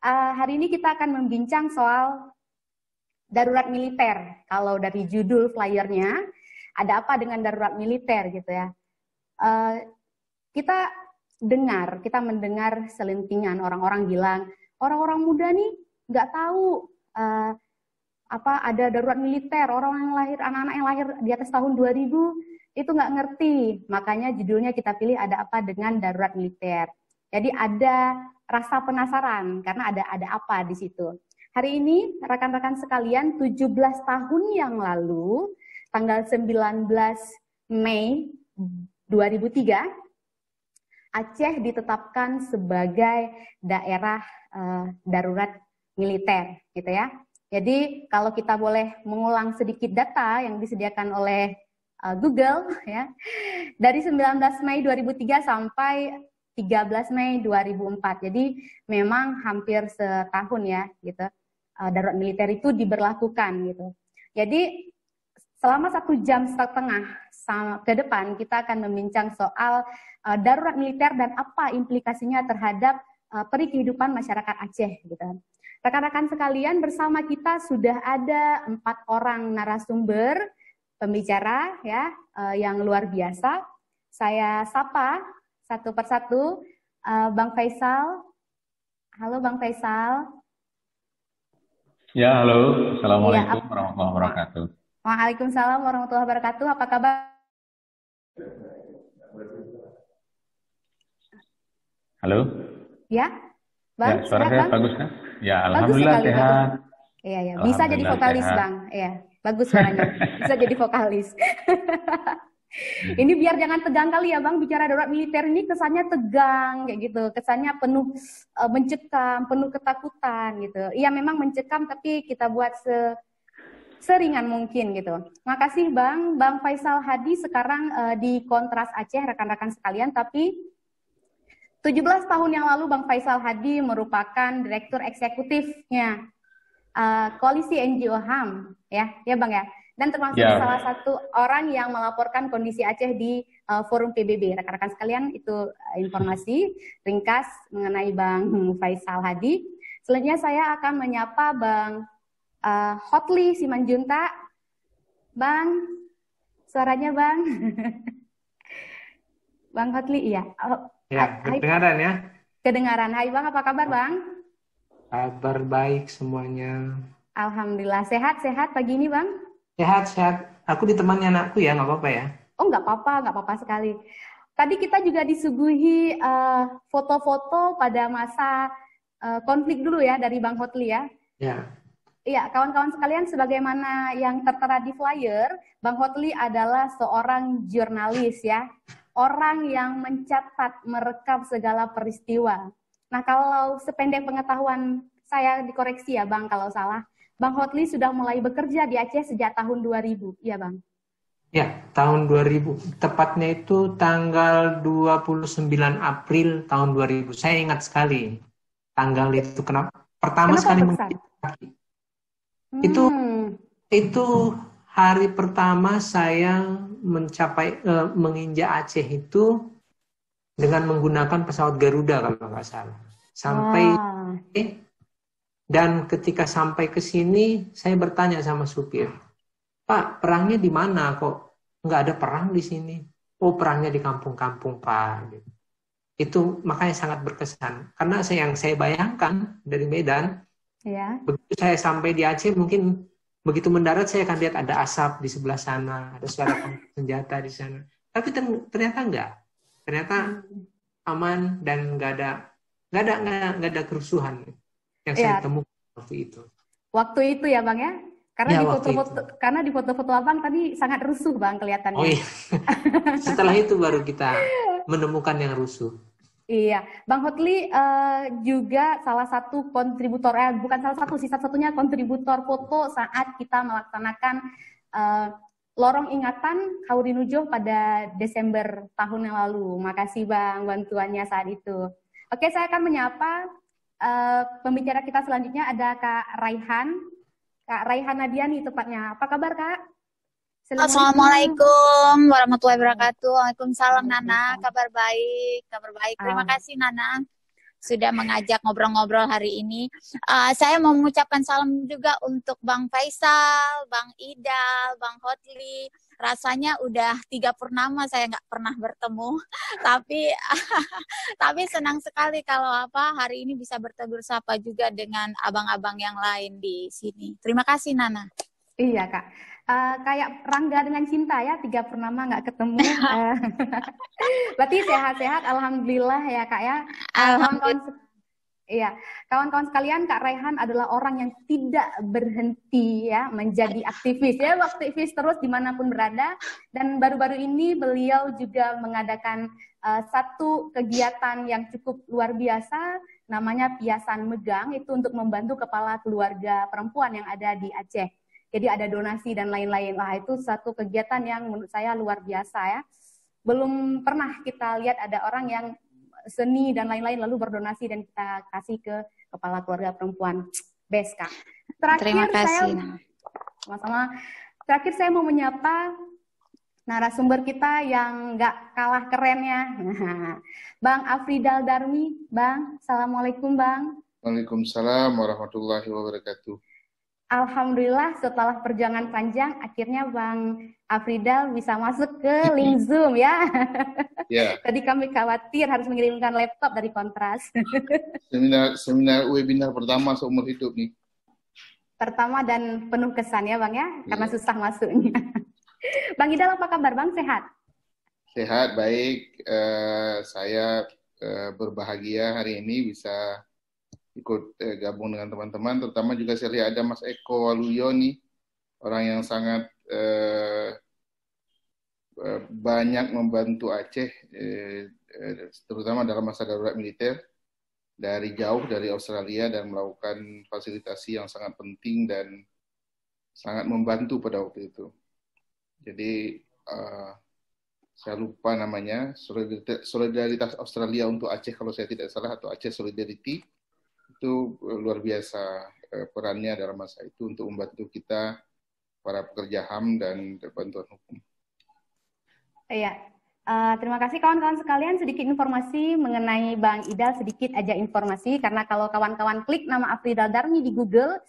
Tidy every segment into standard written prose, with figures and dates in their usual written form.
Hari ini kita akan membincang soal darurat militer. Kalau dari judul flyernya, ada apa dengan darurat militer gitu ya. Kita mendengar selentingan orang-orang bilang, orang-orang muda nih nggak tahu ada darurat militer, anak-anak yang lahir di atas tahun 2000 itu nggak ngerti. Makanya judulnya kita pilih ada apa dengan darurat militer. Jadi ada rasa penasaran karena ada apa di situ. Hari ini rekan-rekan sekalian 17 tahun yang lalu, tanggal 19 Mei 2003, Aceh ditetapkan sebagai daerah darurat militer, gitu ya. Jadi kalau kita boleh mengulang sedikit data yang disediakan oleh Google, ya, dari 19 Mei 2003 sampai 13 Mei 2004. Jadi memang hampir setahun ya, gitu. Darurat militer itu diberlakukan gitu. Jadi selama 1 jam setengah ke depan kita akan membincang soal darurat militer dan apa implikasinya terhadap kehidupan masyarakat Aceh gitu. Rekan-rekan sekalian, bersama kita sudah ada 4 orang narasumber pembicara ya yang luar biasa. Saya sapa satu persatu. Bang Faisal. Halo Bang Faisal. Ya, halo. Assalamualaikum warahmatullahi wabarakatuh. Waalaikumsalam warahmatullahi wabarakatuh. Apa kabar? Halo. Ya, Bang. Ya, suara Sehat, saya Bang? bagus kan? Ya, Bagus alhamdulillah sekali, bagus. sehat. Iya, ya. Bisa jadi Alhamdulillah vokalis, sehat. Bang. Iya, bagus suaranya. Bisa jadi vokalis. Ini biar jangan tegang kali ya, Bang. Bicara darurat militer ini kesannya tegang kayak gitu. Kesannya penuh mencekam, penuh ketakutan gitu. Iya, memang mencekam tapi kita buat seringan mungkin gitu. Makasih Bang Faisal Hadi sekarang di Kontras Aceh rekan-rekan sekalian, tapi 17 tahun yang lalu Bang Faisal Hadi merupakan direktur eksekutifnya Koalisi NGO HAM ya Bang ya. Dan termasuk salah satu orang yang melaporkan kondisi Aceh di forum PBB. Rekan-rekan sekalian, itu informasi ringkas mengenai Bang Faisal Hadi. Selanjutnya saya akan menyapa Bang Hotli Simanjuntak. Bang, suaranya Bang. Bang Hotli, iya. Ya, kedengaran ya? Kedengaran. Hai Bang, apa kabar Bang? Kabar baik semuanya. Alhamdulillah. Sehat pagi ini Bang? Sehat. Aku ditemani anakku ya, nggak apa-apa ya? Oh, nggak apa-apa sekali. Tadi kita juga disuguhi foto-foto pada masa konflik dulu ya dari Bang Hotli ya. Ya. Iya, kawan-kawan sekalian, sebagaimana yang tertera di flyer, Bang Hotli adalah seorang jurnalis ya. Orang yang mencatat, merekam segala peristiwa. Nah, kalau sependek pengetahuan saya, dikoreksi ya Bang kalau salah, Bang Hotli sudah mulai bekerja di Aceh sejak tahun 2000, iya Bang? Ya, tahun 2000. Tepatnya itu tanggal 29 April tahun 2000. Saya ingat sekali tanggal itu. Kenapa sekali mengikuti. Itu hari pertama saya menginjak Aceh itu dengan menggunakan pesawat Garuda kalau nggak salah. Dan ketika sampai ke sini, saya bertanya sama supir, Pak, perangnya di mana kok nggak ada perang di sini? Oh, perangnya di kampung-kampung, Pak. Itu makanya sangat berkesan. Karena yang saya bayangkan dari Medan, begitu saya sampai di Aceh, mungkin begitu mendarat saya akan lihat ada asap di sebelah sana, ada suara senjata di sana. Tapi ternyata enggak. Ternyata aman dan nggak ada kerusuhan yang saya temukan waktu itu. Waktu itu ya Bang ya? Karena di foto-foto Abang tadi sangat rusuh Bang kelihatannya. Oh iya. Setelah itu baru kita menemukan yang rusuh. Iya, Bang Hotli juga salah satu kontributor, bukan salah satu sih, satu-satunya kontributor foto saat kita melaksanakan Lorong Ingatan Kaurinujo pada Desember tahun yang lalu. Makasih Bang bantuannya saat itu. Oke, saya akan menyapa pembicara kita selanjutnya, ada Kak Raihan. Kak Raihan Nadiani tepatnya. Apa kabar Kak? Assalamualaikum warahmatullahi wabarakatuh. Waalaikumsalam Nana. Kabar baik. Terima kasih Nana. sudah mengajak ngobrol-ngobrol hari ini. Saya mau mengucapkan salam juga untuk Bang Faisal, Bang Idal, Bang Hotli. Rasanya udah 3 purnama saya nggak pernah bertemu, tapi tapi senang sekali kalau hari ini bisa bertegur sapa juga dengan abang-abang yang lain di sini. Terima kasih Nana. Iya Kak, kayak Rangga dengan Cinta ya, 3 purnama nggak ketemu. Berarti sehat-sehat, alhamdulillah ya Kak ya. Alhamdulillah. Iya, kawan-kawan sekalian, Kak Raihan adalah orang yang tidak berhenti ya menjadi aktivis ya, aktivis terus dimanapun berada. Dan baru-baru ini beliau juga mengadakan satu kegiatan yang cukup luar biasa, namanya Piasan Megang, itu untuk membantu kepala keluarga perempuan yang ada di Aceh. Jadi ada donasi dan lain-lain. Wah, itu satu kegiatan yang menurut saya luar biasa ya. Belum pernah kita lihat ada orang yang seni dan lain-lain lalu berdonasi dan kita kasih ke kepala keluarga perempuan. Best Kak. Terima kasih. Sama-sama. Terakhir saya mau menyapa narasumber kita yang nggak kalah kerennya. Bang Afridal Darmi. Bang, Assalamualaikum Bang. Waalaikumsalam warahmatullahi wabarakatuh. Alhamdulillah setelah perjuangan panjang, akhirnya Bang Afridal bisa masuk ke link Zoom ya. Ya. Tadi kami khawatir harus mengirimkan laptop dari Kontras. Seminar webinar pertama seumur hidup nih. Pertama dan penuh kesan ya Bang ya, karena susah masuknya. Bang Idal apa kabar Bang? Sehat? Sehat, baik. Saya berbahagia hari ini bisa ikut gabung dengan teman-teman, terutama juga saya lihat ada Mas Eko Waluyo nih, orang yang sangat banyak membantu Aceh, terutama dalam masa darurat militer, dari jauh dari Australia dan melakukan fasilitasi yang sangat penting dan sangat membantu pada waktu itu. Jadi saya lupa namanya, Solidaritas Australia untuk Aceh kalau saya tidak salah, atau Aceh Solidarity. Itu luar biasa perannya dalam masa itu untuk membantu kita, para pekerja HAM dan bantuan hukum. Iya, terima kasih kawan-kawan sekalian. Sedikit informasi mengenai Bang Idal, sedikit aja informasi, karena kalau kawan-kawan klik nama Afridal Darmi di Google,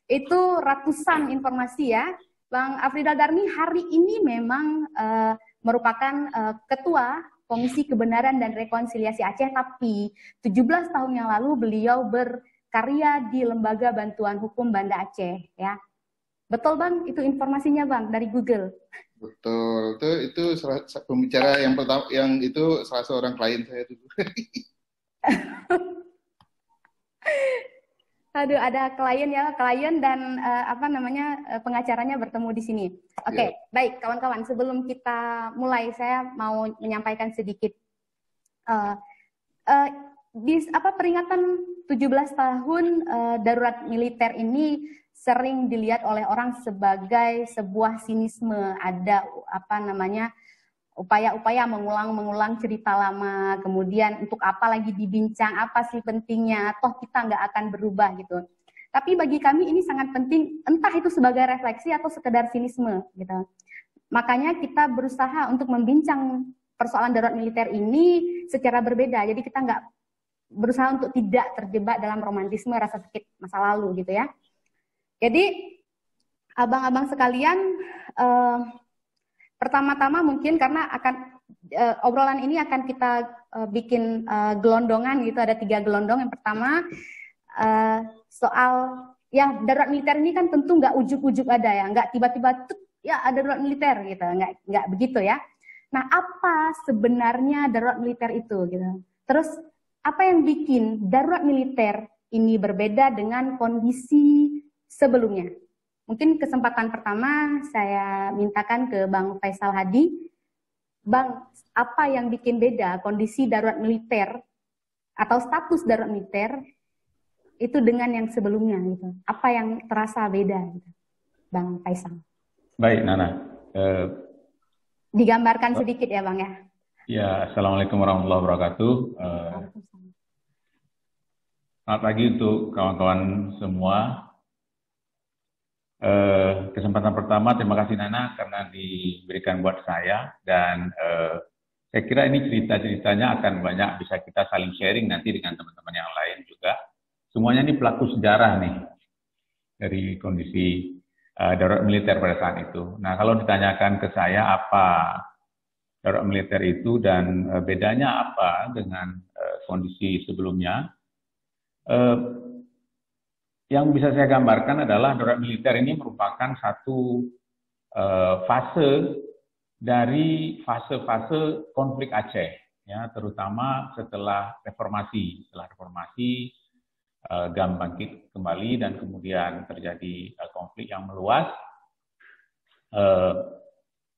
itu ratusan informasi ya. Bang Afridal Darmi hari ini memang merupakan Ketua Komisi Kebenaran dan Rekonsiliasi Aceh, tapi 17 tahun yang lalu beliau berkarya di Lembaga Bantuan Hukum Banda Aceh ya. Betul Bang, itu informasinya Bang dari Google. Betul, itu pembicara yang pertama, yang itu salah seorang klien saya dulu. Aduh, ada klien dan pengacaranya bertemu di sini. Oke, baik kawan-kawan. Sebelum kita mulai, saya mau menyampaikan sedikit peringatan 17 tahun darurat militer ini sering dilihat oleh orang sebagai sebuah sinisme. Ada upaya-upaya mengulang cerita lama, kemudian untuk apa lagi dibincang, apa sih pentingnya, toh kita nggak akan berubah gitu. Tapi bagi kami ini sangat penting, entah itu sebagai refleksi atau sekedar sinisme gitu. Makanya kita berusaha untuk membincang persoalan darurat militer ini secara berbeda. Jadi kita nggak berusaha untuk tidak terjebak dalam romantisme rasa sakit masa lalu gitu ya. Jadi abang-abang sekalian, pertama-tama mungkin karena obrolan ini akan kita bikin gelondongan gitu, ada 3 gelondong. Yang pertama soal ya darurat militer ini kan tentu nggak ujuk-ujuk ada ya, nggak tiba-tiba ya ada darurat militer gitu, nggak begitu ya. Nah apa sebenarnya darurat militer itu gitu? Terus apa yang bikin darurat militer ini berbeda dengan kondisi sebelumnya? Mungkin kesempatan pertama saya mintakan ke Bang Faisal Hadi. Bang, apa yang bikin beda kondisi darurat militer atau status darurat militer itu dengan yang sebelumnya gitu? Apa yang terasa beda gitu? Bang Faisal? Baik, Nana. Digambarkan sedikit ya Bang ya. Ya, Assalamualaikum warahmatullahi wabarakatuh. Selamat pagi untuk kawan-kawan semua. Kesempatan pertama, terima kasih Nana karena diberikan buat saya, dan Saya kira ini cerita-ceritanya akan banyak bisa kita saling sharing nanti dengan teman-teman yang lain juga. Semuanya ini pelaku sejarah nih dari kondisi darurat militer pada saat itu. Nah, kalau ditanyakan ke saya apa darurat militer itu dan bedanya apa dengan kondisi sebelumnya, yang bisa saya gambarkan adalah darurat militer ini merupakan satu fase dari fase-fase konflik Aceh, ya, terutama setelah reformasi. Setelah reformasi, GAM bangkit kembali dan kemudian terjadi konflik yang meluas.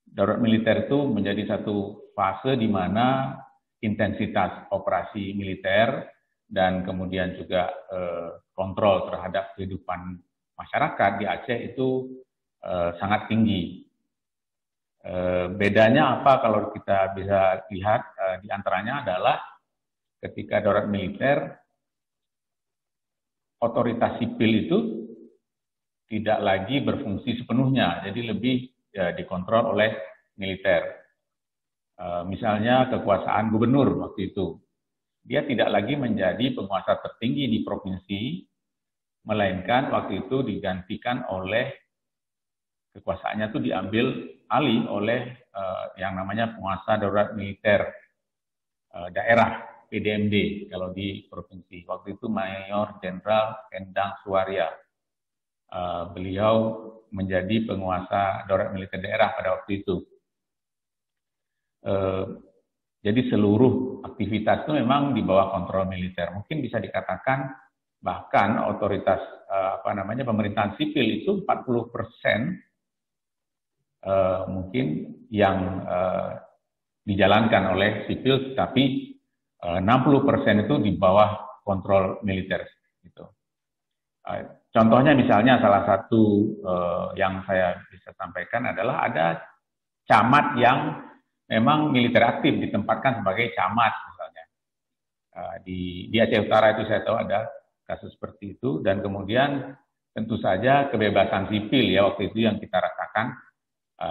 Darurat militer itu menjadi satu fase di mana intensitas operasi militer dan kemudian juga kontrol terhadap kehidupan masyarakat di Aceh itu sangat tinggi. Bedanya apa kalau kita bisa lihat di antaranya adalah ketika darurat militer, otoritas sipil itu tidak lagi berfungsi sepenuhnya, jadi lebih dikontrol oleh militer. Misalnya kekuasaan gubernur waktu itu, dia tidak lagi menjadi penguasa tertinggi di provinsi, melainkan waktu itu digantikan oleh kekuasaannya itu diambil alih oleh yang namanya penguasa darurat militer daerah, PDMD kalau di provinsi. Waktu itu Mayor Jenderal Endang Suwaria. Beliau menjadi penguasa darurat militer daerah pada waktu itu. Jadi seluruh aktivitas itu memang di bawah kontrol militer. Mungkin bisa dikatakan bahkan otoritas pemerintahan sipil itu 40% mungkin yang dijalankan oleh sipil, tapi 60% itu di bawah kontrol militer. Gitu. Contohnya misalnya salah satu yang saya bisa sampaikan adalah ada camat yang memang militer aktif ditempatkan sebagai camat misalnya. Di Aceh Utara itu saya tahu ada kasus seperti itu, dan kemudian tentu saja kebebasan sipil ya waktu itu yang kita rasakan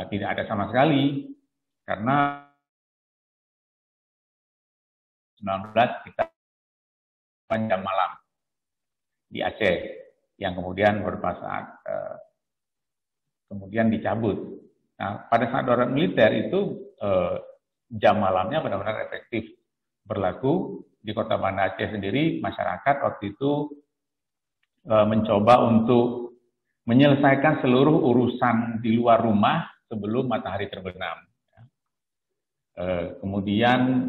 tidak ada sama sekali, karena 19 kita jam malam di Aceh yang kemudian beberapa saat kemudian dicabut. Nah, pada saat darurat militer itu jam malamnya benar-benar efektif berlaku. Di Kota Banda Aceh sendiri, masyarakat waktu itu mencoba untuk menyelesaikan seluruh urusan di luar rumah sebelum matahari terbenam. Kemudian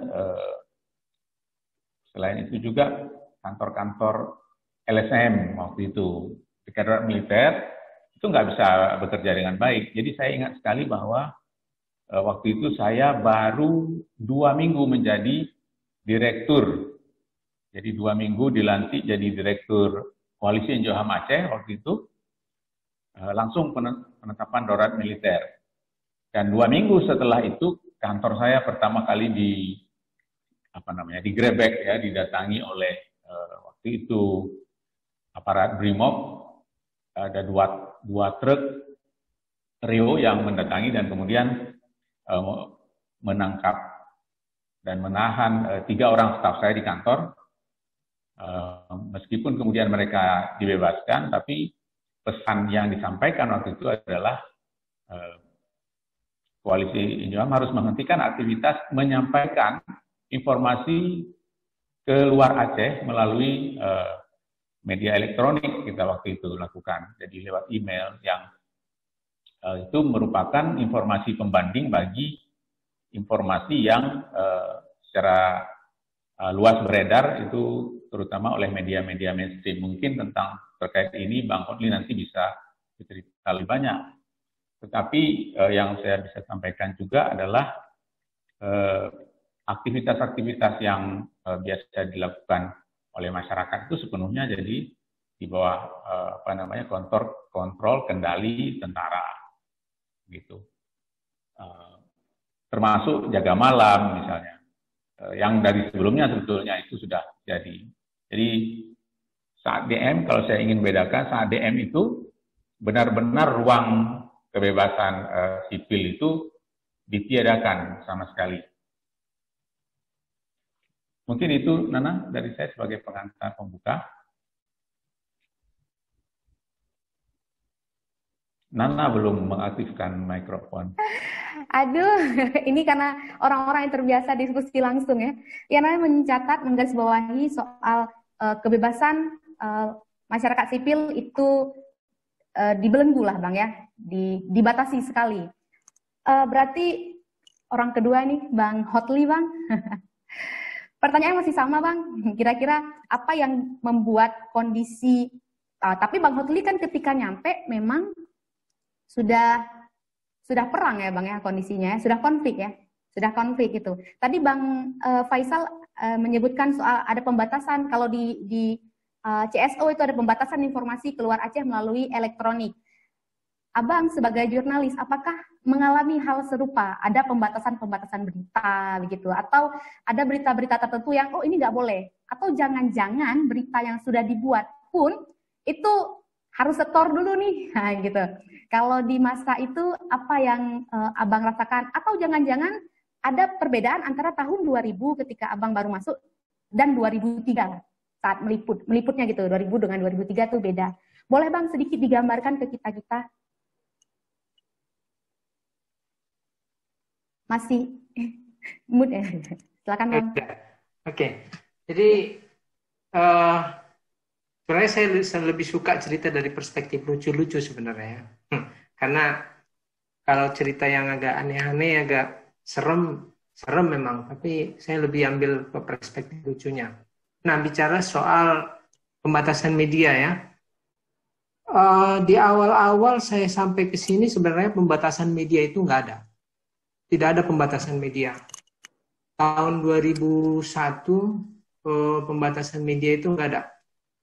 selain itu juga kantor-kantor LSM waktu itu, ketika darurat militer itu nggak bisa bekerja dengan baik. Jadi saya ingat sekali bahwa waktu itu saya baru 2 minggu menjadi direktur. Jadi 2 minggu dilantik jadi direktur Koalisi Enjoham Aceh waktu itu, langsung penetapan darurat militer. Dan 2 minggu setelah itu kantor saya pertama kali digrebek ya, didatangi oleh waktu itu aparat Brimob, ada dua truk Rio yang mendatangi dan kemudian menangkap dan menahan 3 orang staf saya di kantor. Meskipun kemudian mereka dibebaskan, tapi pesan yang disampaikan waktu itu adalah Koalisi Enjoham harus menghentikan aktivitas menyampaikan informasi ke luar Aceh melalui media elektronik kita waktu itu lakukan. Jadi lewat email yang itu merupakan informasi pembanding bagi informasi yang secara luas beredar itu terutama oleh media-media mainstream. Mungkin terkait ini Bang Hotli nanti bisa cerita lebih banyak. Tetapi yang saya bisa sampaikan juga adalah aktivitas-aktivitas yang biasa dilakukan oleh masyarakat itu sepenuhnya jadi di bawah kontrol kendali tentara gitu. Termasuk jaga malam misalnya. Yang dari sebelumnya sebetulnya itu sudah jadi. Jadi saat DM, kalau saya ingin bedakan, saat DM itu benar-benar ruang kebebasan sipil itu ditiadakan sama sekali. Mungkin itu, Nana, dari saya sebagai pengantar pembuka. Nana belum mengaktifkan mikrofon. Aduh, ini karena orang-orang yang terbiasa diskusi langsung ya. Yang namanya mencatat, menggarisbawahi soal kebebasan masyarakat sipil itu dibelenggu lah Bang ya, dibatasi sekali. Berarti orang kedua nih, Bang Hotli Bang. Pertanyaan masih sama Bang, kira-kira apa yang membuat kondisi, tapi Bang Hotli kan ketika nyampe memang sudah perang ya Bang ya kondisinya, sudah konflik ya, sudah konflik itu. Tadi Bang Faisal menyebutkan soal ada pembatasan, kalau di CSO itu ada pembatasan informasi keluar Aceh melalui elektronik. Abang sebagai jurnalis, apakah mengalami hal serupa? Ada pembatasan-pembatasan berita begitu? Atau ada berita-berita tertentu yang, oh ini nggak boleh? Atau jangan-jangan berita yang sudah dibuat pun itu harus setor dulu nih, nah, gitu. Kalau di masa itu apa yang Abang rasakan? Atau jangan-jangan ada perbedaan antara tahun 2000 ketika Abang baru masuk dan 2003 saat meliputnya gitu, 2000 dengan 2003 tuh beda. Boleh Bang sedikit digambarkan ke kita-kita? Masih mood ya? Silakan Bang. Oke. Jadi sebenarnya saya lebih suka cerita dari perspektif lucu-lucu sebenarnya. Karena kalau cerita yang agak aneh-aneh, agak serem memang, tapi saya lebih ambil ke perspektif lucunya. Nah, bicara soal pembatasan media ya. Di awal-awal saya sampai ke sini sebenarnya pembatasan media itu nggak ada. Tidak ada pembatasan media. Tahun 2001 pembatasan media itu nggak ada.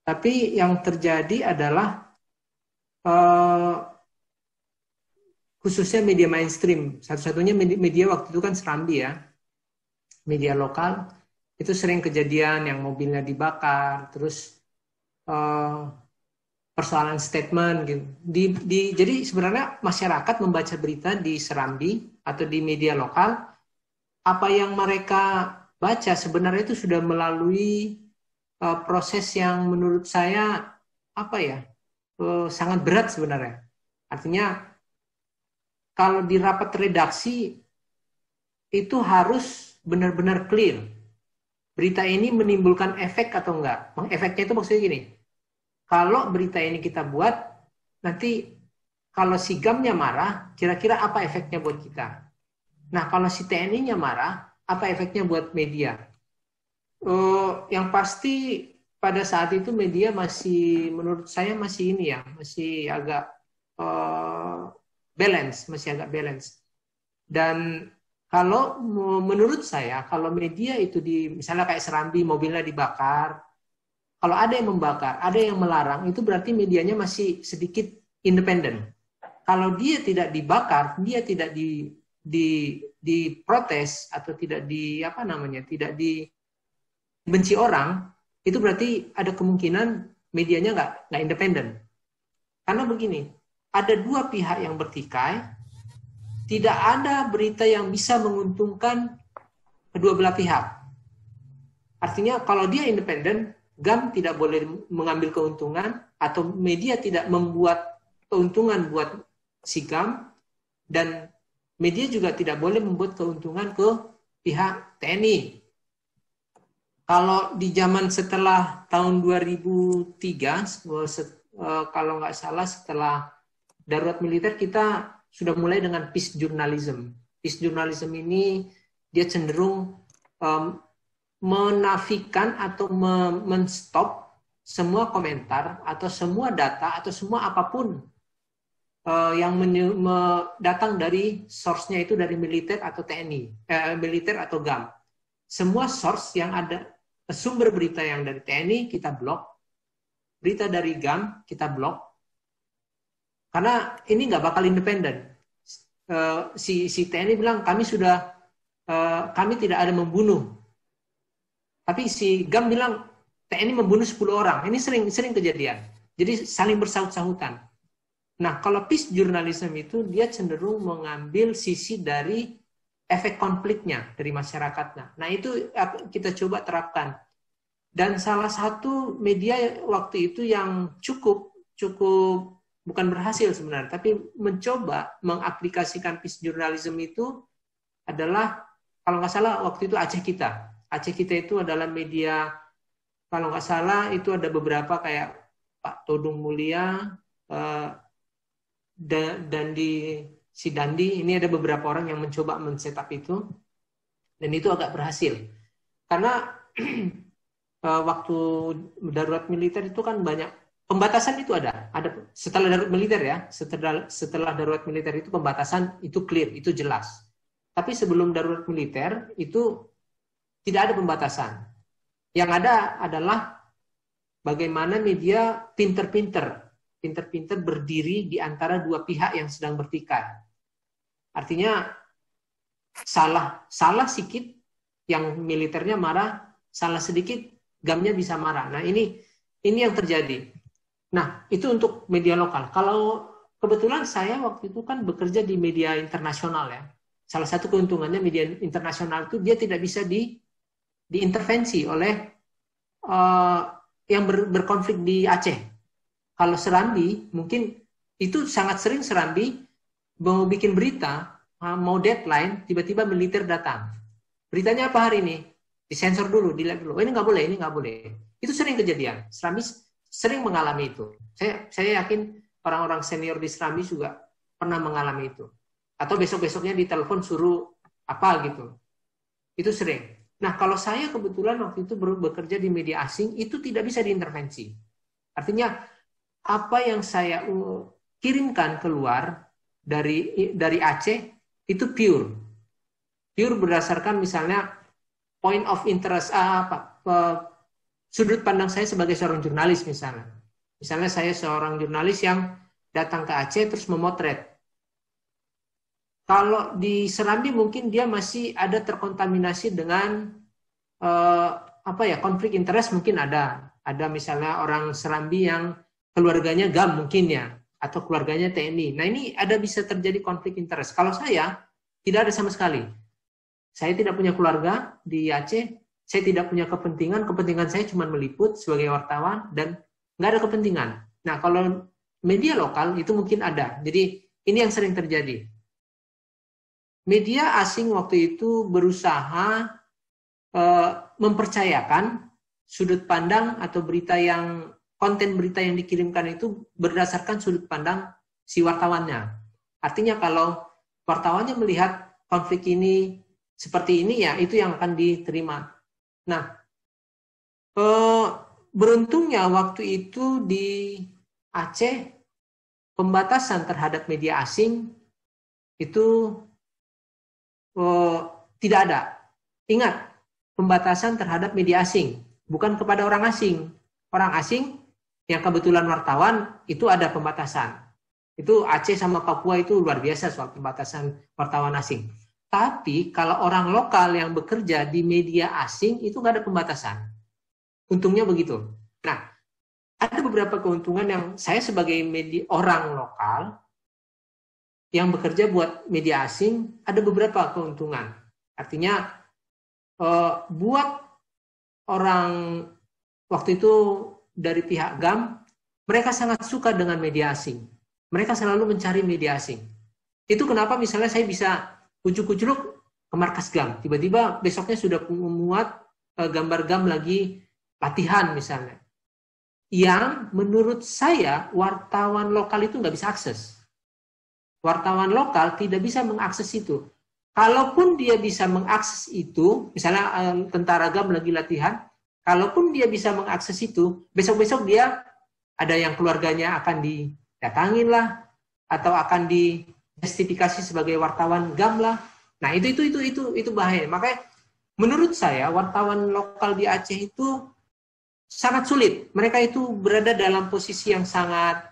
Tapi yang terjadi adalah khususnya media mainstream. Satu-satunya media waktu itu kan Serambi ya. Media lokal. Itu sering kejadian yang mobilnya dibakar, terus persoalan statement gitu. Jadi sebenarnya masyarakat membaca berita di Serambi atau di media lokal, apa yang mereka baca sebenarnya itu sudah melalui proses yang menurut saya sangat berat sebenarnya. Artinya kalau di rapat redaksi itu harus benar-benar clear. Berita ini menimbulkan efek atau enggak? Efeknya itu maksudnya gini, kalau berita ini kita buat, nanti kalau si GAM-nya marah, kira-kira apa efeknya buat kita? Nah, kalau si TNI-nya marah, apa efeknya buat media? Yang pasti pada saat itu media masih, menurut saya masih ini ya, masih agak masih agak balance. Dan kalau menurut saya, kalau media itu misalnya kayak Serambi, mobilnya dibakar, kalau ada yang membakar, ada yang melarang, itu berarti medianya masih sedikit independen. Kalau dia tidak dibakar, dia tidak diprotes atau tidak tidak dibenci orang, itu berarti ada kemungkinan medianya nggak independen. Karena begini, ada dua pihak yang bertikai. Tidak ada berita yang bisa menguntungkan kedua belah pihak. Artinya kalau dia independen, GAM tidak boleh mengambil keuntungan atau media tidak membuat keuntungan buat si GAM, dan media juga tidak boleh membuat keuntungan ke pihak TNI. Kalau di zaman setelah tahun 2003, kalau nggak salah setelah darurat militer, kita sudah mulai dengan peace journalism. Peace journalism ini dia cenderung menafikan atau men-stop semua komentar atau semua data atau semua apapun yang datang dari source-nya itu dari militer atau TNI, militer atau GAM. Semua source yang ada, sumber berita yang dari TNI kita blok, berita dari GAM kita blok, karena ini nggak bakal independen. Si TNI bilang kami tidak ada membunuh, tapi si GAM bilang TNI membunuh 10 orang. Ini sering kejadian. Jadi saling bersahut-sahutan. Nah, kalau peace journalism itu dia cenderung mengambil sisi dari efek konfliknya dari masyarakatnya. Nah, itu kita coba terapkan. Dan salah satu media waktu itu yang cukup bukan berhasil sebenarnya, tapi mencoba mengaplikasikan peace journalism itu adalah, kalau nggak salah waktu itu Aceh Kita. Aceh Kita itu adalah media, kalau nggak salah itu ada beberapa kayak Pak Todung Mulia, dan di Sidandi, ini ada beberapa orang yang mencoba men-setup itu, dan itu agak berhasil. Karena waktu darurat militer itu kan banyak pembatasan, itu ada setelah darurat militer ya, setelah darurat militer itu pembatasan itu clear, itu jelas. Tapi sebelum darurat militer itu tidak ada pembatasan. Yang ada adalah bagaimana media pinter-pinter berdiri di antara dua pihak yang sedang bertikai. Artinya salah sedikit yang militernya marah, salah sedikit GAM-nya bisa marah. Nah, ini yang terjadi. Nah, itu untuk media lokal. Kalau kebetulan saya waktu itu kan bekerja di media internasional ya. Salah satu keuntungannya media internasional itu dia tidak bisa diintervensi oleh yang berkonflik di Aceh. Kalau Serambi, mungkin itu sangat sering Serambi mau bikin berita, mau deadline, tiba-tiba militer datang. Beritanya apa hari ini? Disensor dulu, dilihat dulu. Ini nggak boleh. Itu sering kejadian. Serambi sering mengalami itu. Saya yakin orang-orang senior di Serambi juga pernah mengalami itu. Atau besok-besoknya ditelepon suruh apa gitu. Itu sering. Nah, kalau saya kebetulan waktu itu bekerja di media asing, itu tidak bisa diintervensi. Artinya, apa yang saya kirimkan keluar dari Aceh, itu pure berdasarkan misalnya point of interest, sudut pandang saya sebagai seorang jurnalis misalnya. Misalnya saya seorang jurnalis yang datang ke Aceh terus memotret. Kalau di Serambi mungkin dia masih ada terkontaminasi dengan konflik interest, mungkin ada misalnya orang Serambi yang keluarganya GAM mungkin ya, atau keluarganya TNI. Nah, ini ada bisa terjadi konflik interest. Kalau saya tidak ada sama sekali. Saya tidak punya keluarga di Aceh, saya tidak punya kepentingan saya cuma meliput sebagai wartawan dan nggak ada kepentingan. Nah, kalau media lokal itu mungkin ada. Jadi ini yang sering terjadi. Media asing waktu itu berusaha mempercayakan sudut pandang atau konten berita yang dikirimkan itu berdasarkan sudut pandang si wartawannya. Artinya kalau wartawannya melihat konflik ini seperti ini, ya itu yang akan diterima. Nah, beruntungnya waktu itu di Aceh pembatasan terhadap media asing itu tidak ada. Ingat, pembatasan terhadap media asing, bukan kepada orang asing. Orang asing yang kebetulan wartawan itu ada pembatasan. Itu Aceh sama Papua itu luar biasa soal pembatasan wartawan asing. Tapi kalau orang lokal yang bekerja di media asing itu nggak ada pembatasan. Untungnya begitu. Nah, ada beberapa keuntungan yang saya sebagai orang lokal yang bekerja buat media asing, ada beberapa keuntungan. Artinya buat orang waktu itu dari pihak GAM, mereka sangat suka dengan media asing. Mereka selalu mencari media asing. Itu kenapa misalnya saya bisa ujuk-ujuk ke markas GAM. Tiba-tiba besoknya sudah memuat gambar GAM lagi latihan misalnya. Yang menurut saya wartawan lokal itu nggak bisa akses. Wartawan lokal tidak bisa mengakses itu. Kalaupun dia bisa mengakses itu, misalnya tentara GAM lagi latihan, kalaupun dia bisa mengakses itu, besok-besok dia ada yang keluarganya akan didatangin lah, atau akan dijustifikasi sebagai wartawan GAM lah. Nah, itu bahaya. Makanya menurut saya wartawan lokal di Aceh itu sangat sulit. Mereka itu berada dalam posisi yang sangat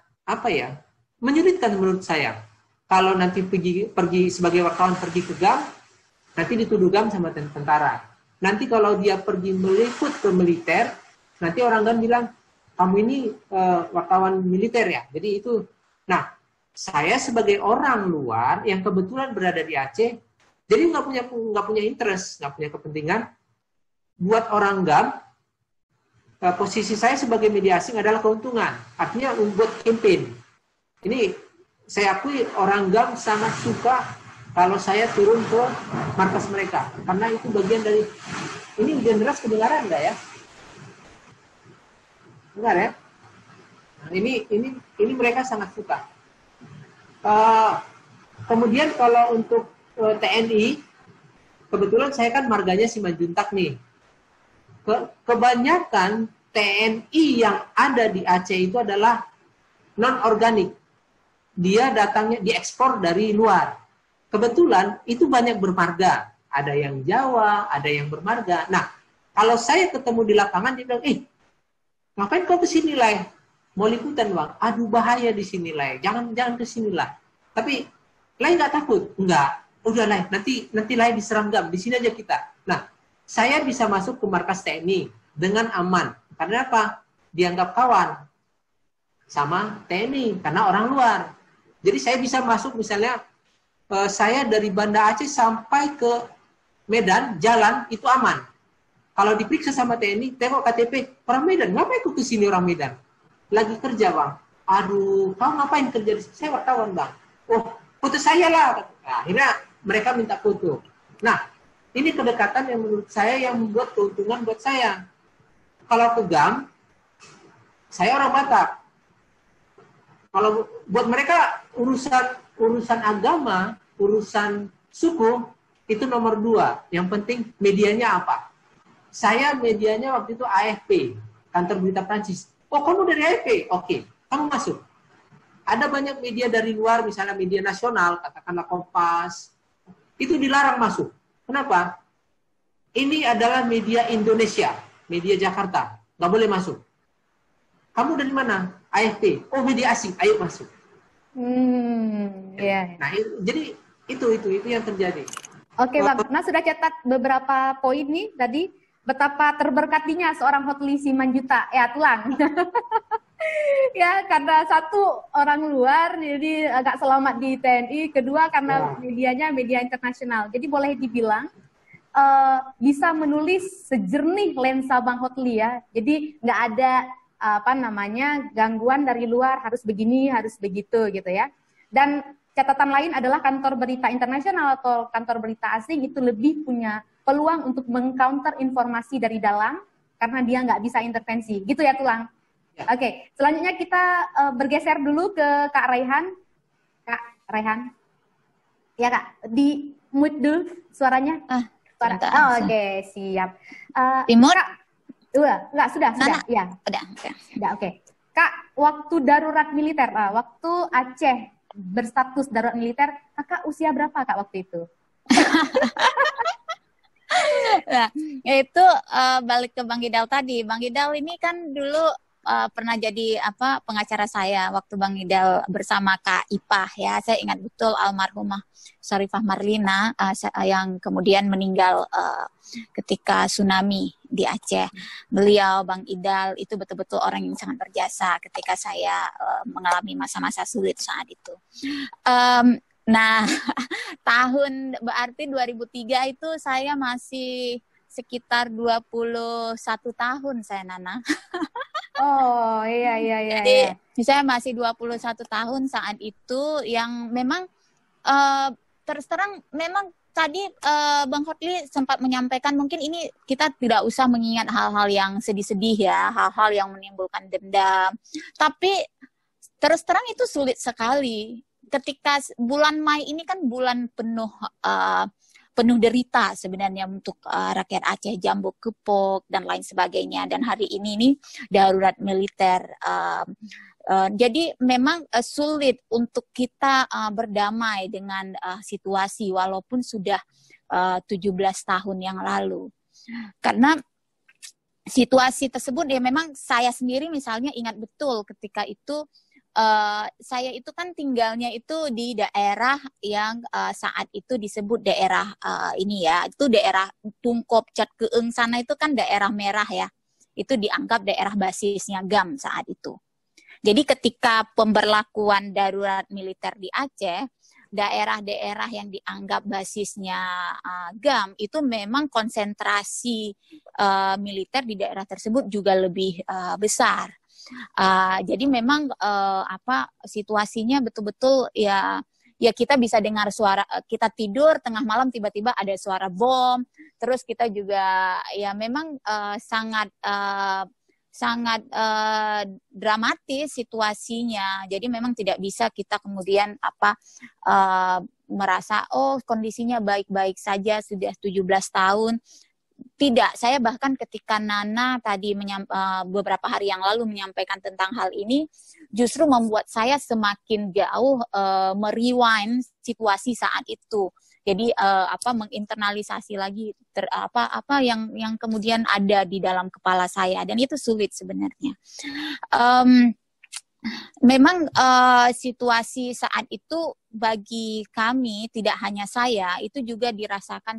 menyulitkan menurut saya. Kalau nanti pergi sebagai wartawan pergi ke GAM, nanti dituduh GAM sama tentara. Nanti kalau dia pergi meliput ke militer, nanti orang GAM bilang, kamu ini wartawan militer ya. Jadi itu. Nah, saya sebagai orang luar yang kebetulan berada di Aceh, Jadi nggak punya interest, nggak punya kepentingan. Buat orang GAM, posisi saya sebagai media asing adalah keuntungan. Artinya membuat campaign. Ini saya akui orang GAM sangat suka kalau saya turun ke markas mereka. Karena itu bagian dari, ini hujan deras kedengaran nggak ya? Dengar ya? Nah, ini mereka sangat suka. Kemudian kalau untuk TNI, kebetulan saya kan marganya Simanjuntak nih. Kebanyakan TNI yang ada di Aceh itu adalah non-organik. Dia datangnya diekspor dari luar. Kebetulan itu banyak bermarga. Ada yang Jawa, ada yang bermarga. Nah, kalau saya ketemu di lapangan, dia bilang, ngapain kau kesini lah? Mau liputan bang? Aduh bahaya di sini lah. Jangan kesini lah. Tapi Lai nggak takut? Enggak. Udah Lai, nanti Lai diserang GAM. Di sini aja kita. Nah, saya bisa masuk ke markas TNI dengan aman. Karena apa? Dianggap kawan sama TNI karena orang luar. Jadi saya bisa masuk misalnya saya dari Banda Aceh sampai ke Medan jalan itu aman. Kalau diperiksa sama TNI, tengok KTP orang Medan, ngapain kok ke sini orang Medan? Lagi kerja bang. Aduh, kau ngapain kerja di sini? Saya wartawan bang. Oh, foto saya lah. Nah, akhirnya mereka minta foto. Nah, ini kedekatan yang menurut saya yang membuat keuntungan buat saya. Kalau ke GAM, saya orang Batak. Kalau buat mereka urusan agama, urusan suku itu nomor 2. Yang penting medianya apa? Saya medianya waktu itu AFP, kantor berita Prancis. Oh, kamu dari AFP? Oke, kamu masuk. Ada banyak media dari luar, misalnya media nasional, katakanlah Kompas, itu dilarang masuk. Kenapa? Ini adalah media Indonesia, media Jakarta, nggak boleh masuk. Kamu dari mana? AFP. Oh, media asing, ayo masuk. Yeah. Nah, jadi itu yang terjadi. Oke, Bang. Nah, sudah catat beberapa poin nih tadi. Betapa terberkatinya seorang Hotli Simanjuntak. Ya, Tulang. Ya, karena satu orang luar, jadi agak selamat di TNI. Kedua, karena medianya media internasional. Jadi boleh dibilang bisa menulis sejernih lensa Bang Hotli ya. Jadi nggak ada gangguan dari luar, harus begini, harus begitu gitu ya. Dan catatan lain adalah kantor berita internasional atau kantor berita asing itu lebih punya peluang untuk mengcounter informasi dari dalam karena dia nggak bisa intervensi. Gitu ya, Tulang? Ya. Oke, selanjutnya kita bergeser dulu ke Kak Raihan. Kak Raihan. Ya, Kak. Di mute dulu suaranya. Oke, siap. Timur? Sudah. Ya. Udah. Sudah, oke. Kak, waktu darurat militer, waktu Aceh berstatus darurat militer, Kakak usia berapa, Kak, waktu itu? Nah, itu balik ke Bang Idal tadi. Bang Idal ini kan dulu pernah jadi pengacara saya waktu Bang Idal bersama Kak Ipah ya. Saya ingat betul almarhumah Syarifah Marlina yang kemudian meninggal ketika tsunami di Aceh. Beliau, Bang Idal, itu betul-betul orang yang sangat berjasa ketika saya mengalami masa-masa sulit saat itu. Nah, tahun berarti 2003 itu saya masih sekitar 21 tahun saya, Nana. Oh, iya. Jadi, saya masih 21 tahun saat itu yang memang terus terang memang tadi Bang Hotli sempat menyampaikan mungkin ini kita tidak usah mengingat hal-hal yang sedih-sedih ya, hal-hal yang menimbulkan dendam. Tapi terus terang itu sulit sekali. Ketika bulan Mei ini kan bulan penuh derita sebenarnya untuk rakyat Aceh, Jambu Kepok dan lain sebagainya. Dan hari ini nih darurat militer. Jadi memang sulit untuk kita berdamai dengan situasi walaupun sudah 17 tahun yang lalu. Karena situasi tersebut ya memang saya sendiri misalnya ingat betul ketika itu saya itu kan tinggalnya itu di daerah yang saat itu disebut daerah ini ya, itu daerah Tungkop, Cat Keeng sana itu kan daerah merah ya. Itu dianggap daerah basisnya GAM saat itu. Jadi ketika pemberlakuan darurat militer di Aceh, daerah-daerah yang dianggap basisnya GAM itu memang konsentrasi militer di daerah tersebut juga lebih besar. Jadi memang situasinya betul-betul ya kita bisa dengar suara, kita tidur tengah malam tiba-tiba ada suara bom, terus kita juga ya memang sangat dramatis situasinya. Jadi memang tidak bisa kita kemudian merasa kondisinya baik-baik saja sudah 17 tahun. Tidak, saya bahkan ketika Nana tadi beberapa hari yang lalu menyampaikan tentang hal ini, justru membuat saya semakin jauh merewind situasi saat itu. Jadi menginternalisasi lagi apa yang kemudian ada di dalam kepala saya, dan itu sulit sebenarnya. Memang situasi saat itu bagi kami, tidak hanya saya, itu juga dirasakan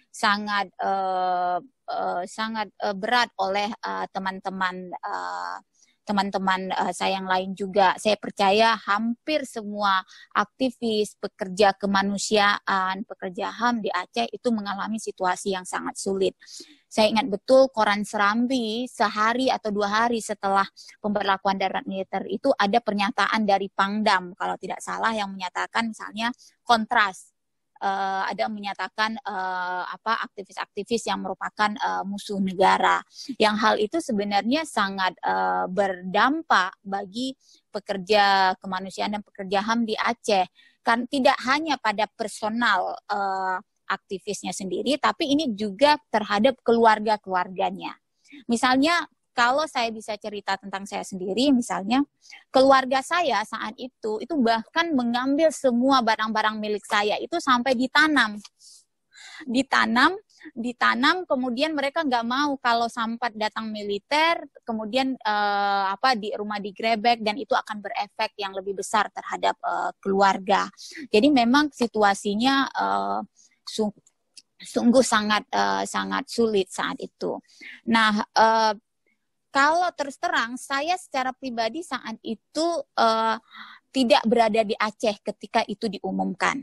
sangat berat oleh teman-teman saya yang lain juga. Saya percaya hampir semua aktivis, pekerja kemanusiaan, pekerja HAM di Aceh itu mengalami situasi yang sangat sulit. Saya ingat betul koran Serambi sehari atau 2 hari setelah pemberlakuan darurat militer itu ada pernyataan dari Pangdam, kalau tidak salah, yang menyatakan misalnya kontras. Ada menyatakan aktivis-aktivis yang merupakan musuh negara. Yang hal itu sebenarnya sangat berdampak bagi pekerja kemanusiaan dan pekerja HAM di Aceh. Kan tidak hanya pada personal aktivisnya sendiri, tapi ini juga terhadap keluarga-keluarganya. Misalnya kalau saya bisa cerita tentang saya sendiri, misalnya keluarga saya saat itu bahkan mengambil semua barang-barang milik saya itu sampai ditanam, kemudian mereka nggak mau kalau sampai datang militer, kemudian di rumah digrebek, dan itu akan berefek yang lebih besar terhadap keluarga. Jadi memang situasinya sungguh sangat sulit saat itu. Nah, kalau terus terang, saya secara pribadi saat itu tidak berada di Aceh ketika itu diumumkan.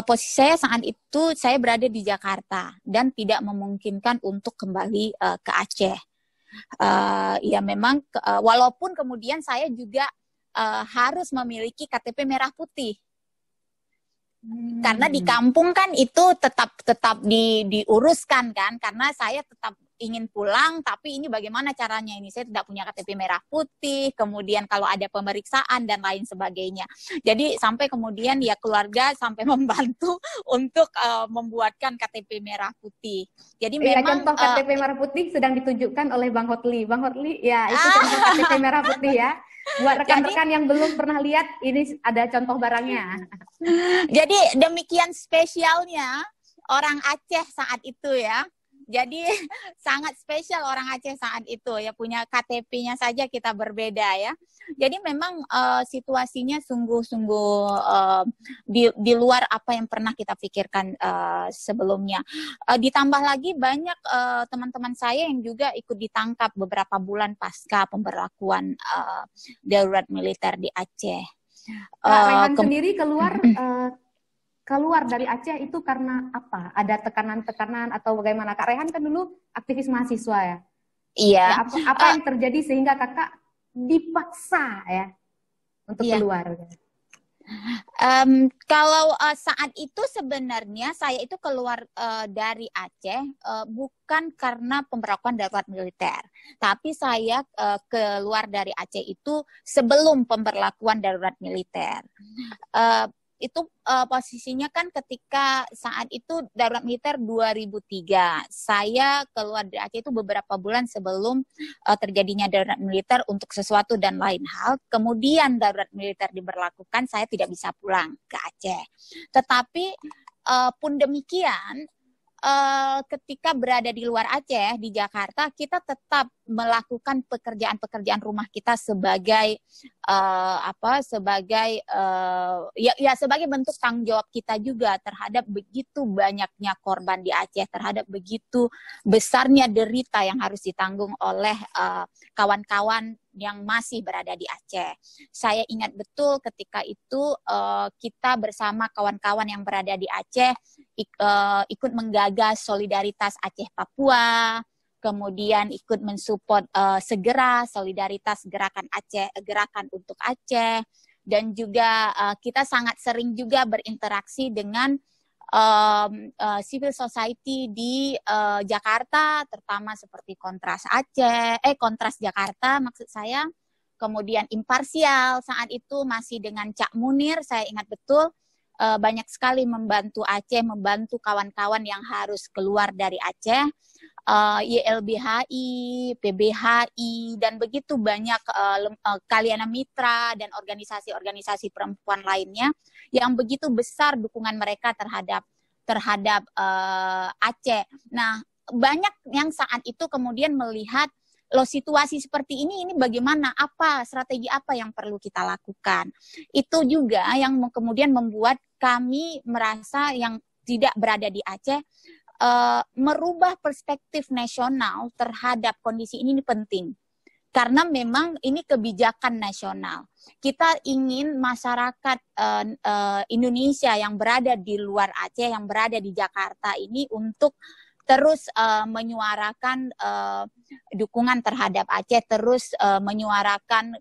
Posisi saya saat itu, saya berada di Jakarta dan tidak memungkinkan untuk kembali ke Aceh. Ya memang, walaupun kemudian saya juga harus memiliki KTP merah putih. Karena di kampung kan itu tetap diuruskan kan, karena saya tetap ingin pulang, tapi ini bagaimana caranya ini? Saya tidak punya KTP merah putih, kemudian kalau ada pemeriksaan dan lain sebagainya. Jadi sampai kemudian ya keluarga sampai membantu untuk membuatkan KTP merah putih. Jadi memang contoh KTP merah putih sedang ditunjukkan oleh Bang Hotli. Bang Hotli, ya itu contoh KTP merah putih ya. Buat rekan-rekan yang belum pernah lihat, ini ada contoh barangnya. Jadi demikian spesialnya orang Aceh saat itu ya. Jadi sangat spesial orang Aceh saat itu ya, punya KTP-nya saja kita berbeda ya. Jadi memang situasinya sungguh-sungguh di luar apa yang pernah kita pikirkan sebelumnya. Ditambah lagi banyak teman-teman saya yang juga ikut ditangkap beberapa bulan pasca pemberlakuan darurat militer di Aceh. Rehan sendiri keluar dari Aceh itu karena apa? Ada tekanan-tekanan atau bagaimana? Kak Rehan kan dulu aktivis mahasiswa ya. Iya. Ya, apa yang terjadi sehingga kakak dipaksa ya untuk keluar? Kalau saat itu sebenarnya saya itu keluar dari Aceh bukan karena pemberlakuan darurat militer, tapi saya keluar dari Aceh itu sebelum pemberlakuan darurat militer. Itu posisinya kan ketika saat itu darurat militer 2003. Saya keluar dari Aceh itu beberapa bulan sebelum terjadinya darurat militer untuk sesuatu dan lain hal. Kemudian darurat militer diberlakukan, saya tidak bisa pulang ke Aceh. Tetapi pun demikian, ketika berada di luar Aceh, di Jakarta, kita tetap melakukan pekerjaan-pekerjaan rumah kita sebagai sebagai bentuk tanggung jawab kita juga terhadap begitu banyaknya korban di Aceh, terhadap begitu besarnya derita yang harus ditanggung oleh kawan-kawan yang masih berada di Aceh. Saya ingat betul ketika itu kita bersama kawan-kawan yang berada di Aceh ikut menggagas solidaritas Aceh Papua, kemudian ikut mensupport segera solidaritas gerakan Aceh, gerakan untuk Aceh, dan juga kita sangat sering juga berinteraksi dengan civil society di Jakarta, terutama seperti Kontras Jakarta maksud saya, kemudian Imparsial saat itu masih dengan Cak Munir, saya ingat betul, banyak sekali membantu Aceh, membantu kawan-kawan yang harus keluar dari Aceh, YLBHI, PBHI, dan begitu banyak Kaliana Mitra dan organisasi-organisasi perempuan lainnya yang begitu besar dukungan mereka terhadap Aceh. Nah, banyak yang saat itu kemudian melihat loh situasi seperti ini bagaimana, strategi apa yang perlu kita lakukan. Itu juga yang kemudian membuat kami merasa yang tidak berada di Aceh merubah perspektif nasional terhadap kondisi ini penting. Karena memang ini kebijakan nasional. Kita ingin masyarakat Indonesia yang berada di luar Aceh, yang berada di Jakarta ini untuk terus menyuarakan dukungan terhadap Aceh, terus menyuarakan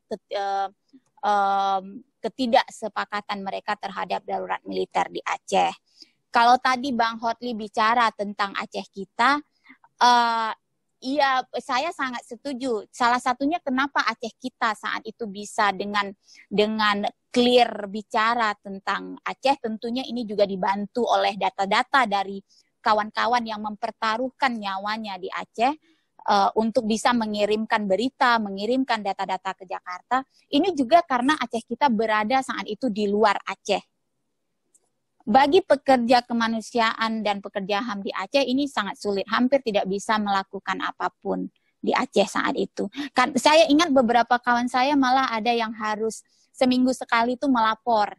ketidaksepakatan mereka terhadap darurat militer di Aceh. Kalau tadi Bang Hotli bicara tentang Aceh kita, iya, saya sangat setuju. Salah satunya kenapa Aceh kita saat itu bisa dengan clear bicara tentang Aceh, tentunya ini juga dibantu oleh data-data dari kawan-kawan yang mempertaruhkan nyawanya di Aceh untuk bisa mengirimkan berita, mengirimkan data-data ke Jakarta. Ini juga karena Aceh kita berada saat itu di luar Aceh. Bagi pekerja kemanusiaan dan pekerja HAM di Aceh ini sangat sulit, hampir tidak bisa melakukan apapun di Aceh saat itu. Saya ingat beberapa kawan saya malah ada yang harus seminggu sekali itu melapor.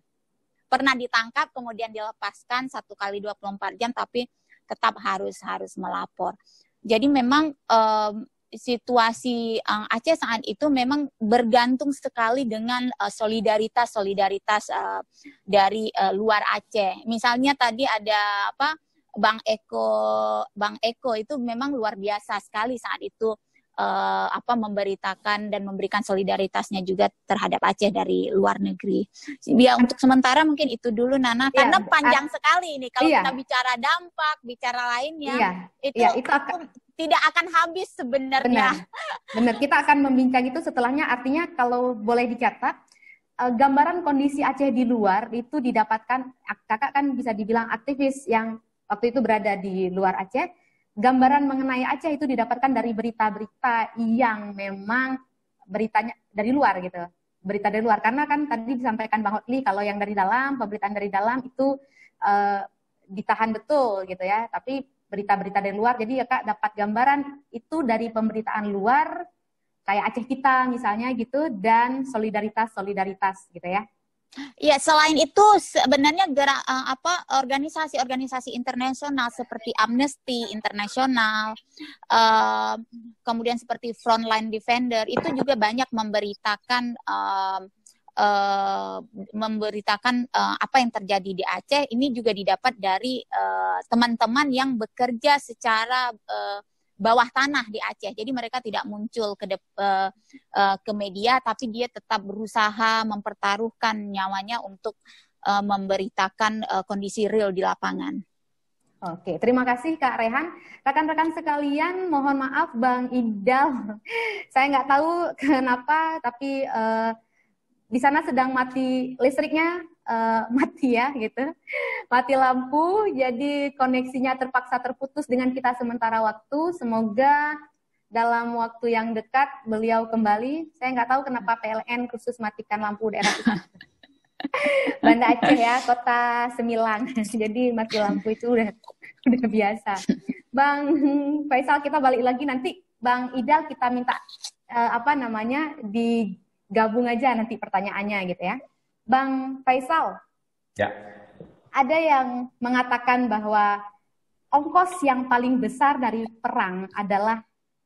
Pernah ditangkap kemudian dilepaskan 1 kali 24 jam tapi tetap harus melapor. Jadi memang situasi Aceh saat itu memang bergantung sekali dengan solidaritas dari luar Aceh. Misalnya tadi ada Bang Eko itu memang luar biasa sekali saat itu memberitakan dan memberikan solidaritasnya juga terhadap Aceh dari luar negeri. Ya untuk sementara mungkin itu dulu Nana, karena panjang sekali ini kalau kita bicara dampak, bicara lainnya, itu tidak akan habis sebenarnya. Benar, kita akan membincang itu setelahnya. Artinya kalau boleh dicatat, gambaran kondisi Aceh di luar itu didapatkan, kakak kan bisa dibilang aktivis yang waktu itu berada di luar Aceh. Gambaran mengenai Aceh itu didapatkan dari berita-berita yang memang beritanya dari luar gitu. Berita dari luar, karena kan tadi disampaikan Bang Hotli kalau yang dari dalam, pemberitaan dari dalam itu ditahan betul gitu ya. Tapi berita-berita dari luar, jadi ya Kak dapat gambaran itu dari pemberitaan luar kayak Aceh kita misalnya gitu, dan solidaritas gitu ya. Ya, selain itu sebenarnya organisasi-organisasi internasional seperti Amnesty International, kemudian seperti Frontline Defender itu juga banyak memberitakan apa yang terjadi di Aceh. Ini juga didapat dari teman-teman yang bekerja secara bawah tanah di Aceh. Jadi mereka tidak muncul ke media, tapi dia tetap berusaha mempertaruhkan nyawanya untuk memberitakan kondisi real di lapangan. Oke, terima kasih Kak Rehan. Rekan-rekan sekalian, mohon maaf Bang Idal, saya nggak tahu kenapa, tapi di sana sedang mati listriknya, mati ya gitu, mati lampu, jadi koneksinya terpaksa terputus dengan kita sementara waktu. Semoga dalam waktu yang dekat beliau kembali. Saya nggak tahu kenapa PLN khusus matikan lampu daerah kita. Banda Aceh ya, kota Semilang, jadi mati lampu itu udah biasa. Bang Faisal, kita balik lagi nanti. Bang Idal kita minta digabung aja nanti pertanyaannya gitu ya. Bang Faisal, ya. Ada yang mengatakan bahwa ongkos yang paling besar dari perang adalah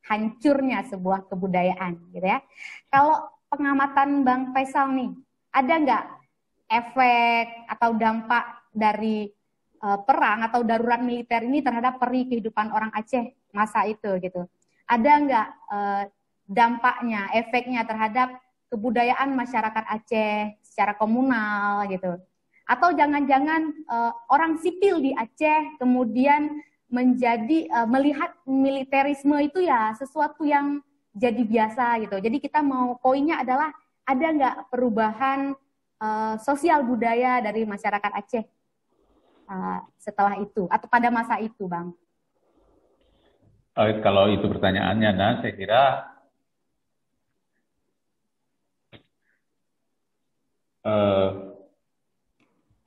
hancurnya sebuah kebudayaan, gitu ya. Kalau pengamatan Bang Faisal nih, ada nggak efek atau dampak dari perang atau darurat militer ini terhadap peri kehidupan orang Aceh masa itu gitu? Ada nggak dampaknya, efeknya terhadap kebudayaan masyarakat Aceh secara komunal gitu? Atau jangan-jangan orang sipil di Aceh kemudian menjadi melihat militerisme itu ya sesuatu yang jadi biasa gitu. Jadi kita mau poinnya adalah ada nggak perubahan sosial budaya dari masyarakat Aceh setelah itu atau pada masa itu, Bang? Kalau itu pertanyaannya, nah saya kira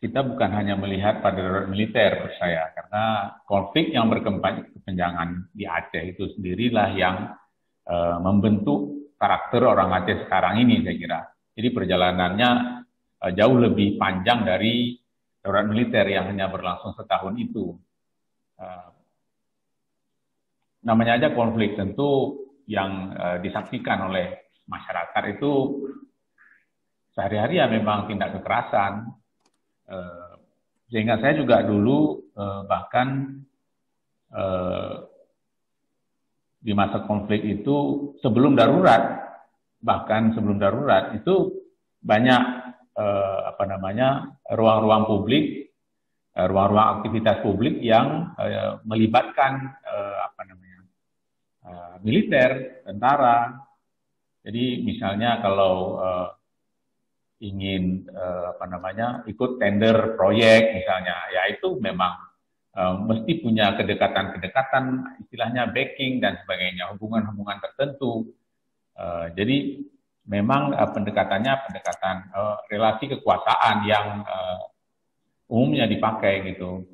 kita bukan hanya melihat pada darurat militer menurut saya, karena konflik yang berkepanjangan di Aceh itu sendirilah yang membentuk karakter orang Aceh sekarang ini, saya kira. Jadi perjalanannya jauh lebih panjang dari darurat militer yang hanya berlangsung setahun itu. Namanya aja konflik, tentu yang disaksikan oleh masyarakat itu sehari-hari ya memang tindak kekerasan. Sehingga saya juga dulu bahkan di masa konflik itu sebelum darurat, bahkan sebelum darurat itu banyak ruang-ruang publik, ruang-ruang aktivitas publik yang melibatkan militer, tentara. Jadi misalnya kalau ingin ikut tender proyek misalnya, ya itu memang mesti punya kedekatan-kedekatan, istilahnya backing dan sebagainya, hubungan-hubungan tertentu. Jadi memang pendekatannya pendekatan relasi kekuasaan yang umumnya dipakai gitu.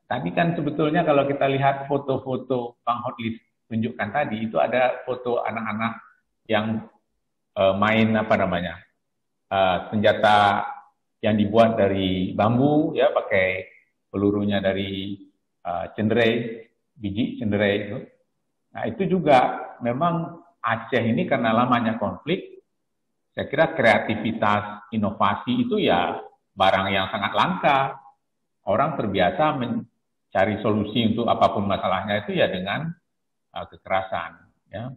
Tadi kan sebetulnya kalau kita lihat foto-foto Bang Hotlis tunjukkan tadi, itu ada foto anak-anak yang main senjata yang dibuat dari bambu, ya pakai pelurunya dari cenderai, biji cenderai itu. Nah itu juga memang Aceh ini karena lamanya konflik, saya kira kreativitas, inovasi itu ya barang yang sangat langka. Orang terbiasa mencari solusi untuk apapun masalahnya itu ya dengan kekerasan. Ya.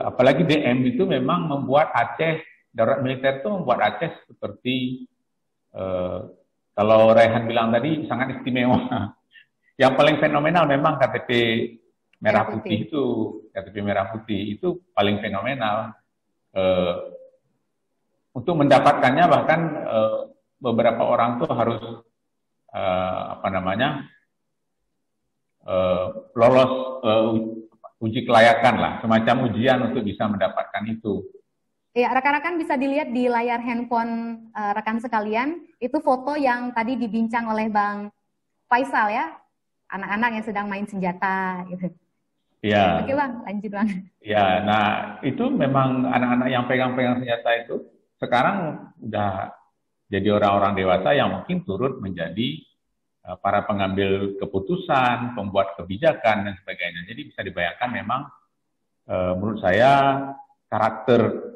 Apalagi DM itu memang membuat Aceh, darurat militer itu membuat Aceh seperti, kalau Raihan bilang tadi, sangat istimewa. Yang paling fenomenal memang KTP merah putih itu, KTP merah putih itu paling fenomenal. Untuk mendapatkannya bahkan beberapa orang tuh harus lolos uji kelayakan lah, semacam ujian untuk bisa mendapatkan itu. Ya, rekan-rekan bisa dilihat di layar handphone rekan sekalian, itu foto yang tadi dibincang oleh Bang Faisal ya, anak-anak yang sedang main senjata gitu. Ya. Oke Bang, lanjut Bang. Ya, nah itu memang anak-anak yang pegang-pegang senjata itu sekarang udah jadi orang-orang dewasa yang mungkin turut menjadi para pengambil keputusan, pembuat kebijakan dan sebagainya. Jadi bisa dibayangkan memang menurut saya karakter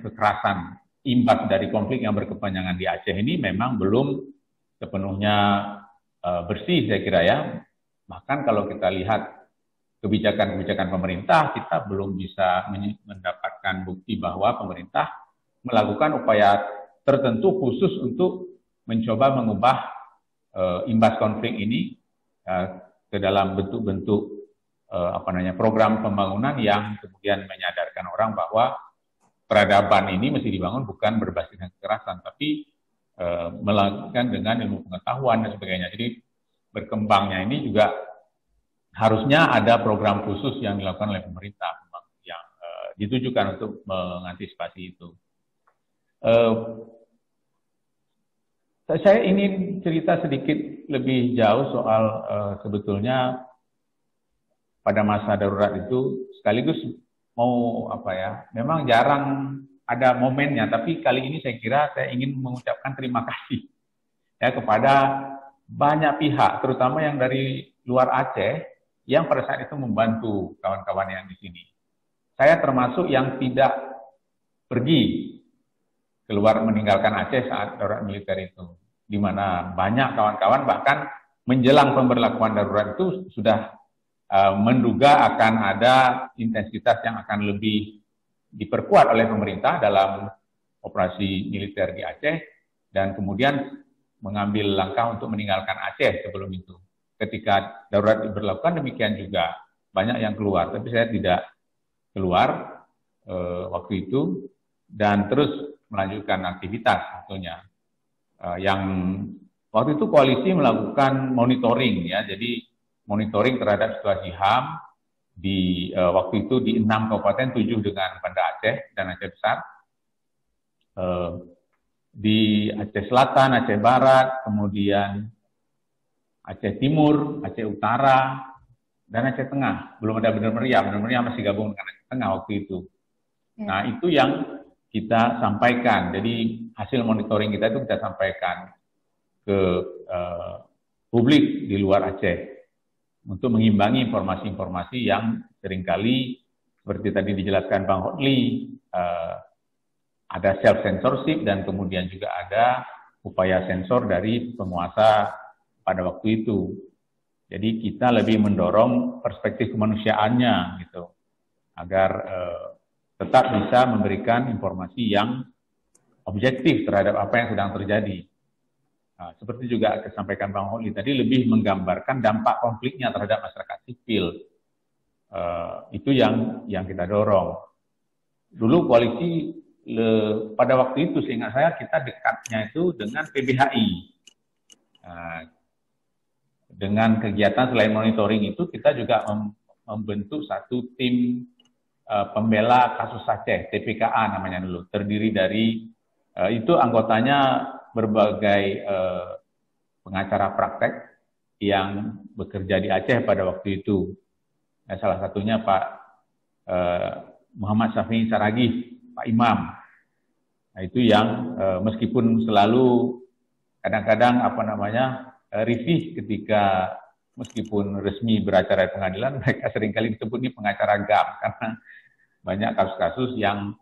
kekerasan imbas dari konflik yang berkepanjangan di Aceh ini memang belum sepenuhnya bersih, saya kira ya. Bahkan kalau kita lihat kebijakan-kebijakan pemerintah, kita belum bisa mendapatkan bukti bahwa pemerintah melakukan upaya tertentu khusus untuk mencoba mengubah imbas konflik ini ke dalam bentuk-bentuk program pembangunan yang kemudian menyadarkan orang bahwa peradaban ini mesti dibangun bukan berbasis kekerasan, tapi melakukan dengan ilmu pengetahuan dan sebagainya. Jadi berkembangnya ini juga harusnya ada program khusus yang dilakukan oleh pemerintah yang ditujukan untuk mengantisipasi itu. Saya ingin cerita sedikit lebih jauh soal sebetulnya pada masa darurat itu sekaligus mau memang jarang ada momennya, tapi kali ini saya kira saya ingin mengucapkan terima kasih ya kepada banyak pihak, terutama yang dari luar Aceh yang pada saat itu membantu kawan-kawan yang di sini. Saya termasuk yang tidak pergi keluar meninggalkan Aceh saat darurat militer itu, di mana banyak kawan-kawan bahkan menjelang pemberlakuan darurat itu sudah menduga akan ada intensitas yang akan lebih diperkuat oleh pemerintah dalam operasi militer di Aceh, dan kemudian mengambil langkah untuk meninggalkan Aceh sebelum itu. Ketika darurat diberlakukan demikian juga banyak yang keluar, tapi saya tidak keluar waktu itu dan terus melanjutkan aktivitas tentunya. Yang waktu itu koalisi melakukan monitoring ya, jadi monitoring terhadap situasi HAM di waktu itu di 6 kabupaten, 7 dengan Banda Aceh dan Aceh Besar. Di Aceh Selatan, Aceh Barat, kemudian Aceh Timur, Aceh Utara, dan Aceh Tengah. Belum ada Bener Meriah masih gabung dengan Aceh Tengah waktu itu. Nah, itu yang kita sampaikan. Jadi hasil monitoring kita itu kita sampaikan ke publik di luar Aceh untuk mengimbangi informasi-informasi yang seringkali seperti tadi dijelaskan Bang Hotli, ada self-censorship dan kemudian juga ada upaya sensor dari penguasa pada waktu itu. Jadi kita lebih mendorong perspektif kemanusiaannya gitu, agar tetap bisa memberikan informasi yang objektif terhadap apa yang sedang terjadi. Nah, seperti juga disampaikan Bang Holi tadi, lebih menggambarkan dampak konfliknya terhadap masyarakat sipil. Itu yang kita dorong. Dulu koalisi pada waktu itu seingat saya kita dekatnya itu dengan PBHI. Dengan kegiatan selain monitoring itu kita juga membentuk satu tim pembela kasus Aceh, TPKA namanya dulu. Terdiri dari itu anggotanya berbagai pengacara praktek yang bekerja di Aceh pada waktu itu. Nah, salah satunya Pak Muhammad Syafi'i Saragih, Pak Imam. Nah, itu yang meskipun selalu kadang-kadang risih ketika meskipun resmi beracara di pengadilan, mereka seringkali disebut ini pengacara GAM karena banyak kasus-kasus yang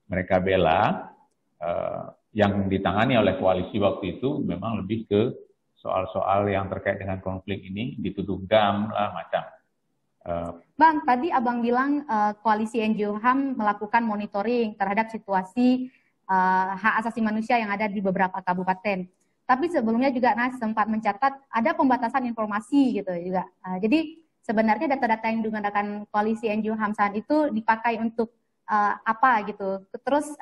mereka bela yang ditangani oleh koalisi waktu itu memang lebih ke soal-soal yang terkait dengan konflik ini, dituduh GAM lah macam. Bang, tadi Abang bilang koalisi NGO HAM melakukan monitoring terhadap situasi hak asasi manusia yang ada di beberapa kabupaten. Tapi sebelumnya juga Nas sempat mencatat ada pembatasan informasi gitu juga. Jadi sebenarnya data-data yang digunakan koalisi NGO HAM saat itu dipakai untuk apa gitu. Terus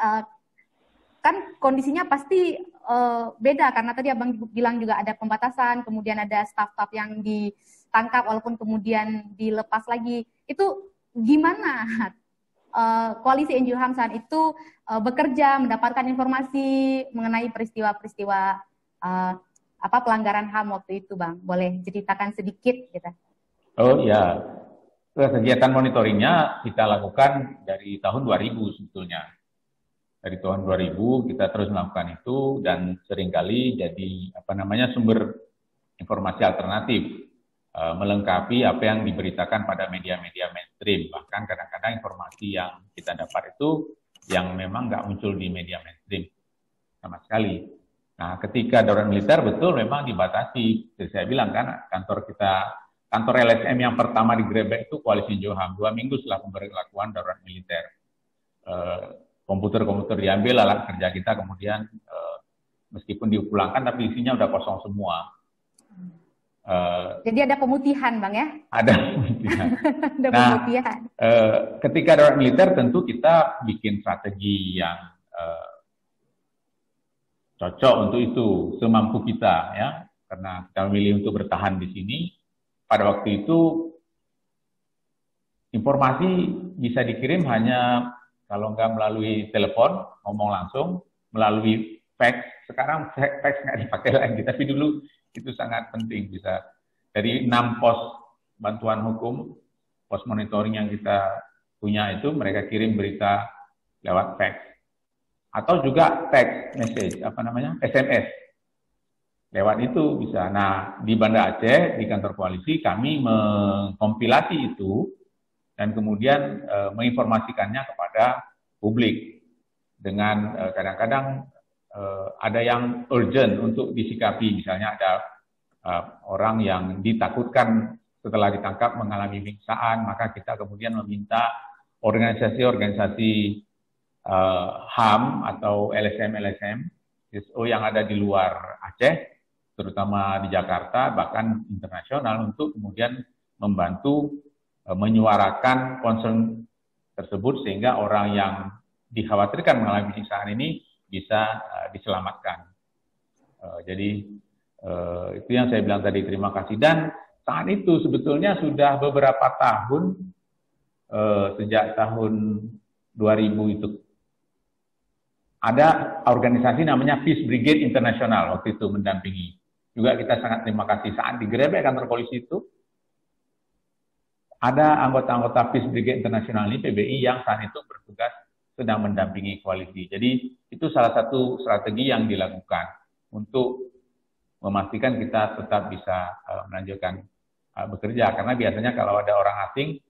kan kondisinya pasti beda karena tadi Abang bilang juga ada pembatasan, kemudian ada staf-staf yang ditangkap walaupun kemudian dilepas lagi. Itu gimana koalisi NGO HAM saat itu bekerja mendapatkan informasi mengenai peristiwa-peristiwa pelanggaran HAM waktu itu, Bang? Boleh ceritakan sedikit gitu? Oh ya, kegiatan monitoringnya kita lakukan dari tahun 2000 sebetulnya. Dari tahun 2000 kita terus melakukan itu dan seringkali jadi sumber informasi alternatif, melengkapi apa yang diberitakan pada media-media mainstream. Bahkan kadang-kadang informasi yang kita dapat itu yang memang nggak muncul di media mainstream sama sekali. Nah, ketika darurat militer betul memang dibatasi. Jadi saya bilang kan, kantor LSM yang pertama digerebek itu koalisi NGO HAM 2 minggu setelah pemberlakuan darurat militer. Komputer diambil, alat kerja kita kemudian meskipun dipulangkan tapi isinya udah kosong semua. Jadi ada pemutihan, Bang ya? Ada pemutihan. Ada pemutihan. Ketika darurat militer tentu kita bikin strategi yang cocok untuk itu, semampu kita ya, karena kita memilih untuk bertahan di sini. Pada waktu itu informasi bisa dikirim hanya kalau nggak melalui telepon, ngomong langsung, melalui fax. Sekarang fax nggak dipakai lagi, tapi dulu itu sangat penting. Bisa dari 6 pos bantuan hukum, pos monitoring yang kita punya itu, mereka kirim berita lewat fax. Atau juga text message, SMS. Lewat itu bisa. Nah, di Banda Aceh, di kantor koalisi, kami mengkompilasi itu dan kemudian menginformasikannya kepada publik dengan kadang-kadang ada yang urgent untuk disikapi. Misalnya ada orang yang ditakutkan setelah ditangkap mengalami pingsan, maka kita kemudian meminta organisasi-organisasi HAM atau LSM-LSM yang ada di luar Aceh, terutama di Jakarta, bahkan internasional, untuk kemudian membantu menyuarakan concern tersebut sehingga orang yang dikhawatirkan mengalami siksaan ini bisa diselamatkan. Jadi itu yang saya bilang tadi, terima kasih. Dan saat itu sebetulnya sudah beberapa tahun, sejak tahun 2000 itu, ada organisasi namanya Peace Brigade Internasional waktu itu mendampingi. Juga kita sangat terima kasih saat digerebek kantor polisi itu, ada anggota-anggota Peace Brigade Internasional ini, PBI, yang saat itu bertugas sedang mendampingi koalisi. Jadi itu salah satu strategi yang dilakukan untuk memastikan kita tetap bisa melanjutkan bekerja. Karena biasanya kalau ada orang asing,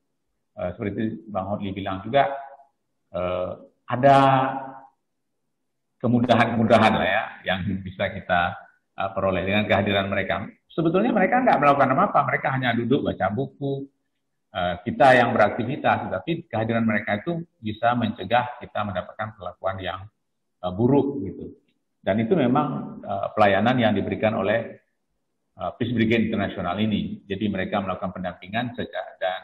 seperti Bang Hotli bilang juga, ada kemudahan-kemudahan lah ya yang bisa kita peroleh dengan kehadiran mereka. Sebetulnya mereka nggak melakukan apa-apa, mereka hanya duduk baca buku, kita yang beraktivitas, tapi kehadiran mereka itu bisa mencegah kita mendapatkan perlakuan yang buruk gitu. Dan itu memang pelayanan yang diberikan oleh Peace Brigade Internasional ini. Jadi mereka melakukan pendampingan dan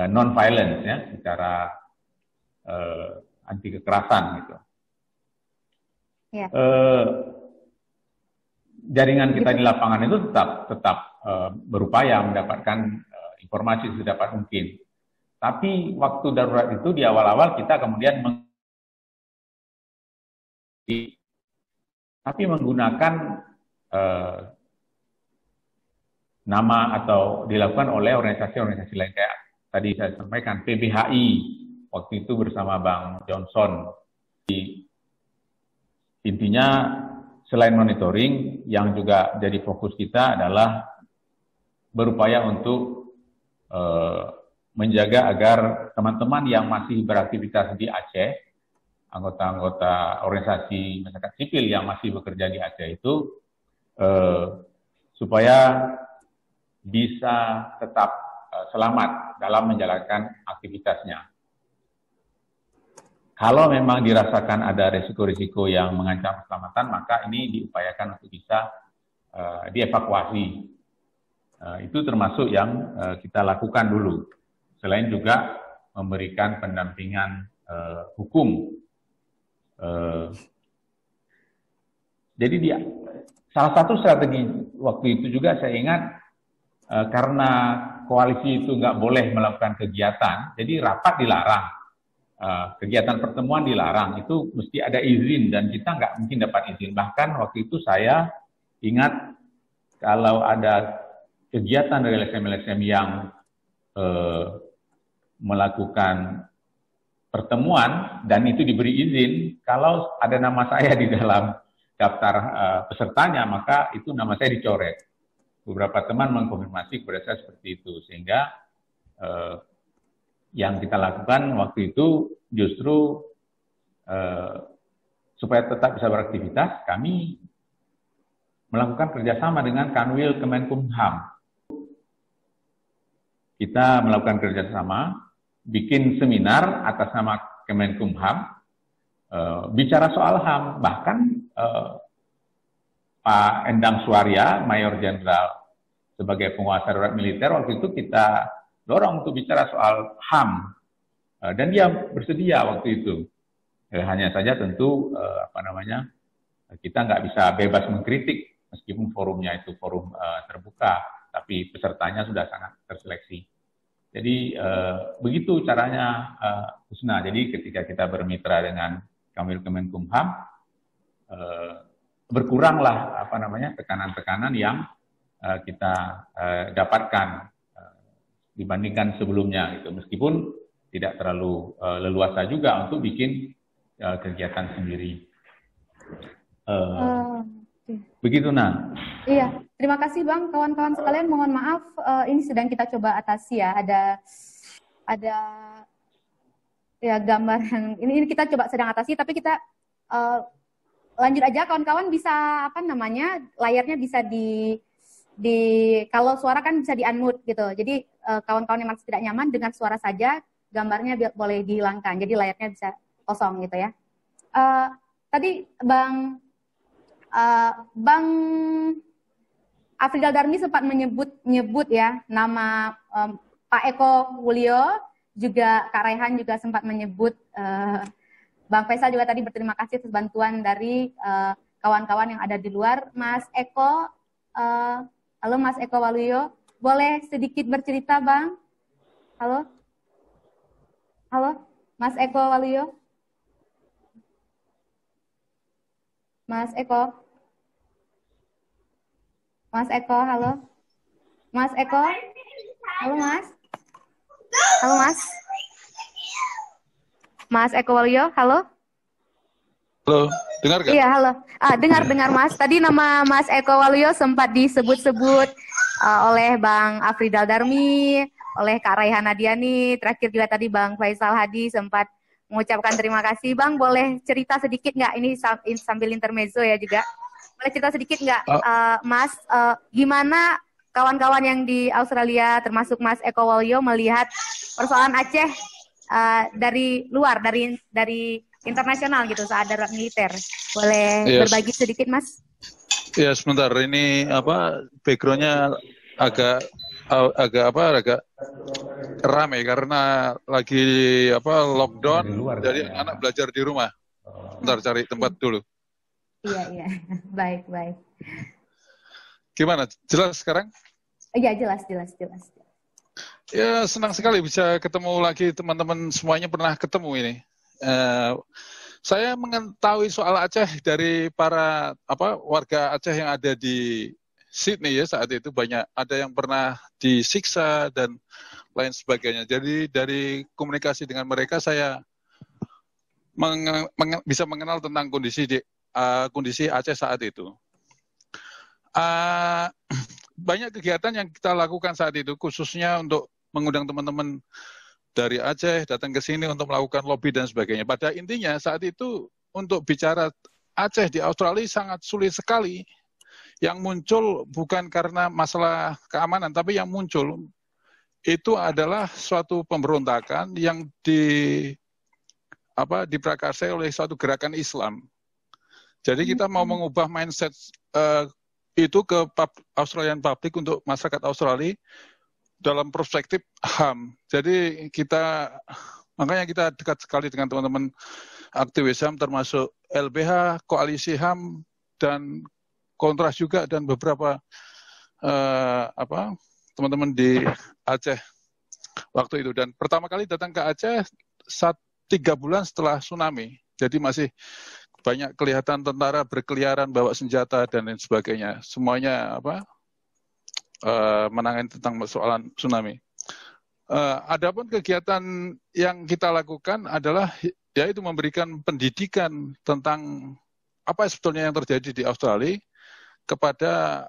non-violence ya, secara anti kekerasan gitu. Ya. Jaringan kita di lapangan itu tetap berupaya mendapatkan informasi sedapat mungkin. Tapi waktu darurat itu di awal-awal kita kemudian menggunakan nama atau dilakukan oleh organisasi-organisasi lain, kayak tadi saya sampaikan PBHI waktu itu bersama Bang Johnson. Intinya selain monitoring, yang juga jadi fokus kita adalah berupaya untuk menjaga agar teman-teman yang masih beraktivitas di Aceh, anggota-anggota organisasi masyarakat sipil yang masih bekerja di Aceh itu, supaya bisa tetap selamat dalam menjalankan aktivitasnya. Kalau memang dirasakan ada risiko-risiko yang mengancam keselamatan, maka ini diupayakan untuk bisa dievakuasi. Itu termasuk yang kita lakukan dulu. Selain juga memberikan pendampingan hukum. Jadi salah satu strategi waktu itu juga saya ingat, karena koalisi itu nggak boleh melakukan kegiatan, jadi rapat dilarang. Kegiatan pertemuan dilarang, itu mesti ada izin dan kita nggak mungkin dapat izin. Bahkan waktu itu saya ingat kalau ada kegiatan dari LSM-LSM yang melakukan pertemuan dan itu diberi izin, kalau ada nama saya di dalam daftar pesertanya, maka itu nama saya dicoret. Beberapa teman mengkonfirmasi kepada saya seperti itu, sehingga yang kita lakukan waktu itu justru supaya tetap bisa beraktivitas, kami melakukan kerjasama dengan Kanwil Kemenkumham. Kita melakukan kerjasama, bikin seminar atas nama Kemenkumham, bicara soal HAM. Bahkan Pak Endang Suarya, Mayor Jenderal sebagai penguasa darurat militer, waktu itu kita dorong untuk bicara soal HAM, dan dia bersedia waktu itu. Hanya saja tentu kita nggak bisa bebas mengkritik meskipun forumnya itu forum terbuka, tapi pesertanya sudah sangat terseleksi. Jadi begitu caranya, Husna. Jadi ketika kita bermitra dengan Kanwil Kemenkumham, berkuranglah tekanan-tekanan yang kita dapatkan dibandingkan sebelumnya gitu. Meskipun tidak terlalu leluasa juga untuk bikin kegiatan sendiri. Begitu, Nah. Iya, terima kasih Bang. Kawan-kawan sekalian, mohon maaf, ini sedang kita coba atasi ya. Ada ya gambar yang ini kita coba sedang atasi, tapi kita lanjut aja. Kawan-kawan bisa layarnya bisa di kalau suara kan bisa di unmute gitu. Jadi kawan-kawan yang masih tidak nyaman dengan suara saja, gambarnya boleh dihilangkan. Jadi layarnya bisa kosong gitu ya. Tadi Bang Afrizal Darmi sempat menyebut ya nama Pak Eko Wulyo, juga Kak Raihan juga sempat menyebut, Bang Faisal juga tadi berterima kasih atas bantuan dari kawan-kawan yang ada di luar. Mas Eko, halo Mas Eko Waluyo, boleh sedikit bercerita Bang? Halo? Halo, Mas Eko Waluyo? Mas Eko? Mas Eko, halo? Mas Eko? Halo Mas? Halo Mas? Mas Eko Waluyo, halo? Halo, dengar gak? Iya, halo. Dengar Mas. Tadi nama Mas Eko Waluyo sempat disebut-sebut oleh Bang Afrizal Darmi, oleh Kak Raihan Adiani, terakhir juga tadi Bang Faisal Hadi sempat mengucapkan terima kasih. Bang, boleh cerita sedikit nggak? Ini sambil intermezzo ya juga. Boleh cerita sedikit nggak, Mas, gimana kawan-kawan yang di Australia, termasuk Mas Eko Waluyo, melihat persoalan Aceh dari luar, dari internasional gitu saat darurat militer? Boleh berbagi sedikit, Mas? Ya, sebentar. Ini background-nya agak ramai karena lagi lockdown, jadi anak belajar di rumah. Bentar, cari tempat dulu. Iya. Baik. Gimana? Jelas sekarang? Iya, jelas. Ya, senang sekali bisa ketemu lagi teman-teman semuanya, pernah ketemu ini. Saya mengetahui soal Aceh dari para warga Aceh yang ada di Sydney ya, saat itu banyak ada yang pernah disiksa dan lain sebagainya. Jadi dari komunikasi dengan mereka saya bisa mengenal tentang kondisi Aceh saat itu. Banyak kegiatan yang kita lakukan saat itu, khususnya untuk mengundang teman-teman dari Aceh datang ke sini untuk melakukan lobby dan sebagainya. Pada intinya saat itu untuk bicara Aceh di Australia sangat sulit sekali. Yang muncul bukan karena masalah keamanan, tapi yang muncul itu adalah suatu pemberontakan yang diprakarsai oleh suatu gerakan Islam. Jadi kita mau mengubah mindset itu ke Australian public untuk masyarakat Australia dalam perspektif HAM. Jadi makanya kita dekat sekali dengan teman-teman aktivis HAM termasuk LBH, Koalisi HAM, dan Kontras juga, dan beberapa teman-teman di Aceh waktu itu. Dan pertama kali datang ke Aceh 3 bulan setelah tsunami. Jadi masih banyak kelihatan tentara berkeliaran bawa senjata dan lain sebagainya. Semuanya menangani tentang persoalan tsunami. Adapun kegiatan yang kita lakukan adalah yaitu memberikan pendidikan tentang apa sebetulnya yang terjadi di Australia kepada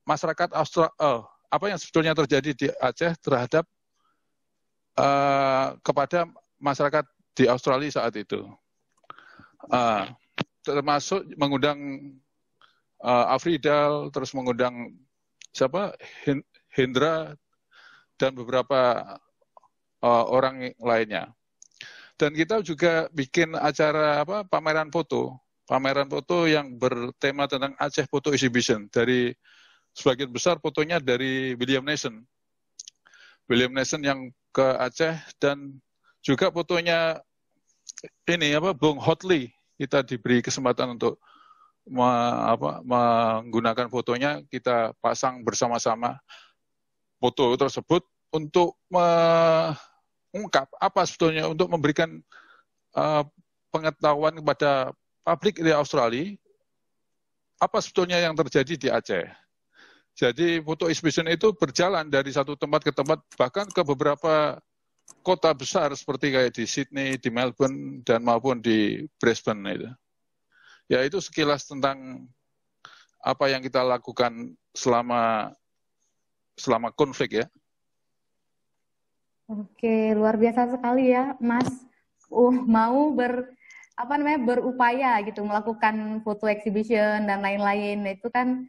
masyarakat apa yang sebetulnya terjadi di Aceh terhadap kepada masyarakat di Australia saat itu. Termasuk mengundang Afrizal, terus mengundang Hendra, dan beberapa orang lainnya. Dan kita juga bikin acara pameran foto yang bertema tentang Aceh Photo Exhibition. Dari sebagian besar fotonya dari William Nason yang ke Aceh, dan juga fotonya ini Bung Hotley. Kita diberi kesempatan untuk menggunakan fotonya, kita pasang bersama-sama foto tersebut untuk mengungkap apa sebetulnya, untuk memberikan pengetahuan kepada publik di Australia apa sebetulnya yang terjadi di Aceh. Jadi foto exhibition itu berjalan dari satu tempat ke tempat, bahkan ke beberapa kota besar seperti kayak di Sydney, di Melbourne, dan maupun di Brisbane itu. Ya, itu sekilas tentang apa yang kita lakukan selama konflik ya. Oke, luar biasa sekali ya, Mas. Mau berupaya gitu melakukan foto exhibition dan lain-lain. Itu kan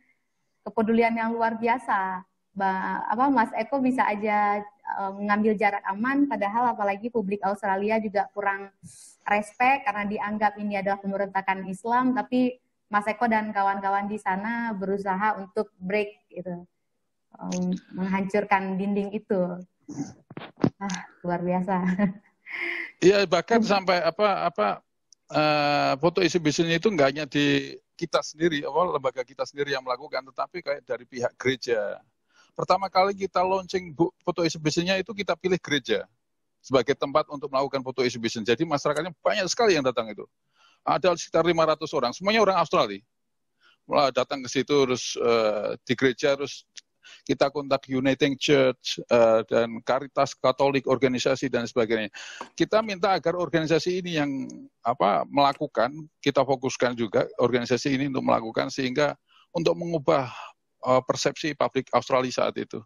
kepedulian yang luar biasa. Mas Eko bisa aja mengambil jarak aman, padahal apalagi publik Australia juga kurang respect karena dianggap ini adalah pemberontakan Islam, tapi Mas Eko dan kawan-kawan di sana berusaha untuk break gitu, menghancurkan dinding itu. Luar biasa. Iya, bahkan sampai foto exhibition itu nggak hanya di kita sendiri, lembaga kita sendiri yang melakukan, tetapi kayak dari pihak gereja. Pertama kali kita launching foto exhibition-nya itu kita pilih gereja sebagai tempat untuk melakukan foto exhibition. Jadi masyarakatnya banyak sekali yang datang itu. Ada sekitar 500 orang, semuanya orang Australia. Datang ke situ, terus di gereja, terus kita kontak Uniting Church dan Caritas Katolik, organisasi dan sebagainya. Kita minta agar organisasi ini yang melakukan, kita fokuskan juga organisasi ini untuk melakukan, sehingga untuk mengubah persepsi publik Australia saat itu.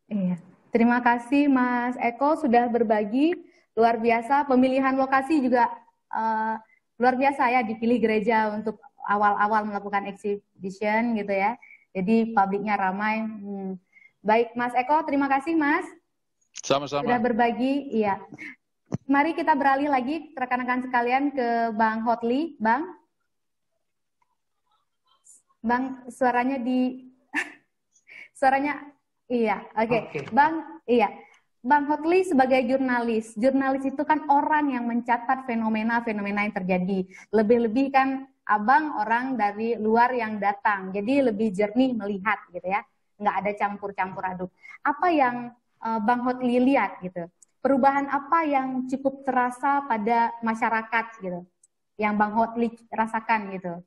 Iya. Terima kasih Mas Eko sudah berbagi, luar biasa. Pemilihan lokasi juga luar biasa ya, dipilih gereja untuk awal-awal melakukan exhibition gitu ya. Jadi publiknya ramai. Baik Mas Eko, terima kasih Mas. Sama-sama. Sudah berbagi, iya. Mari kita beralih lagi rekan-rekan sekalian ke Bang Hotli, Bang. Bang, suaranya iya, oke. Bang, iya. Bang Hotli sebagai jurnalis itu kan orang yang mencatat fenomena-fenomena yang terjadi. Lebih-lebih kan Abang orang dari luar yang datang, jadi lebih jernih melihat gitu ya. Nggak ada campur-campur aduk. Apa yang Bang Hotli lihat gitu? Perubahan apa yang cukup terasa pada masyarakat gitu? Yang Bang Hotli rasakan gitu?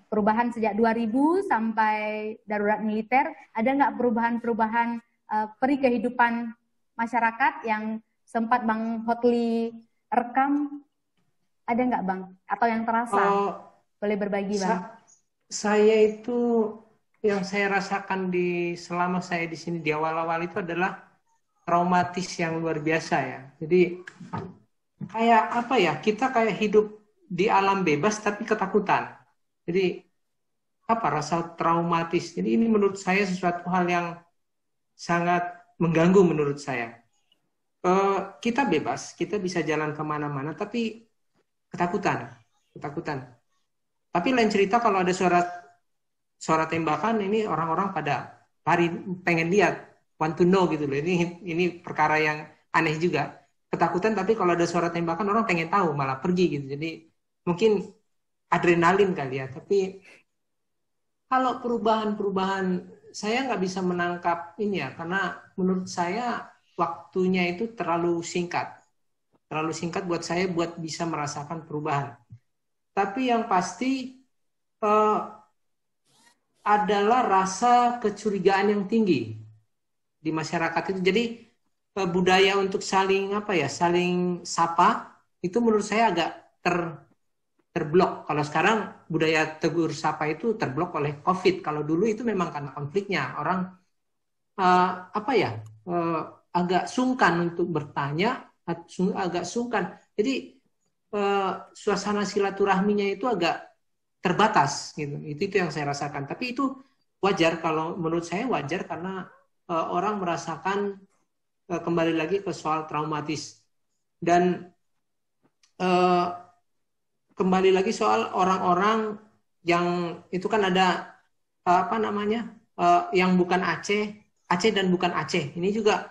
Perubahan sejak 2000 sampai darurat militer, ada nggak perubahan-perubahan peri kehidupan masyarakat yang sempat Bang Hotli rekam? Ada nggak Bang? Atau yang terasa? Boleh berbagi Bang? Saya itu, yang saya rasakan selama saya di sini di awal-awal itu adalah traumatis yang luar biasa ya. Jadi kayak apa ya? Kita kayak hidup di alam bebas tapi ketakutan. Jadi rasa traumatis. Jadi ini menurut saya sesuatu hal yang sangat mengganggu menurut saya. Kita bebas, kita bisa jalan kemana-mana, tapi ketakutan. Tapi lain cerita kalau ada suara tembakan, ini orang-orang pada pengen lihat, want to know gitu loh. Ini perkara yang aneh juga. Ketakutan, tapi kalau ada suara tembakan orang pengen tahu, malah pergi gitu. Jadi mungkin adrenalin kali ya, tapi kalau perubahan saya nggak bisa menangkap ini ya, karena menurut saya waktunya itu terlalu singkat buat saya buat bisa merasakan perubahan. Tapi yang pasti adalah rasa kecurigaan yang tinggi di masyarakat itu. Jadi budaya untuk saling sapa itu menurut saya agak terblok. Kalau sekarang budaya tegur sapa itu terblok oleh COVID. Kalau dulu itu memang karena konfliknya. Orang agak sungkan untuk bertanya, agak sungkan. Jadi suasana silaturahminya itu agak terbatas gitu. Itu yang saya rasakan. Tapi itu wajar, kalau menurut saya wajar, karena orang merasakan kembali lagi ke soal traumatis. Dan kembali lagi soal orang-orang yang itu kan ada yang bukan Aceh dan bukan Aceh. Ini juga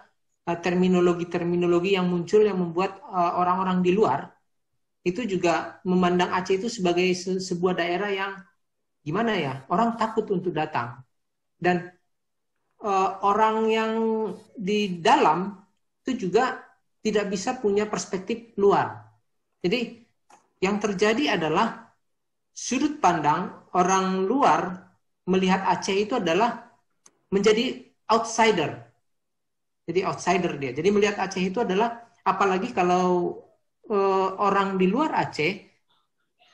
terminologi yang muncul yang membuat orang-orang di luar itu juga memandang Aceh itu sebagai sebuah daerah yang gimana ya, orang takut untuk datang. Dan orang yang di dalam itu juga tidak bisa punya perspektif luar. Jadi yang terjadi adalah sudut pandang orang luar melihat Aceh itu adalah menjadi outsider. Jadi outsider dia. Jadi melihat Aceh itu adalah, apalagi kalau orang di luar Aceh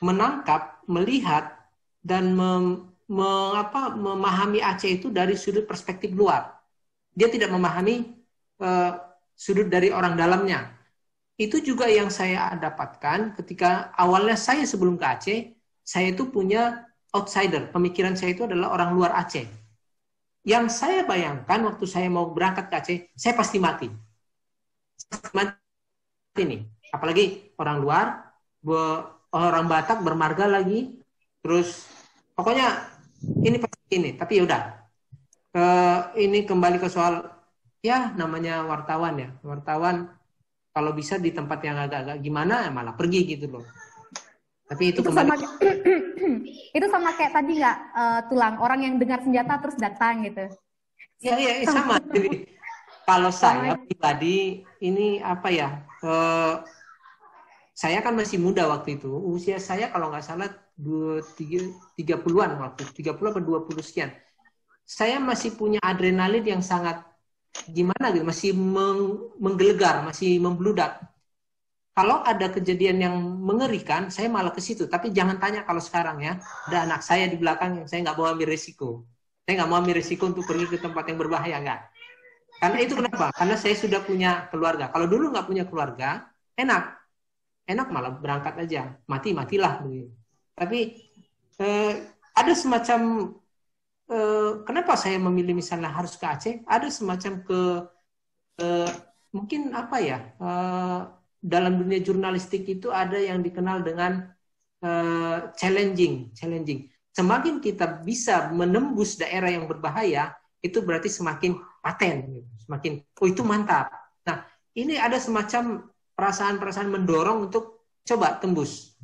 menangkap, melihat dan memahami Aceh itu dari sudut perspektif luar. Dia tidak memahami sudut dari orang dalamnya. Itu juga yang saya dapatkan ketika awalnya saya sebelum ke Aceh, saya itu punya outsider. Pemikiran saya itu adalah orang luar Aceh. Yang saya bayangkan waktu saya mau berangkat ke Aceh, saya pasti mati. Mati nih. Apalagi orang luar, orang Batak bermarga lagi, terus pokoknya ini pasti ini. Tapi yaudah, ini kembali ke soal, ya namanya wartawan ya. Wartawan kalau bisa di tempat yang agak-agak gimana, malah pergi gitu loh. Tapi itu kembali. Itu sama kayak tadi nggak, Tulang, orang yang dengar senjata terus datang gitu. Iya, sama. Jadi, kalau saya pribadi, ini apa ya, saya kan masih muda waktu itu. Usia saya kalau nggak salah 30-an waktu, 30 atau 20 sekian. Saya masih punya adrenalin yang sangat gimana gitu, masih menggelegar, masih membludak. Kalau ada kejadian yang mengerikan, saya malah ke situ. Tapi jangan tanya kalau sekarang ya, ada anak saya di belakang yang saya nggak mau ambil risiko. Saya nggak mau ambil risiko untuk pergi ke tempat yang berbahaya, nggak. Karena itu kenapa? Karena saya sudah punya keluarga. Kalau dulu nggak punya keluarga, enak malah berangkat aja, matilah begitu. Tapi ada semacam kenapa saya memilih misalnya harus ke Aceh? Ada semacam mungkin apa ya, dalam dunia jurnalistik itu ada yang dikenal dengan challenging. Semakin kita bisa menembus daerah yang berbahaya, itu berarti semakin paten, semakin itu mantap. Nah, ini ada semacam perasaan-perasaan mendorong untuk coba tembus.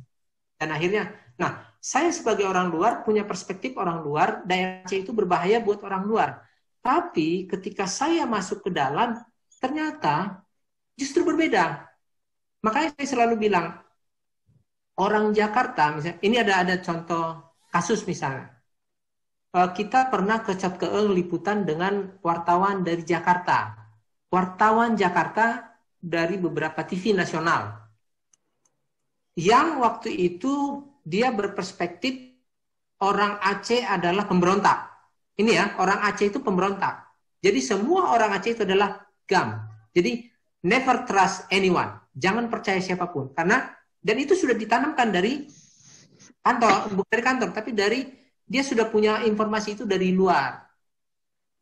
Dan akhirnya, nah, saya sebagai orang luar punya perspektif orang luar, daerah Aceh itu berbahaya buat orang luar. Tapi ketika saya masuk ke dalam, ternyata justru berbeda. Makanya saya selalu bilang, orang Jakarta, misalnya, ini ada contoh kasus misalnya. Kita pernah ke Cot Keeng liputan dengan wartawan dari Jakarta. Wartawan Jakarta dari beberapa TV nasional. Yang waktu itu dia berperspektif orang Aceh adalah pemberontak. Ini ya, orang Aceh itu pemberontak. Jadi semua orang Aceh itu adalah GAM. Jadi never trust anyone. Jangan percaya siapapun. Dan itu sudah ditanamkan dari kantor, bukan dari kantor, tapi dia sudah punya informasi itu dari luar.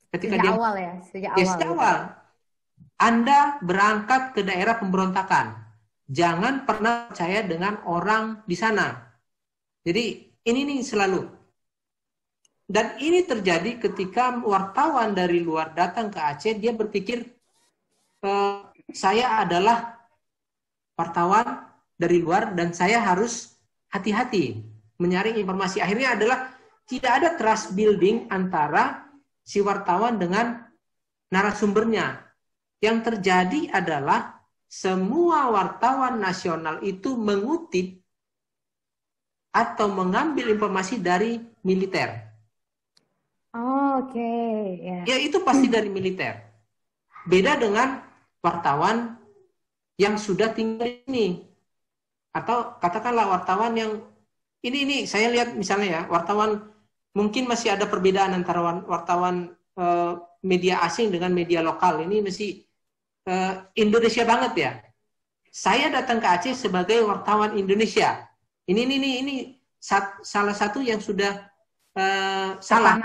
Ketika sejak awal ya, sejak awal. Anda berangkat ke daerah pemberontakan. Jangan pernah percaya dengan orang di sana. Jadi ini nih selalu. Dan ini terjadi ketika wartawan dari luar datang ke Aceh, dia berpikir saya adalah wartawan dari luar dan saya harus hati-hati menyaring informasi. Akhirnya adalah tidak ada trust building antara si wartawan dengan narasumbernya. Yang terjadi adalah semua wartawan nasional itu mengutip atau mengambil informasi dari militer. Oke. Ya itu pasti dari militer. Beda dengan wartawan yang sudah tinggal ini. Atau katakanlah wartawan yang ini saya lihat misalnya ya, wartawan mungkin masih ada perbedaan antara wartawan media asing dengan media lokal. Ini masih Indonesia banget ya. Saya datang ke Aceh sebagai wartawan Indonesia. Ini salah satu yang sudah salah.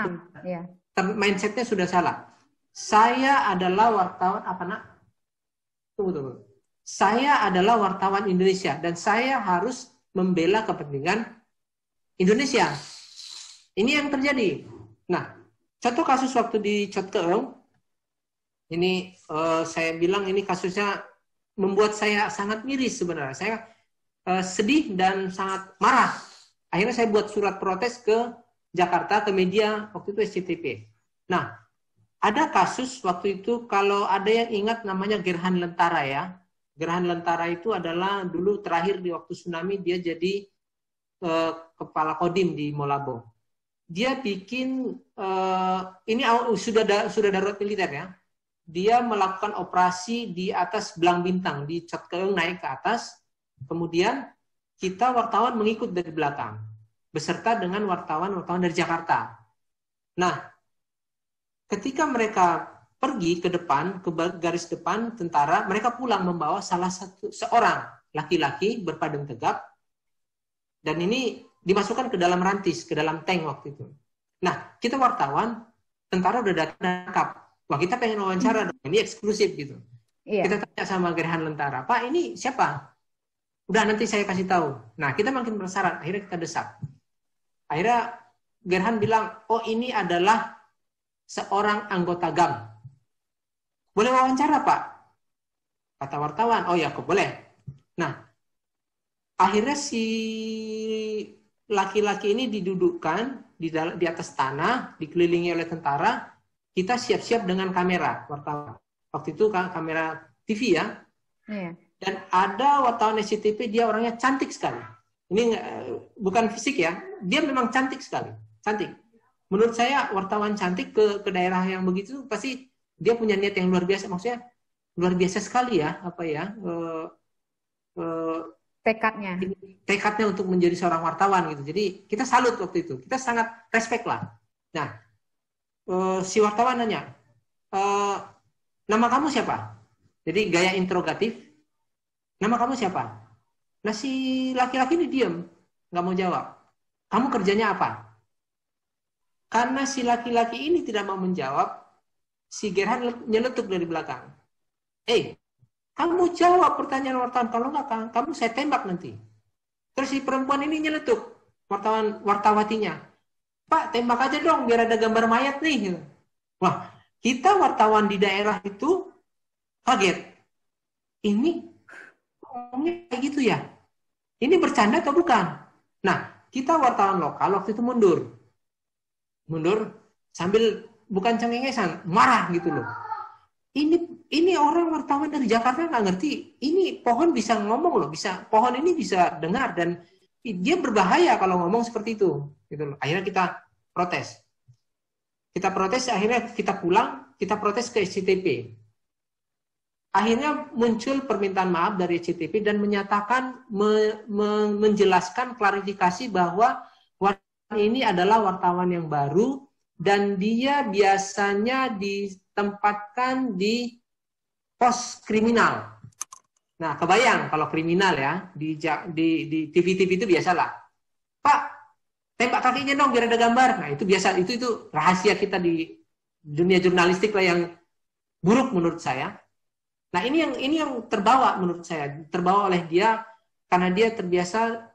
Ya. Mindsetnya sudah salah. Saya adalah wartawan apa nak? Tunggu. Saya adalah wartawan Indonesia dan saya harus membela kepentingan Indonesia. Ini yang terjadi. Nah, contoh kasus waktu di Cot Keeng, ini saya bilang ini kasusnya membuat saya sangat miris sebenarnya. Saya sedih dan sangat marah. Akhirnya saya buat surat protes ke Jakarta, ke media, waktu itu SCTV. Nah, ada kasus waktu itu, kalau ada yang ingat namanya Gerhan Lentara ya. Gerhan Lentara itu adalah dulu terakhir di waktu tsunami, dia jadi kepala Kodim di Molabo. Dia bikin, ini sudah darurat militer ya. Dia melakukan operasi di atas Belang Bintang, di Cot Keeng naik ke atas. Kemudian kita wartawan mengikut dari belakang. beserta dengan wartawan-wartawan dari Jakarta. Nah, ketika mereka pergi ke depan, ke garis depan tentara, mereka pulang membawa seorang laki-laki berpandang tegap, dan ini dimasukkan ke dalam rantis, ke dalam tank waktu itu. Nah, kita wartawan, tentara udah datang, wah kita pengen wawancara, ini eksklusif gitu. Iya. Kita tanya sama Gerhan Lentara, Pak ini siapa? Udah nanti saya kasih tahu. Nah, kita makin penasaran, akhirnya kita desak. Akhirnya Gerhan bilang, oh ini adalah seorang anggota GAM. Boleh wawancara, Pak? Kata wartawan, oh ya, kok boleh. Nah, akhirnya si laki-laki ini didudukkan di atas tanah, dikelilingi oleh tentara, kita siap-siap dengan kamera, wartawan. Waktu itu kamera TV ya. Iya. Dan ada wartawan SCTV, dia orangnya cantik sekali. Ini bukan fisik ya, dia memang cantik sekali. Cantik. Menurut saya wartawan cantik ke daerah yang begitu, pasti dia punya niat yang luar biasa. Maksudnya luar biasa sekali ya, tekadnya untuk menjadi seorang wartawan gitu. Jadi kita salut waktu itu, kita sangat respect lah. Nah, si wartawan nanya, nama kamu siapa? Jadi gaya interrogatif, nama kamu siapa? Nah si laki-laki ini diam, nggak mau jawab. Kamu kerjanya apa? Karena si laki-laki ini tidak mau menjawab, si Gerhan nyeletuk dari belakang. Kamu jawab pertanyaan wartawan, kalau nggak kamu saya tembak nanti. Terus si perempuan ini nyeletuk, wartawatinya. Pak, tembak aja dong, biar ada gambar mayat nih. Wah, kita wartawan di daerah itu kaget. Ini ngomongnya kayak gitu ya? Ini bercanda atau bukan? Nah, kita wartawan lokal waktu itu mundur sambil bukan cengengesan, marah gitu loh. Ini orang wartawan dari Jakarta nggak ngerti. Ini pohon bisa ngomong loh, pohon ini bisa dengar dan dia berbahaya kalau ngomong seperti itu. Gitu loh. Akhirnya kita protes. Akhirnya kita pulang, kita protes ke SCTP. Akhirnya muncul permintaan maaf dari SCTP dan menyatakan, menjelaskan klarifikasi bahwa wartawan ini adalah wartawan yang baru dan dia biasanya ditempatkan di pos kriminal. Nah, kebayang kalau kriminal ya, di TV-TV itu biasalah. Pak, tembak kakinya dong biar ada gambar. Nah, itu biasa, itu rahasia kita di dunia jurnalistik lah yang buruk menurut saya. Nah, ini yang terbawa menurut saya, terbawa oleh dia karena dia terbiasa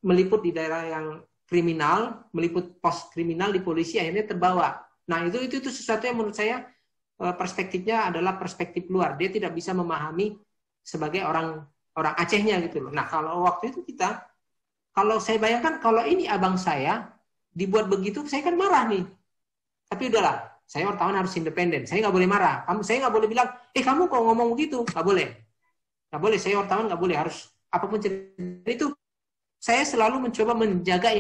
meliput di daerah yang kriminal, meliput pos kriminal di polisi, akhirnya terbawa. Nah, itu sesuatu yang menurut saya perspektifnya adalah perspektif luar. Dia tidak bisa memahami sebagai orang Acehnya gitu loh. Nah, kalau waktu itu kalau saya bayangkan kalau ini abang saya dibuat begitu, saya kan marah nih. Tapi udahlah, saya wartawan harus independen. Saya nggak boleh marah. Saya nggak boleh bilang, kamu kok ngomong begitu? Nggak boleh. Nggak boleh. Saya wartawan nggak boleh. Harus apapun cerita itu. Saya selalu mencoba menjaga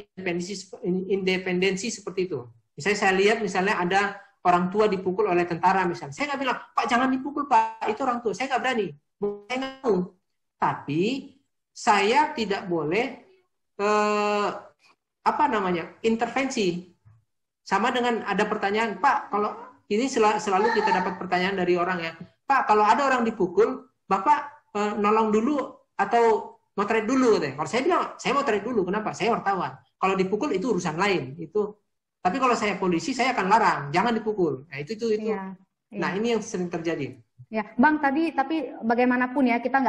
independensi seperti itu. Misalnya saya lihat, misalnya ada orang tua dipukul oleh tentara misalnya. Saya nggak bilang, Pak jangan dipukul Pak, itu orang tua. Saya nggak berani. Saya nggak mau. Tapi saya tidak boleh intervensi. Sama dengan ada pertanyaan, Pak, kalau ini selalu kita dapat pertanyaan dari orang ya, Pak, kalau ada orang dipukul, Bapak nolong dulu atau motret dulu katanya. Kalau saya bilang, saya motret dulu, kenapa? Saya wartawan. Kalau dipukul itu urusan lain. Tapi kalau saya polisi, saya akan larang, jangan dipukul. Nah, itu. Iya. Nah, ini yang sering terjadi. Ya, Bang, tapi bagaimanapun ya, kita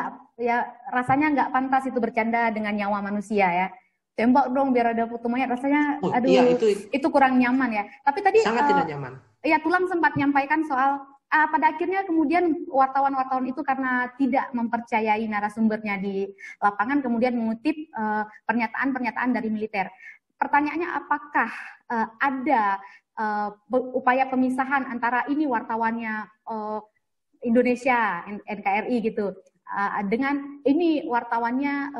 rasanya nggak pantas itu bercanda dengan nyawa manusia ya. Tembak dong biar ada foto mayat, rasanya aduh iya, itu kurang nyaman ya. Tapi tadi sangat tidak nyaman. Ya, Tulang sempat menyampaikan soal pada akhirnya kemudian wartawan-wartawan itu karena tidak mempercayai narasumbernya di lapangan kemudian mengutip pernyataan-pernyataan dari militer. Pertanyaannya, apakah ada upaya pemisahan antara ini wartawannya Indonesia NKRI gitu dengan ini wartawannya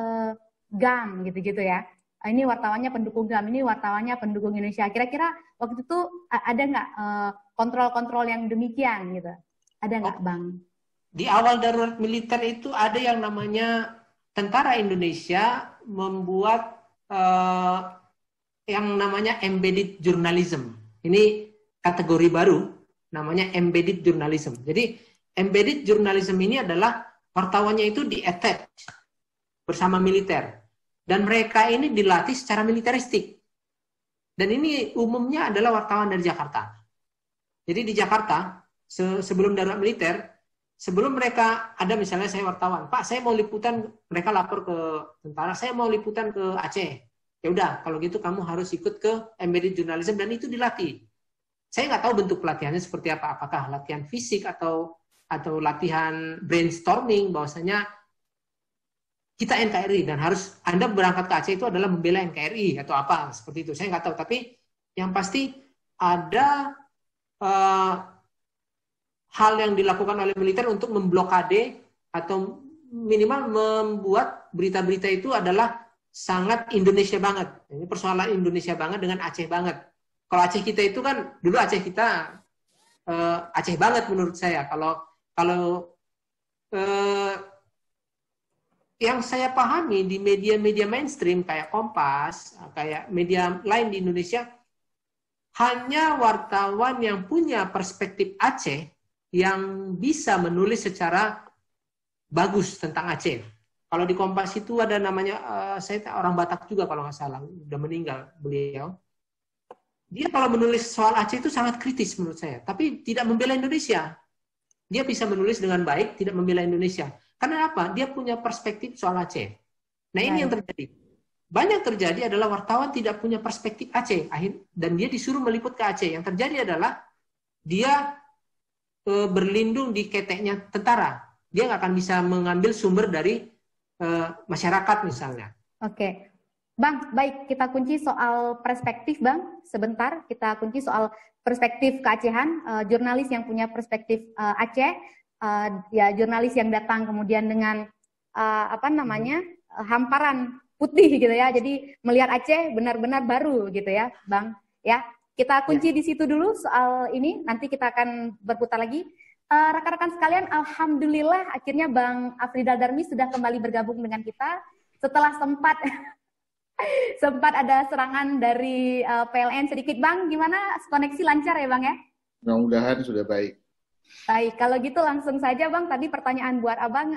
GAM gitu ya. Ini wartawannya pendukung GAM, ini wartawannya pendukung Indonesia. Kira-kira waktu itu ada nggak kontrol-kontrol yang demikian gitu? Ada nggak, Bang? Di awal darurat militer itu ada yang namanya tentara Indonesia membuat yang namanya embedded journalism. Ini kategori baru, namanya embedded journalism. Jadi embedded journalism ini adalah wartawannya itu di-attach bersama militer. Dan mereka ini dilatih secara militeristik. Dan ini umumnya adalah wartawan dari Jakarta. Jadi di Jakarta, sebelum darurat militer, sebelum mereka ada misalnya saya wartawan, Pak, saya mau liputan, mereka lapor ke tentara, saya mau liputan ke Aceh. Ya udah, kalau gitu kamu harus ikut ke embedded journalism dan itu dilatih. Saya nggak tahu bentuk pelatihannya seperti apa, apakah latihan fisik atau latihan brainstorming, bahwasanya kita NKRI dan harus Anda berangkat ke Aceh itu adalah membela NKRI atau apa seperti itu. Saya nggak tahu, tapi yang pasti ada hal yang dilakukan oleh militer untuk memblokade atau minimal membuat berita-berita itu adalah sangat Indonesia banget. Ini persoalan Indonesia banget dengan Aceh banget. Kalau Aceh kita itu kan dulu Aceh kita Aceh banget menurut saya. Kalau yang saya pahami di media-media mainstream kayak Kompas, kayak media lain di Indonesia, hanya wartawan yang punya perspektif Aceh yang bisa menulis secara bagus tentang Aceh. Kalau di Kompas itu ada namanya, saya orang Batak juga kalau nggak salah, udah meninggal beliau. Dia kalau menulis soal Aceh itu sangat kritis menurut saya, tapi tidak membela Indonesia. Dia bisa menulis dengan baik, tidak membela Indonesia. Karena apa? Dia punya perspektif soal Aceh. Nah ini yang terjadi. Banyak terjadi adalah wartawan tidak punya perspektif Aceh. Dan dia disuruh meliput ke Aceh. Yang terjadi adalah dia berlindung di keteknya tentara. Dia nggak akan bisa mengambil sumber dari masyarakat misalnya. Oke. Bang, baik, kita kunci soal perspektif, Bang. Sebentar, kita kunci soal perspektif keacehan. Jurnalis yang punya perspektif Aceh, ya jurnalis yang datang kemudian dengan hamparan putih gitu ya. Jadi melihat Aceh benar-benar baru gitu ya, Bang. Ya, kita kunci di situ dulu soal ini. Nanti kita akan berputar lagi. Rekan-rekan sekalian, alhamdulillah akhirnya Bang Afrizal Darmi sudah kembali bergabung dengan kita setelah sempat ada serangan dari PLN sedikit. Bang, gimana? Koneksi lancar ya, Bang ya? Mudah-mudahan sudah baik. Baik, kalau gitu langsung saja Bang, tadi pertanyaan buat Abang,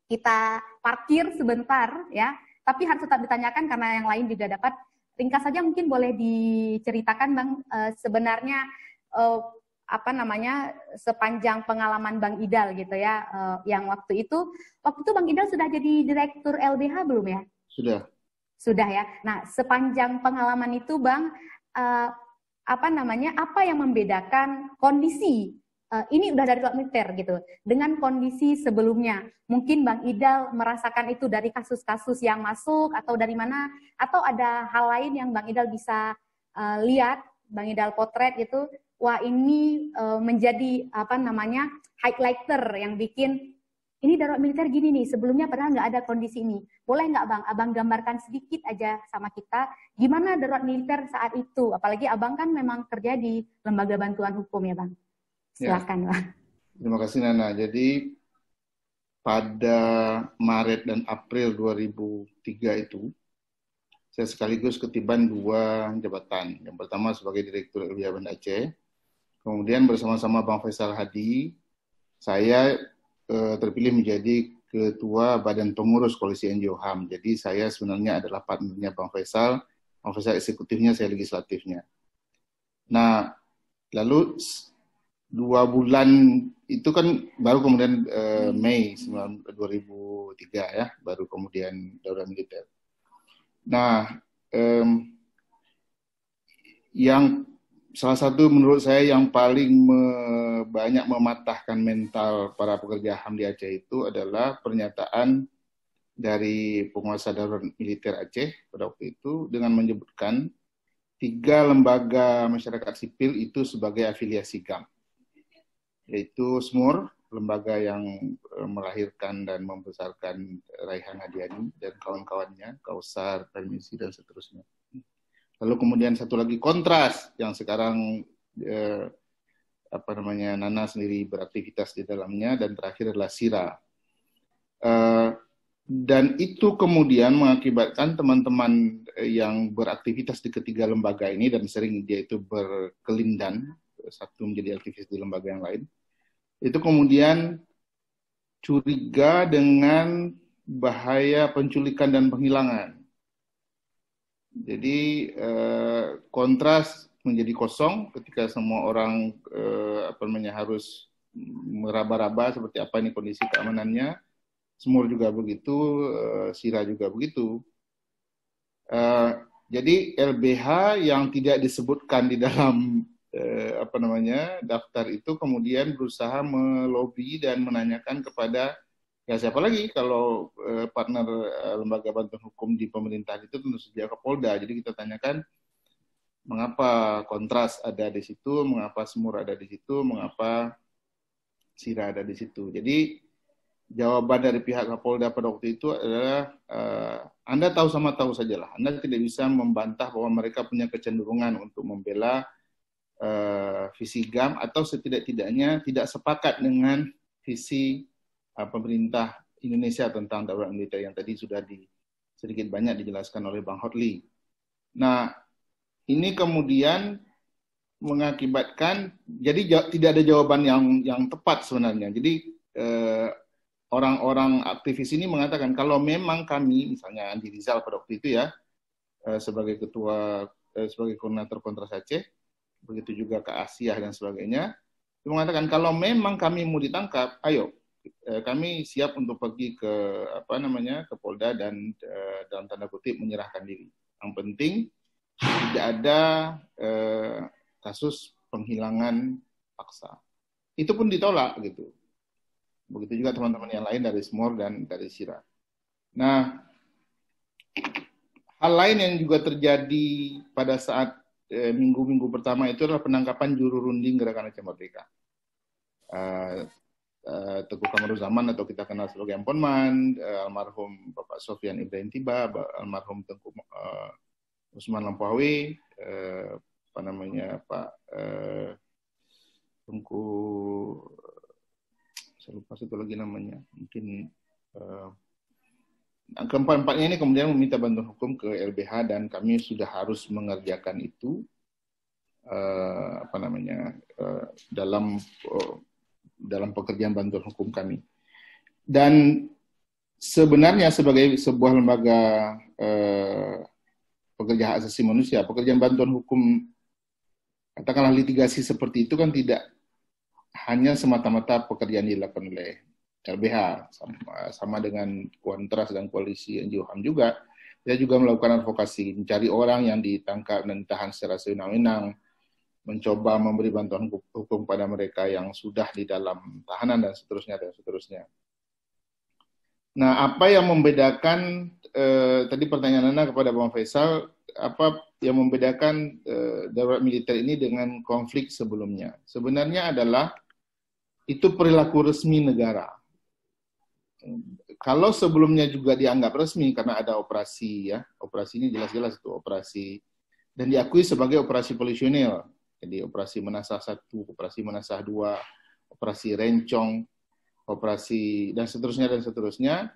kita parkir sebentar ya, tapi harus tetap ditanyakan karena yang lain juga dapat. Ringkas saja mungkin boleh diceritakan Bang, sebenarnya sepanjang pengalaman Bang Idal gitu ya, yang waktu itu Bang Idal sudah jadi direktur LBH belum ya? Sudah ya. Nah, sepanjang pengalaman itu Bang, apa yang membedakan kondisi ini udah dari luar militer gitu dengan kondisi sebelumnya? Mungkin Bang Idal merasakan itu dari kasus-kasus yang masuk atau dari mana, atau ada hal lain yang Bang Idal bisa lihat, Bang Idal potret gitu, wah ini menjadi highlighter yang bikin ini darurat militer gini nih, sebelumnya padahal nggak ada kondisi ini. Boleh nggak Bang, Abang gambarkan sedikit aja sama kita, gimana darurat militer saat itu? Apalagi Abang kan memang kerja di Lembaga Bantuan Hukum ya Bang. Silakan Bang. Terima kasih Nana. Jadi pada Maret dan April 2003 itu, saya sekaligus ketiban 2 jabatan. Yang pertama sebagai Direktur LBH Banda Aceh, kemudian bersama-sama Bang Faisal Hadi, saya terpilih menjadi Ketua Badan Pengurus Koalisi NGO HAM. Jadi saya sebenarnya adalah partnernya Bang Faisal eksekutifnya, saya legislatifnya. Nah, lalu 2 bulan itu kan baru kemudian Mei 2003 ya, baru kemudian darurat militer. Nah, yang salah satu menurut saya yang paling banyak mematahkan mental para pekerja HAM di Aceh itu adalah pernyataan dari penguasa darurat militer Aceh pada waktu itu dengan menyebutkan 3 lembaga masyarakat sipil itu sebagai afiliasi GAM, yaitu SMUR, lembaga yang melahirkan dan membesarkan Raihan Hadiani dan kawan-kawannya, Kausar, Permisi, dan seterusnya. Lalu kemudian satu lagi Kontras yang sekarang Nana sendiri beraktivitas di dalamnya, dan terakhir adalah SIRA. Dan itu kemudian mengakibatkan teman-teman yang beraktivitas di ketiga lembaga ini, dan sering dia itu berkelindan, satu menjadi aktivis di lembaga yang lain, itu kemudian curiga dengan bahaya penculikan dan penghilangan. Jadi kontras menjadi kosong ketika semua orang harus meraba-raba seperti apa ini kondisi keamanannya. Smur juga begitu, Sira juga begitu. Jadi LBH yang tidak disebutkan di dalam daftar itu kemudian berusaha melobi dan menanyakan kepada siapa lagi kalau partner lembaga bantuan hukum di pemerintahan itu tentu saja Kapolda. Jadi kita tanyakan mengapa Kontras ada di situ, mengapa Smur ada di situ, mengapa Sira ada di situ. Jadi jawaban dari pihak Kapolda pada waktu itu adalah Anda tahu sama tahu sajalah. Anda tidak bisa membantah bahwa mereka punya kecenderungan untuk membela visi GAM atau setidak-tidaknya tidak sepakat dengan visi pemerintah Indonesia tentang darurat militer yang tadi sudah sedikit banyak dijelaskan oleh Bang Hotli. Nah, ini kemudian mengakibatkan jadi tidak ada jawaban yang tepat sebenarnya. Jadi orang-orang aktivis ini mengatakan kalau memang kami, misalnya Andi Rizal pada waktu itu ya, sebagai koordinator Kontras Aceh, begitu juga ke Asia dan sebagainya, dia mengatakan kalau memang kami mau ditangkap, ayo kami siap untuk pergi ke ke Polda dan dalam tanda kutip menyerahkan diri. Yang penting tidak ada kasus penghilangan paksa. Itu pun ditolak gitu. Begitu juga teman-teman yang lain dari Smur dan dari Sira. Nah, hal lain yang juga terjadi pada saat minggu-minggu pertama itu adalah penangkapan juru runding Gerakan Aceh Merdeka. Teguh Kamaruzzaman atau kita kenal sebagai Amponman, almarhum Bapak Sofyan Ibrahim Tiba, almarhum Tengku Usman Lampauwe, Pak Tengku, saya lupa satu lagi namanya, mungkin keempat-empatnya ini kemudian meminta bantuan hukum ke LBH dan kami sudah harus mengerjakan itu dalam pekerjaan bantuan hukum kami. Dan sebenarnya sebagai sebuah lembaga pekerja hak asasi manusia, pekerjaan bantuan hukum katakanlah litigasi seperti itu kan tidak hanya semata-mata pekerjaan dilakukan oleh LBH, sama dengan Kontras dan koalisi NGO HAM juga. Kita juga melakukan advokasi, mencari orang yang ditangkap dan ditahan secara sewenang-wenang, mencoba memberi bantuan hukum pada mereka yang sudah di dalam tahanan dan seterusnya dan seterusnya. Nah, apa yang membedakan tadi pertanyaan Anda kepada Bang Faisal, apa yang membedakan darurat militer ini dengan konflik sebelumnya? Sebenarnya adalah itu perilaku resmi negara. Kalau sebelumnya juga dianggap resmi karena ada operasi ya, operasi ini jelas-jelas itu operasi dan diakui sebagai operasi polisionil. Jadi operasi Menasah 1, operasi Menasah 2, operasi Rencong, operasi dan seterusnya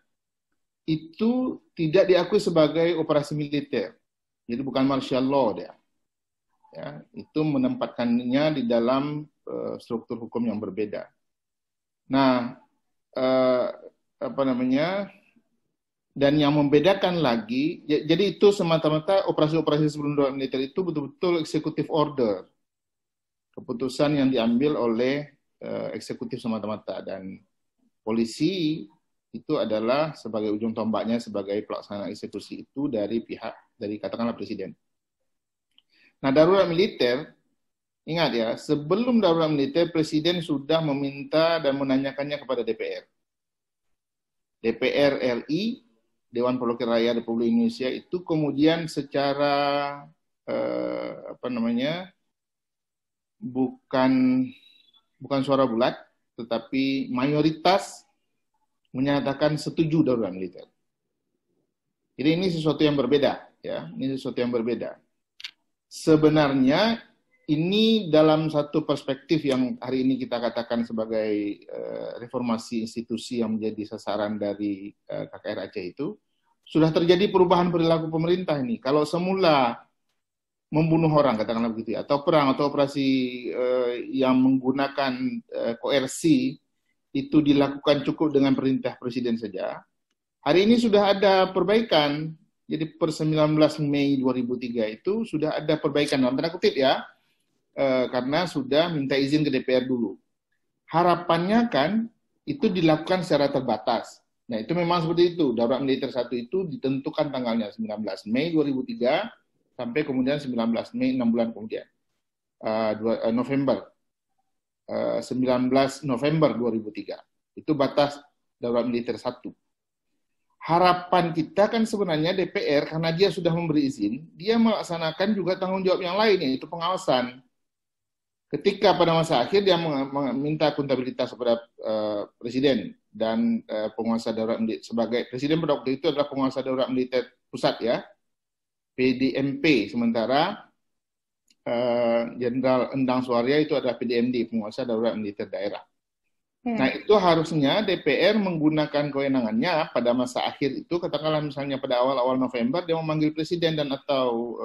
itu tidak diakui sebagai operasi militer. Jadi bukan martial law dia. Ya, itu menempatkannya di dalam struktur hukum yang berbeda. Nah, dan yang membedakan lagi, jadi itu semata-mata operasi-operasi sebelum darurat militer itu betul-betul executive order. Keputusan yang diambil oleh eksekutif semata-mata, dan polisi itu adalah sebagai ujung tombaknya sebagai pelaksana eksekusi itu dari katakanlah presiden. Nah, darurat militer, ingat ya, sebelum darurat militer presiden sudah meminta dan menanyakannya kepada DPR. DPR RI, Dewan Perwakilan Rakyat Republik Indonesia itu kemudian secara bukan suara bulat, tetapi mayoritas menyatakan setuju darurat militer. Jadi ini sesuatu yang berbeda, ya. Ini sesuatu yang berbeda. Sebenarnya ini dalam satu perspektif yang hari ini kita katakan sebagai reformasi institusi yang menjadi sasaran dari KKR Aceh itu, sudah terjadi perubahan perilaku pemerintah ini. Kalau semula membunuh orang, katakanlah begitu ya, atau perang atau operasi yang menggunakan koersi itu dilakukan cukup dengan perintah presiden saja. Hari ini sudah ada perbaikan. Jadi per 19 Mei 2003 itu sudah ada perbaikan dalam tanda kutip ya, karena sudah minta izin ke DPR dulu. Harapannya kan itu dilakukan secara terbatas. Nah itu memang seperti itu. Darurat militer 1 itu ditentukan tanggalnya 19 Mei 2003 sampai kemudian 19 Mei 6 bulan kemudian. November. 19 November 2003. Itu batas darurat militer 1. Harapan kita kan sebenarnya DPR karena dia sudah memberi izin, dia melaksanakan juga tanggung jawab yang lain, yaitu pengawasan. Ketika pada masa akhir dia meminta akuntabilitas kepada presiden dan penguasa darurat militer sebagai presiden pada waktu itu adalah penguasa darurat militer pusat ya, PDMP, sementara Jenderal Endang Suarya itu adalah PDMD, penguasa darurat militer daerah. Nah itu harusnya DPR menggunakan kewenangannya pada masa akhir itu, katakanlah misalnya pada awal-awal November dia memanggil presiden dan atau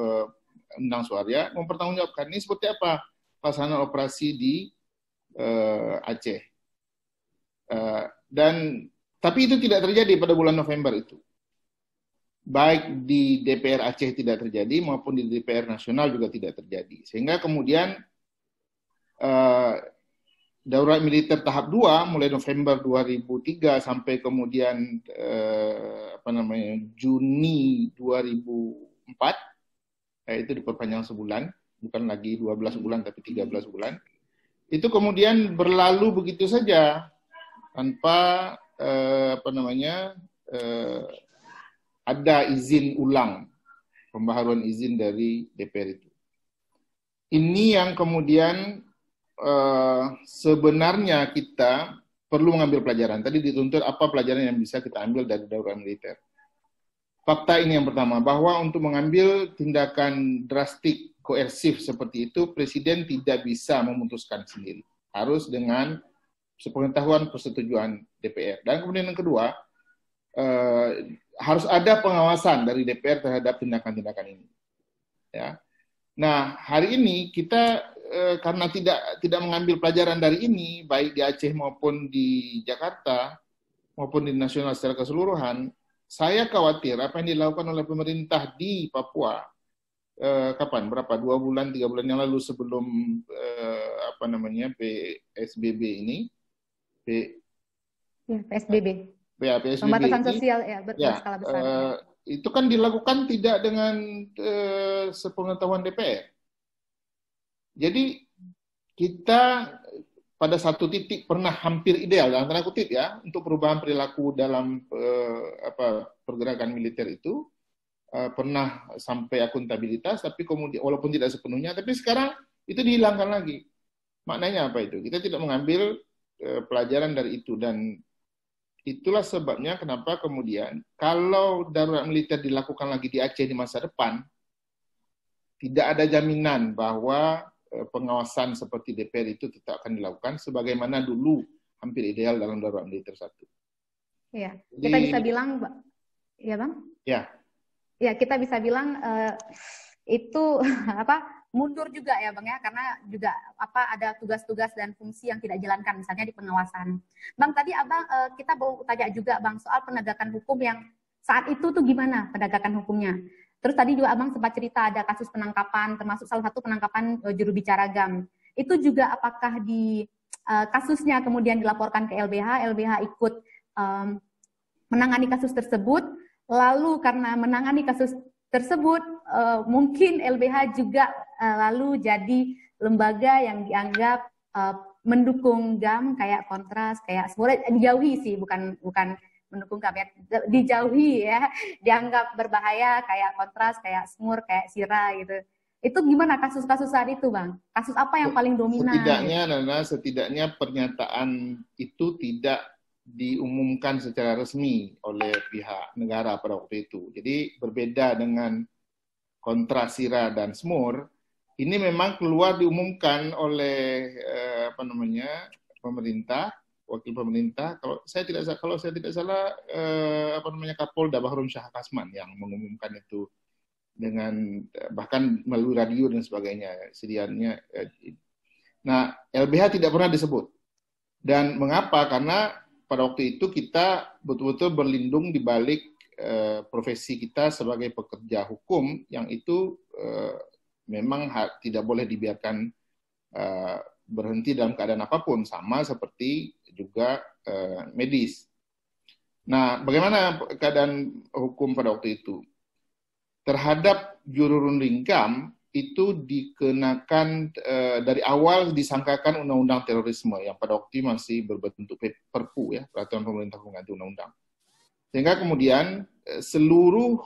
Endang Suarya mempertanggungjawabkan ini seperti apa pelaksanaan operasi di Aceh. Tapi itu tidak terjadi pada bulan November itu. Baik di DPR Aceh tidak terjadi maupun di DPR nasional juga tidak terjadi. Sehingga kemudian darurat militer tahap 2 mulai November 2003 sampai kemudian Juni 2004, itu diperpanjang sebulan, bukan lagi 12 bulan tapi 13 bulan. Itu kemudian berlalu begitu saja tanpa ada izin ulang, pembaharuan izin dari DPR itu. Ini yang kemudian sebenarnya kita perlu mengambil pelajaran. Tadi dituntut apa pelajaran yang bisa kita ambil dari darurat militer. Fakta ini yang pertama, bahwa untuk mengambil tindakan drastik koersif seperti itu, Presiden tidak bisa memutuskan sendiri. Harus dengan sepengetahuan persetujuan DPR. Dan kemudian yang kedua, harus ada pengawasan dari DPR terhadap tindakan-tindakan ini. Ya. Nah, hari ini kita karena tidak mengambil pelajaran dari ini, baik di Aceh maupun di Jakarta, maupun di nasional secara keseluruhan, saya khawatir apa yang dilakukan oleh pemerintah di Papua, kapan? Berapa? 2 bulan, 3 bulan yang lalu sebelum PSBB ini, PSBB. PSBB Pembatasan ini, sosial ya, berskala besar. Itu kan dilakukan tidak dengan sepengetahuan DPR. Jadi kita pada satu titik pernah hampir ideal dalam tanda kutip ya untuk perubahan perilaku dalam pergerakan militer itu, pernah sampai akuntabilitas, tapi kemudian walaupun tidak sepenuhnya, tapi sekarang itu dihilangkan lagi. Maknanya apa itu? Kita tidak mengambil pelajaran dari itu, dan itulah sebabnya kenapa kemudian kalau darurat militer dilakukan lagi di Aceh di masa depan, tidak ada jaminan bahwa pengawasan seperti DPR itu tetap akan dilakukan sebagaimana dulu hampir ideal dalam darurat militer 1. Iya, kita bisa bilang, ya Bang? Ya. Ya, kita bisa bilang itu mundur juga ya Bang ya, karena juga ada tugas-tugas dan fungsi yang tidak dijalankan, misalnya di pengawasan. Bang, tadi Abang kita mau tanya juga Bang soal penegakan hukum yang saat itu tuh gimana penegakan hukumnya. Terus tadi juga Abang sempat cerita ada kasus penangkapan, termasuk salah satu penangkapan juru bicara GAM. Itu juga apakah di kasusnya kemudian dilaporkan ke LBH, LBH ikut menangani kasus tersebut, lalu karena menangani kasus tersebut mungkin LBH juga lalu jadi lembaga yang dianggap mendukung GAM, kayak Kontras, kayak sebenarnya dijauhi sih, bukan mendukung GAM ya, dijauhi ya, dianggap berbahaya kayak Kontras, kayak Smur, kayak Sira gitu. Itu gimana kasus-kasus saat itu Bang? Kasus apa yang paling dominan? Setidaknya pernyataan itu tidak diumumkan secara resmi oleh pihak negara pada waktu itu. Jadi berbeda dengan Kontras, Sira, dan Smur, ini memang keluar diumumkan oleh pemerintah, wakil pemerintah. Kalau saya tidak salah Kapolda Bahrum Shah Kasman yang mengumumkan itu dengan bahkan melalui radio dan sebagainya sedianya. Nah, LBH tidak pernah disebut. Dan mengapa? Karena pada waktu itu kita betul-betul berlindung di balik profesi kita sebagai pekerja hukum yang itu memang tidak boleh dibiarkan berhenti dalam keadaan apapun, sama seperti juga medis. Nah, bagaimana keadaan hukum pada waktu itu? Terhadap juru runding GAM itu dikenakan dari awal disangkakan undang-undang terorisme yang pada waktu itu masih berbentuk Perpu ya, peraturan pemerintah pengganti undang-undang. Sehingga kemudian seluruh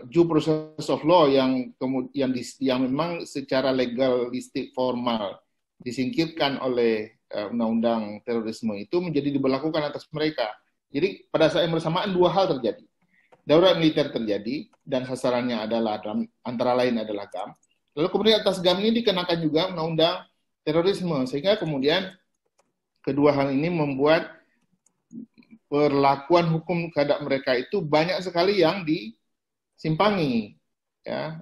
due process of law yang memang secara legalistik formal disingkirkan oleh undang-undang terorisme itu menjadi diberlakukan atas mereka. Jadi pada saat yang bersamaan dua hal terjadi. Darurat militer terjadi dan sasarannya adalah antara lain adalah GAM. Lalu kemudian atas GAM ini dikenakan juga undang-undang terorisme, sehingga kemudian kedua hal ini membuat perlakuan hukum terhadap mereka itu banyak sekali yang disimpangi. Ya,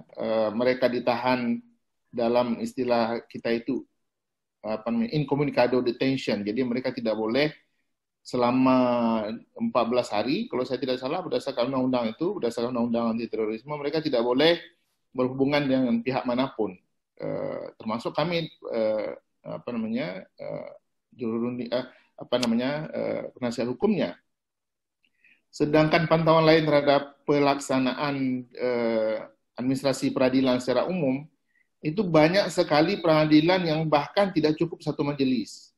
mereka ditahan dalam istilah kita itu incommunicado detention. Jadi mereka tidak boleh selama 14 hari, kalau saya tidak salah berdasarkan undang-undang itu, berdasarkan undang-undang anti terorisme, mereka tidak boleh berhubungan dengan pihak manapun, termasuk kami penasihat hukumnya. Sedangkan pantauan lain terhadap pelaksanaan administrasi peradilan secara umum, itu banyak sekali peradilan yang bahkan tidak cukup satu majelis.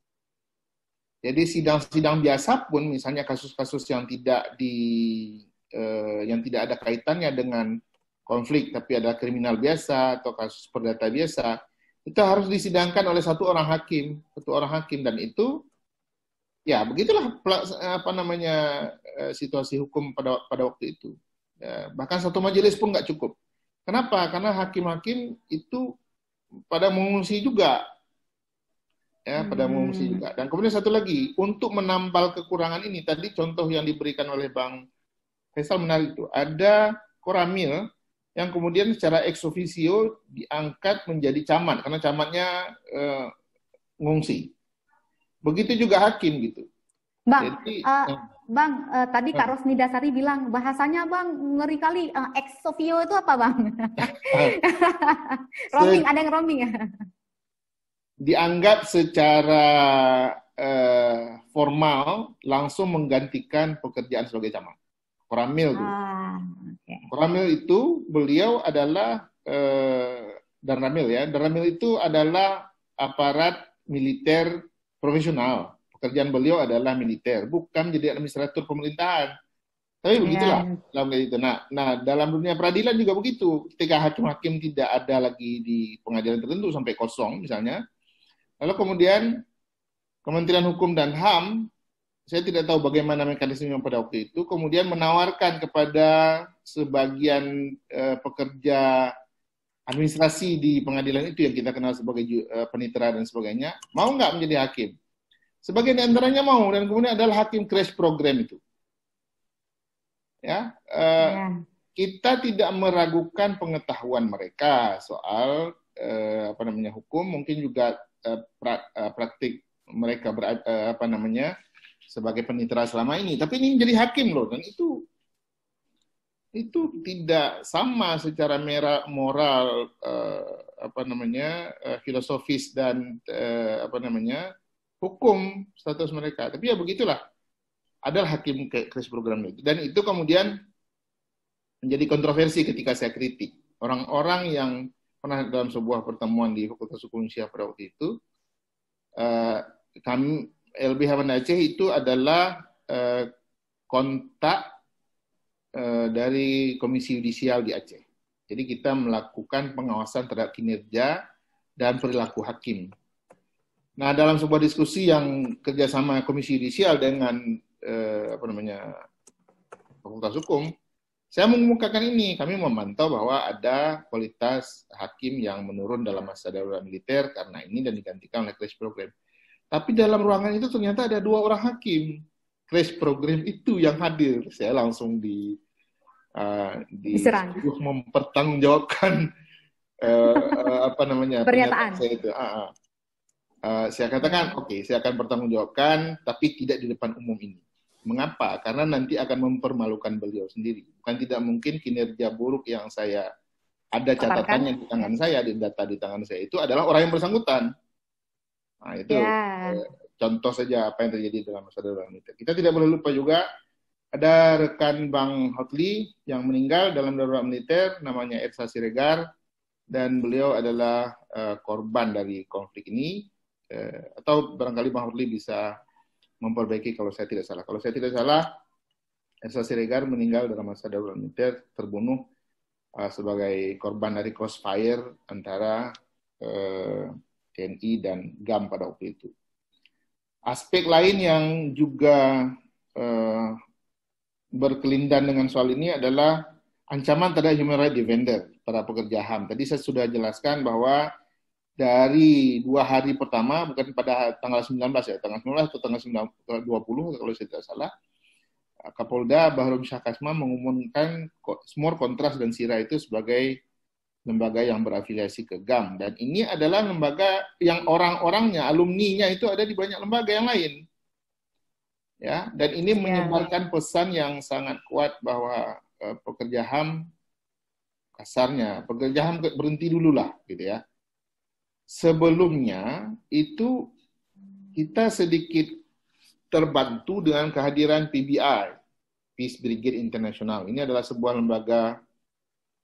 Jadi sidang-sidang biasa pun, misalnya kasus-kasus yang tidak ada kaitannya dengan konflik, tapi ada kriminal biasa atau kasus perdata biasa, itu harus disidangkan oleh satu orang hakim, dan itu ya begitulah situasi hukum pada waktu itu. Ya, bahkan satu majelis pun nggak cukup. Kenapa? Karena hakim-hakim itu pada mengungsi juga. Ya, pada mengungsi juga. Dan kemudian satu lagi, untuk menambal kekurangan ini, tadi contoh yang diberikan oleh Bang Faisal menarik itu. Ada Koramil yang kemudian secara ex officio diangkat menjadi camat, karena camatnya ngungsi. Begitu juga hakim gitu. Bang, jadi, tadi Kak Rosni Dasari bilang, bahasanya Bang ngeri kali, ex officio itu apa Bang? Roaming, ada yang roaming ya? Dianggap secara formal langsung menggantikan pekerjaan sebagai camat. Koramil dulu. Koramil itu beliau adalah dan Ramil itu adalah aparat militer profesional. Pekerjaan beliau adalah militer, bukan jadi administrator pemerintahan. Tapi begitulah dalam itu. Nah, dalam dunia peradilan juga begitu. Ketika hakim-hakim tidak ada lagi di pengadilan tertentu sampai kosong misalnya, lalu kemudian Kementerian Hukum dan HAM, saya tidak tahu bagaimana mekanisme pada waktu itu, kemudian menawarkan kepada sebagian pekerja administrasi di pengadilan itu yang kita kenal sebagai penitera dan sebagainya, mau nggak menjadi hakim? Sebagian di antaranya mau, dan kemudian adalah hakim crash program itu. Ya, kita tidak meragukan pengetahuan mereka soal hukum, mungkin juga praktik mereka sebagai penitera selama ini, tapi ini menjadi hakim loh, dan itu tidak sama secara moral filosofis dan hukum status mereka. Tapi ya begitulah, adalah hakim crash program itu, dan itu kemudian menjadi kontroversi ketika saya kritik orang-orang yang pernah dalam sebuah pertemuan di Fakultas Hukum Indonesia pada waktu itu, kami LBH Banda Aceh itu adalah kontak dari Komisi Yudisial di Aceh. Jadi kita melakukan pengawasan terhadap kinerja dan perilaku hakim. Nah, dalam sebuah diskusi yang kerjasama Komisi Yudisial dengan Fakultas Hukum, Saya mengemukakan ini, kami memantau bahwa ada kualitas hakim yang menurun dalam masa darurat militer karena ini dan digantikan oleh crash program. Tapi dalam ruangan itu ternyata ada 2 orang hakim. Crash program itu yang hadir. Saya langsung disuruh mempertanggungjawabkan pernyataan saya itu. Saya katakan, oke, saya akan pertanggungjawabkan, tapi tidak di depan umum ini. Mengapa? Karena nanti akan mempermalukan beliau sendiri. Bukan tidak mungkin kinerja buruk yang saya ada catatannya di tangan saya, di data di tangan saya itu adalah orang yang bersangkutan. Nah, itu contoh saja apa yang terjadi dalam masa darurat militer. Kita tidak boleh lupa juga ada rekan Bang Hotli yang meninggal dalam darurat militer, namanya Ersa Siregar, dan beliau adalah korban dari konflik ini. Atau barangkali Bang Hotli bisa memperbaiki kalau saya tidak salah. Kalau saya tidak salah, Ersa Siregar meninggal dalam masa darurat militer, terbunuh sebagai korban dari crossfire antara TNI dan GAM pada waktu itu. Aspek lain yang juga berkelindan dengan soal ini adalah ancaman terhadap human rights defender, para pekerja HAM. Tadi saya sudah jelaskan bahwa dari 2 hari pertama, bukan pada tanggal 19 ya, tanggal 19 atau tanggal 20 kalau saya tidak salah, Kapolda Bahrum Syahkasma mengumumkan Smor, Kontras, dan Sira itu sebagai lembaga yang berafiliasi ke GAM. Dan ini adalah lembaga yang orang-orangnya, alumninya itu ada di banyak lembaga yang lain. Ya, dan ini menyebarkan pesan yang sangat kuat bahwa pekerja HAM, kasarnya, pekerja HAM berhenti dulu lah, gitu ya. Sebelumnya itu kita sedikit terbantu dengan kehadiran PBI, Peace Brigade International. Ini adalah sebuah lembaga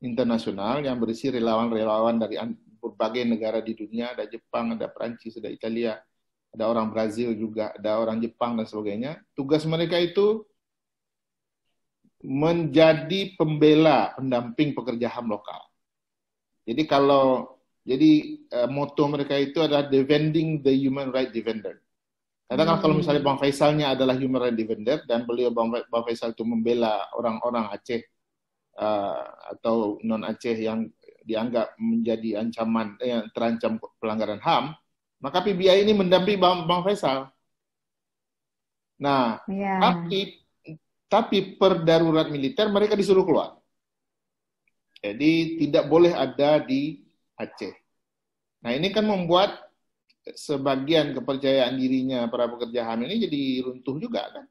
internasional yang berisi relawan-relawan dari berbagai negara di dunia. Ada Jepang, ada Perancis, ada Italia, ada orang Brazil juga, ada orang Jepang dan sebagainya. Tugas mereka itu menjadi pembela, pendamping pekerja HAM lokal. Jadi moto mereka itu adalah defending the human right defender. Katakan kalau misalnya Bang Faisalnya adalah human right defender dan beliau Bang Faisal itu membela orang-orang Aceh atau non Aceh yang dianggap menjadi ancaman terancam pelanggaran HAM, maka PBI ini mendampingi Bang Faisal. Nah, tapi per darurat militer mereka disuruh keluar. Jadi tidak boleh ada di Aceh. Nah, ini kan membuat sebagian kepercayaan dirinya para pekerja HAM ini jadi runtuh juga kan.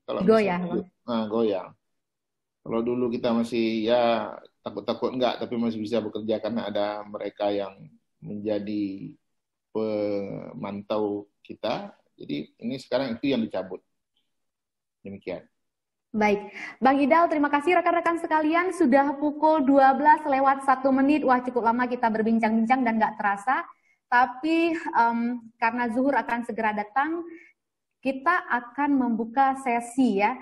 Kalau goyang. Goyang. Kalau dulu kita masih ya takut-takut enggak, tapi masih bisa bekerja karena ada mereka yang menjadi pemantau kita. Jadi ini sekarang itu yang dicabut. Demikian. Baik, Bang Idal, terima kasih rekan-rekan sekalian. Sudah pukul 12 lewat 1 menit. Wah, cukup lama kita berbincang-bincang dan nggak terasa. Tapi karena zuhur akan segera datang, kita akan membuka sesi ya.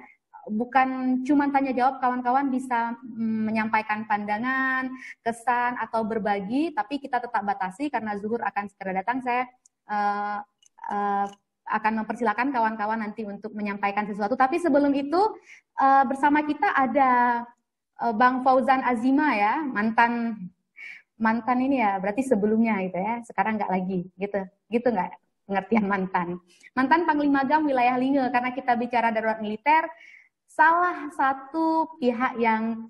Bukan cuma tanya jawab, kawan-kawan bisa menyampaikan pandangan, kesan, atau berbagi, tapi kita tetap batasi karena zuhur akan segera datang. Saya akan mempersilakan kawan-kawan nanti untuk menyampaikan sesuatu. Tapi sebelum itu bersama kita ada Bang Fauzan Azima ya, mantan ini ya, berarti sebelumnya gitu ya, sekarang nggak lagi gitu nggak pengertian mantan Panglima GAM wilayah Linge. Karena kita bicara darurat militer, salah satu pihak yang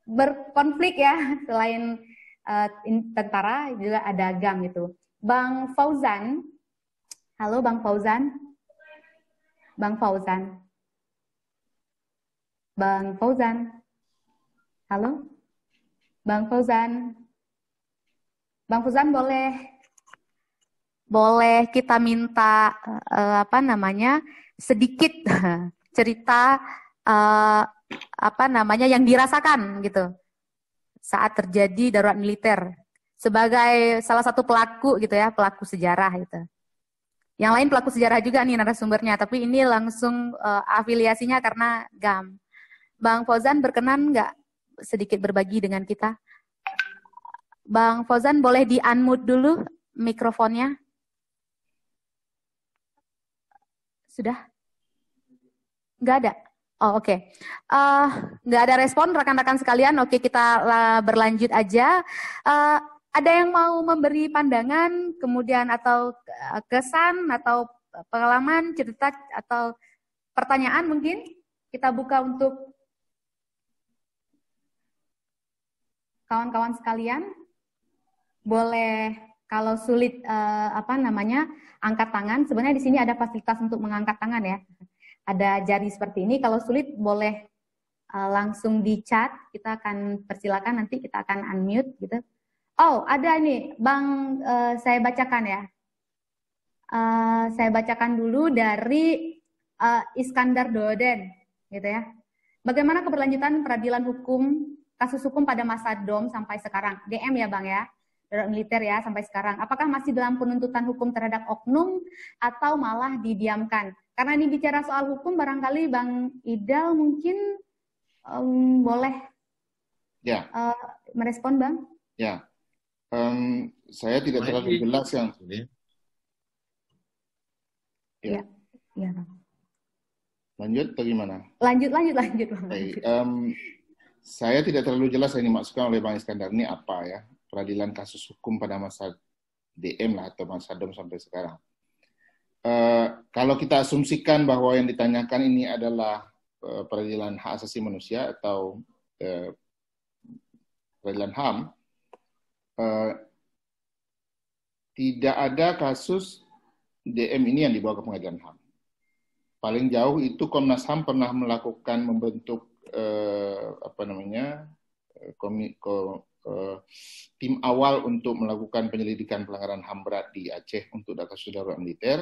berkonflik ya, selain tentara juga ada GAM gitu. Bang Fauzan. Halo Bang Fauzan. Bang Fauzan. Bang Fauzan. Halo. Bang Fauzan. Bang Fauzan boleh kita minta sedikit cerita yang dirasakan gitu saat terjadi darurat militer sebagai salah satu pelaku gitu ya, pelaku sejarah gitu. Yang lain pelaku sejarah juga nih narasumbernya, tapi ini langsung afiliasinya karena GAM. Bang Fauzan berkenan nggak sedikit berbagi dengan kita? Bang Fauzan boleh di-unmute dulu mikrofonnya. Sudah? Nggak ada? Oh, oke. Nggak ada respon rekan-rekan sekalian. Oke, kita berlanjut aja. Ada yang mau memberi pandangan, kemudian atau kesan, atau pengalaman, cerita, atau pertanyaan mungkin? Kita buka untuk kawan-kawan sekalian. Boleh, kalau sulit angkat tangan. Sebenarnya di sini ada fasilitas untuk mengangkat tangan ya. Ada jari seperti ini. Kalau sulit boleh langsung di chat. Kita akan persilakan, nanti kita akan unmute gitu. Oh, ada nih, Bang. Saya bacakan ya. Saya bacakan dulu dari Iskandar Doden, gitu ya. Bagaimana keberlanjutan peradilan hukum kasus hukum pada masa DOM sampai sekarang? DM ya, Bang ya. Darurat militer ya sampai sekarang. Apakah masih dalam penuntutan hukum terhadap oknum atau malah didiamkan? Karena ini bicara soal hukum, barangkali Bang Idal mungkin boleh merespon, Bang? Ya, saya tidak terlalu jelas yang... Ya, Bang. Lanjut atau gimana? Lanjut, Bang. Okay. Saya tidak terlalu jelas yang dimaksudkan oleh Bang Iskandar ini apa ya, peradilan kasus hukum pada masa DM lah atau masa DOM sampai sekarang. Kalau kita asumsikan bahwa yang ditanyakan ini adalah peradilan hak asasi manusia atau peradilan HAM, tidak ada kasus DM ini yang dibawa ke pengadilan HAM. Paling jauh itu Komnas HAM pernah melakukan membentuk tim awal untuk melakukan penyelidikan pelanggaran HAM berat di Aceh untuk kasus darurat militer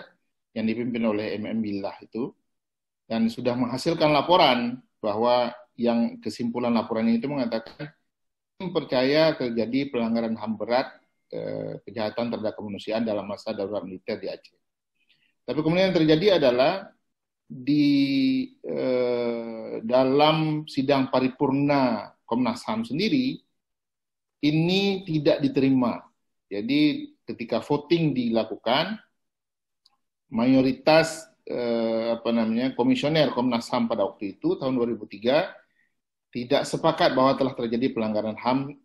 yang dipimpin oleh Billah itu, dan sudah menghasilkan laporan bahwa yang kesimpulan laporannya itu mengatakan percaya terjadi pelanggaran HAM berat, kejahatan terhadap kemanusiaan dalam masa darurat militer di Aceh. Tapi kemudian yang terjadi adalah di dalam sidang paripurna Komnas HAM sendiri ini tidak diterima. Jadi ketika voting dilakukan, mayoritas komisioner Komnas HAM pada waktu itu tahun 2003 tidak sepakat bahwa telah terjadi pelanggaran HAM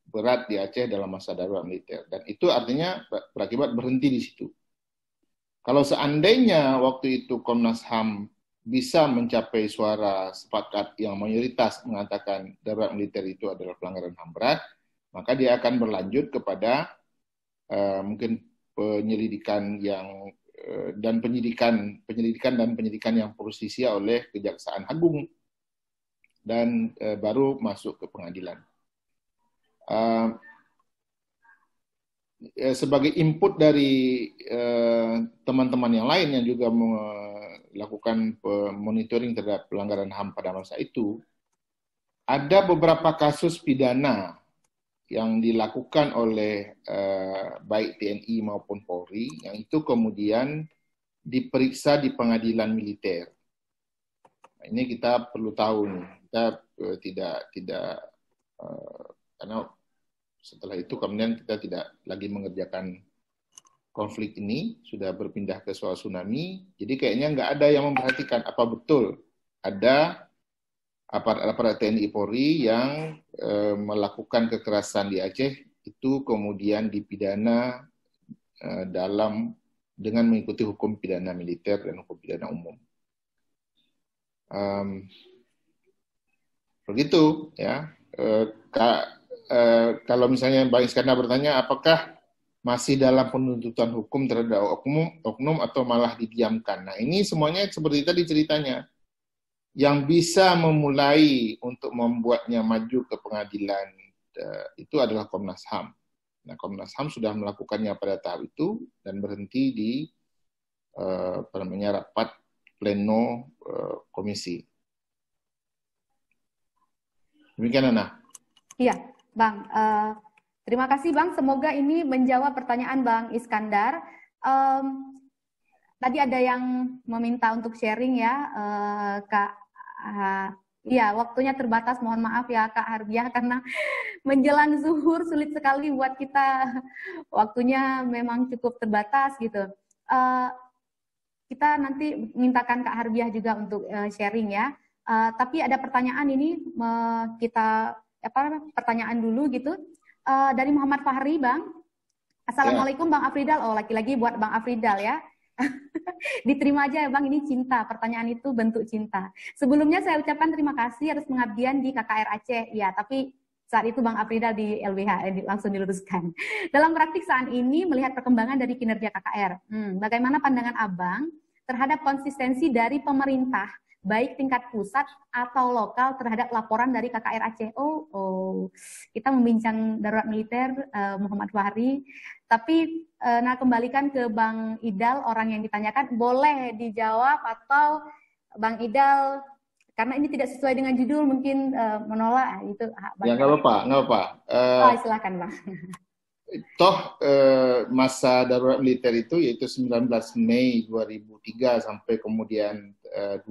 berat di Aceh dalam masa darurat militer, dan itu artinya berakibat berhenti di situ. Kalau seandainya waktu itu Komnas HAM bisa mencapai suara sepakat yang mayoritas mengatakan darurat militer itu adalah pelanggaran HAM berat, maka dia akan berlanjut kepada mungkin penyelidikan dan penyidikan yang prosesnya oleh Kejaksaan Agung dan baru masuk ke pengadilan. Sebagai input dari teman-teman yang lain yang juga melakukan monitoring terhadap pelanggaran HAM pada masa itu, ada beberapa kasus pidana yang dilakukan oleh baik TNI maupun Polri yang itu kemudian diperiksa di pengadilan militer. Nah, ini kita perlu tahu nih, kita tidak karena setelah itu kemudian kita tidak lagi mengerjakan konflik ini, sudah berpindah ke soal tsunami, jadi kayaknya nggak ada yang memperhatikan apa betul ada aparat TNI Polri yang melakukan kekerasan di Aceh itu kemudian dipidana dengan mengikuti hukum pidana militer dan hukum pidana umum. Begitu ya. Kalau misalnya Bang Iskandar bertanya apakah masih dalam penuntutan hukum terhadap oknum atau malah didiamkan. Nah, ini semuanya seperti tadi ceritanya. Yang bisa memulai untuk membuatnya maju ke pengadilan itu adalah Komnas HAM. Nah, Komnas HAM sudah melakukannya pada tahap itu dan berhenti di rapat pleno komisi. Demikian, Ana. Iya. Bang, terima kasih Bang. Semoga ini menjawab pertanyaan Bang Iskandar. Tadi ada yang meminta untuk sharing ya, Kak. Iya, waktunya terbatas. Mohon maaf ya Kak Harbiah karena menjelang zuhur sulit sekali buat kita. Waktunya memang cukup terbatas gitu. Kita nanti mintakan Kak Harbiah juga untuk sharing ya. Tapi ada pertanyaan ini kita pertanyaan dulu gitu dari Muhammad Fahri, Bang. Assalamualaikum Bang Afridal. Oh, lagi-lagi buat Bang Afridal ya. Diterima aja ya Bang, ini cinta. Pertanyaan itu bentuk cinta. Sebelumnya saya ucapkan terima kasih atas pengabdian di KKR Aceh. Ya, tapi saat itu Bang Afridal di LBH langsung diluruskan. Dalam praktik saat ini melihat perkembangan dari kinerja KKR. Bagaimana pandangan Abang terhadap konsistensi dari pemerintah baik tingkat pusat atau lokal terhadap laporan dari KKR Aceh? Kita membincang darurat militer, Muhammad Fahri. Tapi kembalikan ke Bang Idal, orang yang ditanyakan, boleh dijawab atau Bang Idal, karena ini tidak sesuai dengan judul, mungkin menolak itu. Ya nggak apa-apa. Silakan Bang. Masa darurat militer itu yaitu 19 Mei 2003 sampai kemudian 20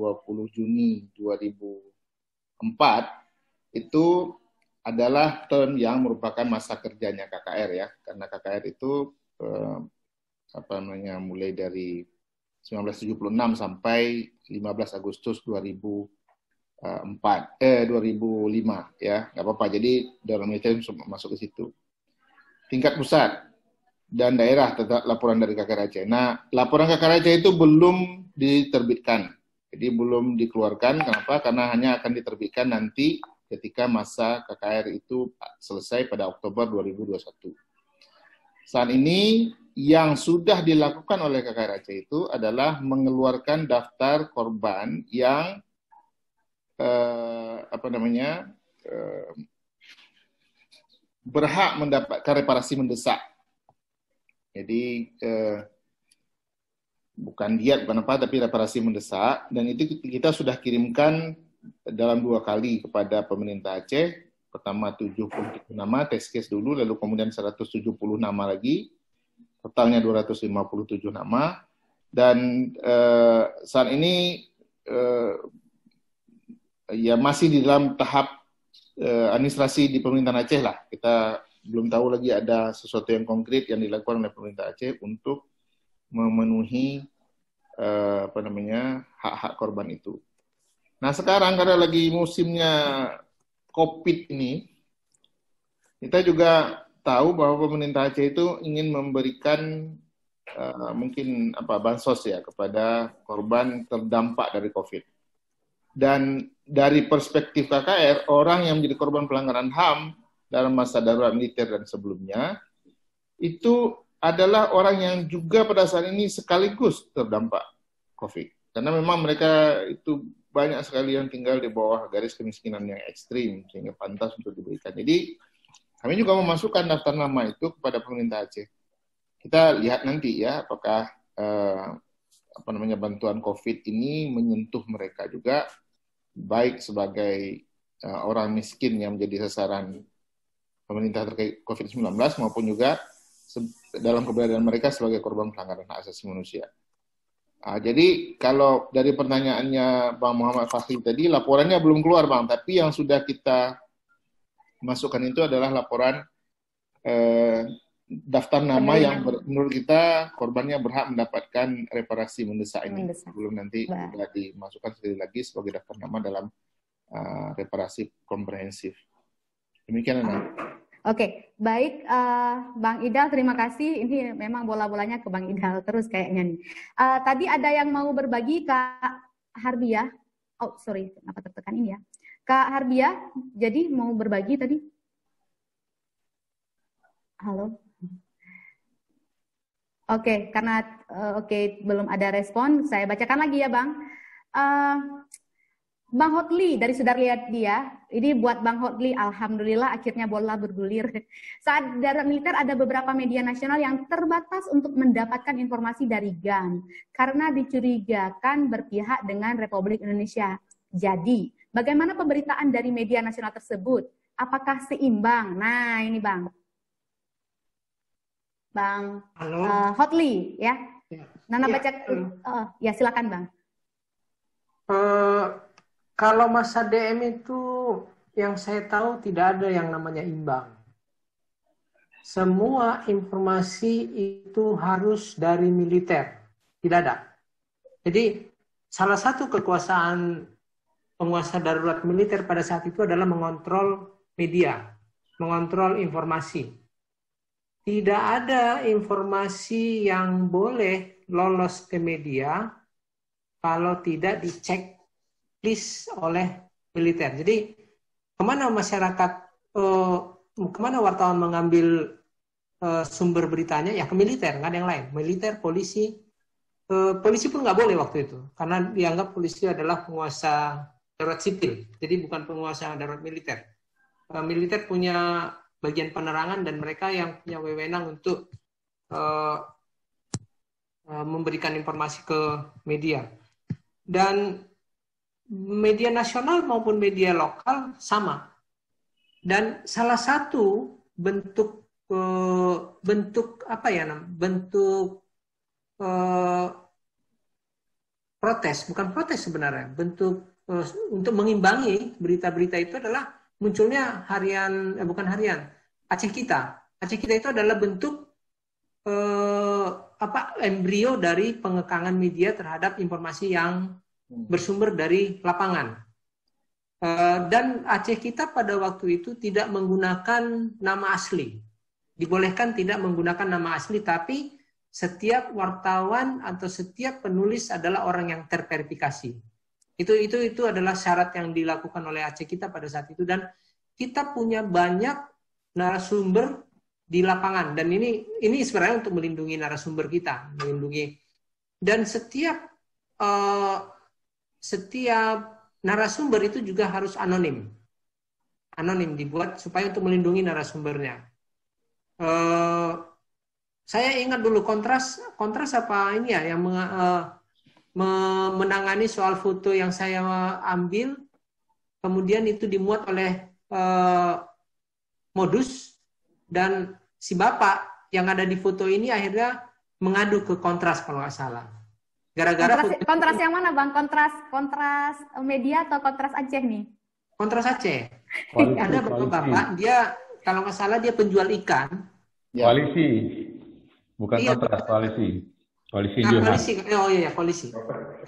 Juni 2004 itu adalah term yang merupakan masa kerjanya KKR ya, karena KKR itu mulai dari 1976 sampai 15 Agustus 2005 ya, nggak apa-apa. Jadi darurat militer masuk ke situ. Tingkat pusat dan daerah tetap laporan dari KKR Aceh. Nah, laporan KKR Aceh itu belum diterbitkan. Jadi belum dikeluarkan. Kenapa? Karena hanya akan diterbitkan nanti ketika masa KKR itu selesai pada Oktober 2021. Saat ini yang sudah dilakukan oleh KKR Aceh itu adalah mengeluarkan daftar korban yang berhak mendapatkan reparasi mendesak. Jadi bukan diet, bukan apa, tapi reparasi mendesak. Dan itu kita sudah kirimkan dalam 2 kali kepada pemerintah Aceh. Pertama 77 nama, test case dulu, lalu kemudian 170 nama lagi. Totalnya 257 nama. Dan saat ini ya masih di dalam tahap administrasi di pemerintahan Aceh lah. Kita belum tahu lagi ada sesuatu yang konkret yang dilakukan oleh pemerintah Aceh untuk memenuhi hak-hak korban itu. Nah sekarang karena lagi musimnya COVID ini, kita juga tahu bahwa pemerintah Aceh itu ingin memberikan bansos ya kepada korban terdampak dari COVID. Dan dari perspektif KKR, orang yang menjadi korban pelanggaran HAM dalam masa darurat militer dan sebelumnya, itu adalah orang yang juga pada saat ini sekaligus terdampak COVID. Karena memang mereka itu banyak sekali yang tinggal di bawah garis kemiskinan yang ekstrim, sehingga pantas untuk diberikan. Jadi, kami juga memasukkan daftar nama itu kepada pemerintah Aceh. Kita lihat nanti ya, apakah bantuan COVID ini menyentuh mereka juga, baik sebagai orang miskin yang menjadi sasaran pemerintah terkait COVID-19 maupun juga dalam keberadaan mereka sebagai korban pelanggaran hak asasi manusia. Jadi kalau dari pertanyaannya Bang Muhammad Fahri tadi, laporannya belum keluar Bang, tapi yang sudah kita masukkan itu adalah laporan daftar nama yang menurut kita korbannya berhak mendapatkan reparasi mendesak ini. Belum nanti sudah dimasukkan sekali lagi sebagai daftar nama dalam reparasi komprehensif. Demikian Ana. Oke, baik Bang Idal, terima kasih. Ini memang bola-bolanya ke Bang Idal terus kayaknya nih. Tadi ada yang mau berbagi, Kak Harbiah. Oh, sorry, kenapa tertekan ini ya. Kak Harbiah, jadi mau berbagi tadi? Halo? Oke, karena belum ada respon, saya bacakan lagi ya Bang. Bang Hotli, dari Saudara lihat dia, ini buat Bang Hotli, alhamdulillah akhirnya bola bergulir. Saat darurat militer ada beberapa media nasional yang terbatas untuk mendapatkan informasi dari GAM, karena dicurigakan berpihak dengan Republik Indonesia. Jadi, bagaimana pemberitaan dari media nasional tersebut? Apakah seimbang? Nah, ini Bang. Bang Hotli, ya. Nana baca, ya silakan Bang. Kalau masa DM itu yang saya tahu tidak ada yang namanya imbang. Semua informasi itu harus dari militer. Tidak ada. Jadi salah satu kekuasaan penguasa darurat militer pada saat itu adalah mengontrol media, mengontrol informasi. Tidak ada informasi yang boleh lolos ke media kalau tidak dicek list oleh militer. Jadi kemana masyarakat, kemana wartawan mengambil sumber beritanya? Ya ke militer, nggak ada yang lain. Militer, polisi. Polisi pun nggak boleh waktu itu, karena dianggap polisi adalah penguasa darurat sipil, jadi bukan penguasa darurat militer. Militer punya bagian penerangan dan mereka yang punya wewenang untuk memberikan informasi ke media. Dan media nasional maupun media lokal sama. Dan salah satu bentuk apa ya, bentuk protes, bukan protes sebenarnya, bentuk untuk mengimbangi berita-berita itu adalah munculnya bukan harian, Aceh Kita. Aceh Kita itu adalah bentuk embrio dari pengekangan media terhadap informasi yang bersumber dari lapangan. Dan Aceh Kita pada waktu itu tidak menggunakan nama asli. Dibolehkan tidak menggunakan nama asli, tapi setiap wartawan atau setiap penulis adalah orang yang terverifikasi. Itu adalah syarat yang dilakukan oleh Aceh Kita pada saat itu, dan kita punya banyak narasumber di lapangan, dan ini sebenarnya untuk melindungi narasumber kita, melindungi, dan setiap narasumber itu juga harus anonim dibuat supaya untuk melindungi narasumbernya. Saya ingat dulu kontras apa ini ya yang menangani soal foto yang saya ambil, kemudian itu dimuat oleh Modus, dan si bapak yang ada di foto ini akhirnya mengadu ke Kontras kalau nggak salah. Gara-gara kontras yang mana Bang? Kontras media atau Kontras Aceh nih? Kontras Aceh. Ada bapak-bapak, dia kalau nggak salah dia penjual ikan. Koalisi. Bukan iya, Kontras, koalisi. Koalisi juga. Koalisi.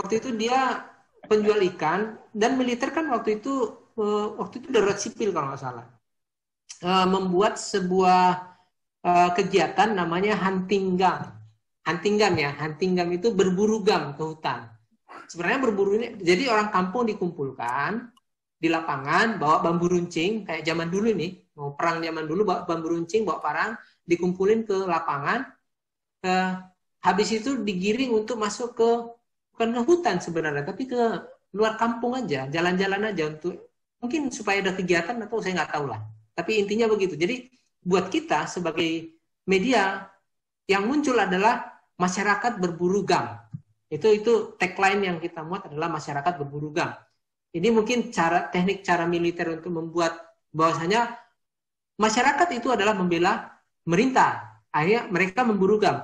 Waktu itu dia penjual ikan, dan militer kan waktu itu darurat sipil kalau nggak salah. Membuat sebuah kegiatan namanya hunting gun. Hunting gun itu berburu gam ke hutan. Sebenarnya berburu ini, jadi orang kampung dikumpulkan di lapangan, bawa bambu runcing, kayak zaman dulu nih, mau perang zaman dulu, bawa bambu runcing, bawa parang, dikumpulin ke lapangan. Habis itu digiring untuk masuk bukan ke hutan sebenarnya, tapi ke luar kampung aja, jalan-jalan aja untuk mungkin supaya ada kegiatan atau saya nggak tahu lah. Tapi intinya begitu. Jadi buat kita sebagai media yang muncul adalah masyarakat berburu gam. Itu tagline yang kita muat adalah masyarakat berburu gam. Ini mungkin teknik cara militer untuk membuat bahwasanya masyarakat itu adalah membela pemerintah. Akhirnya mereka memburu gam.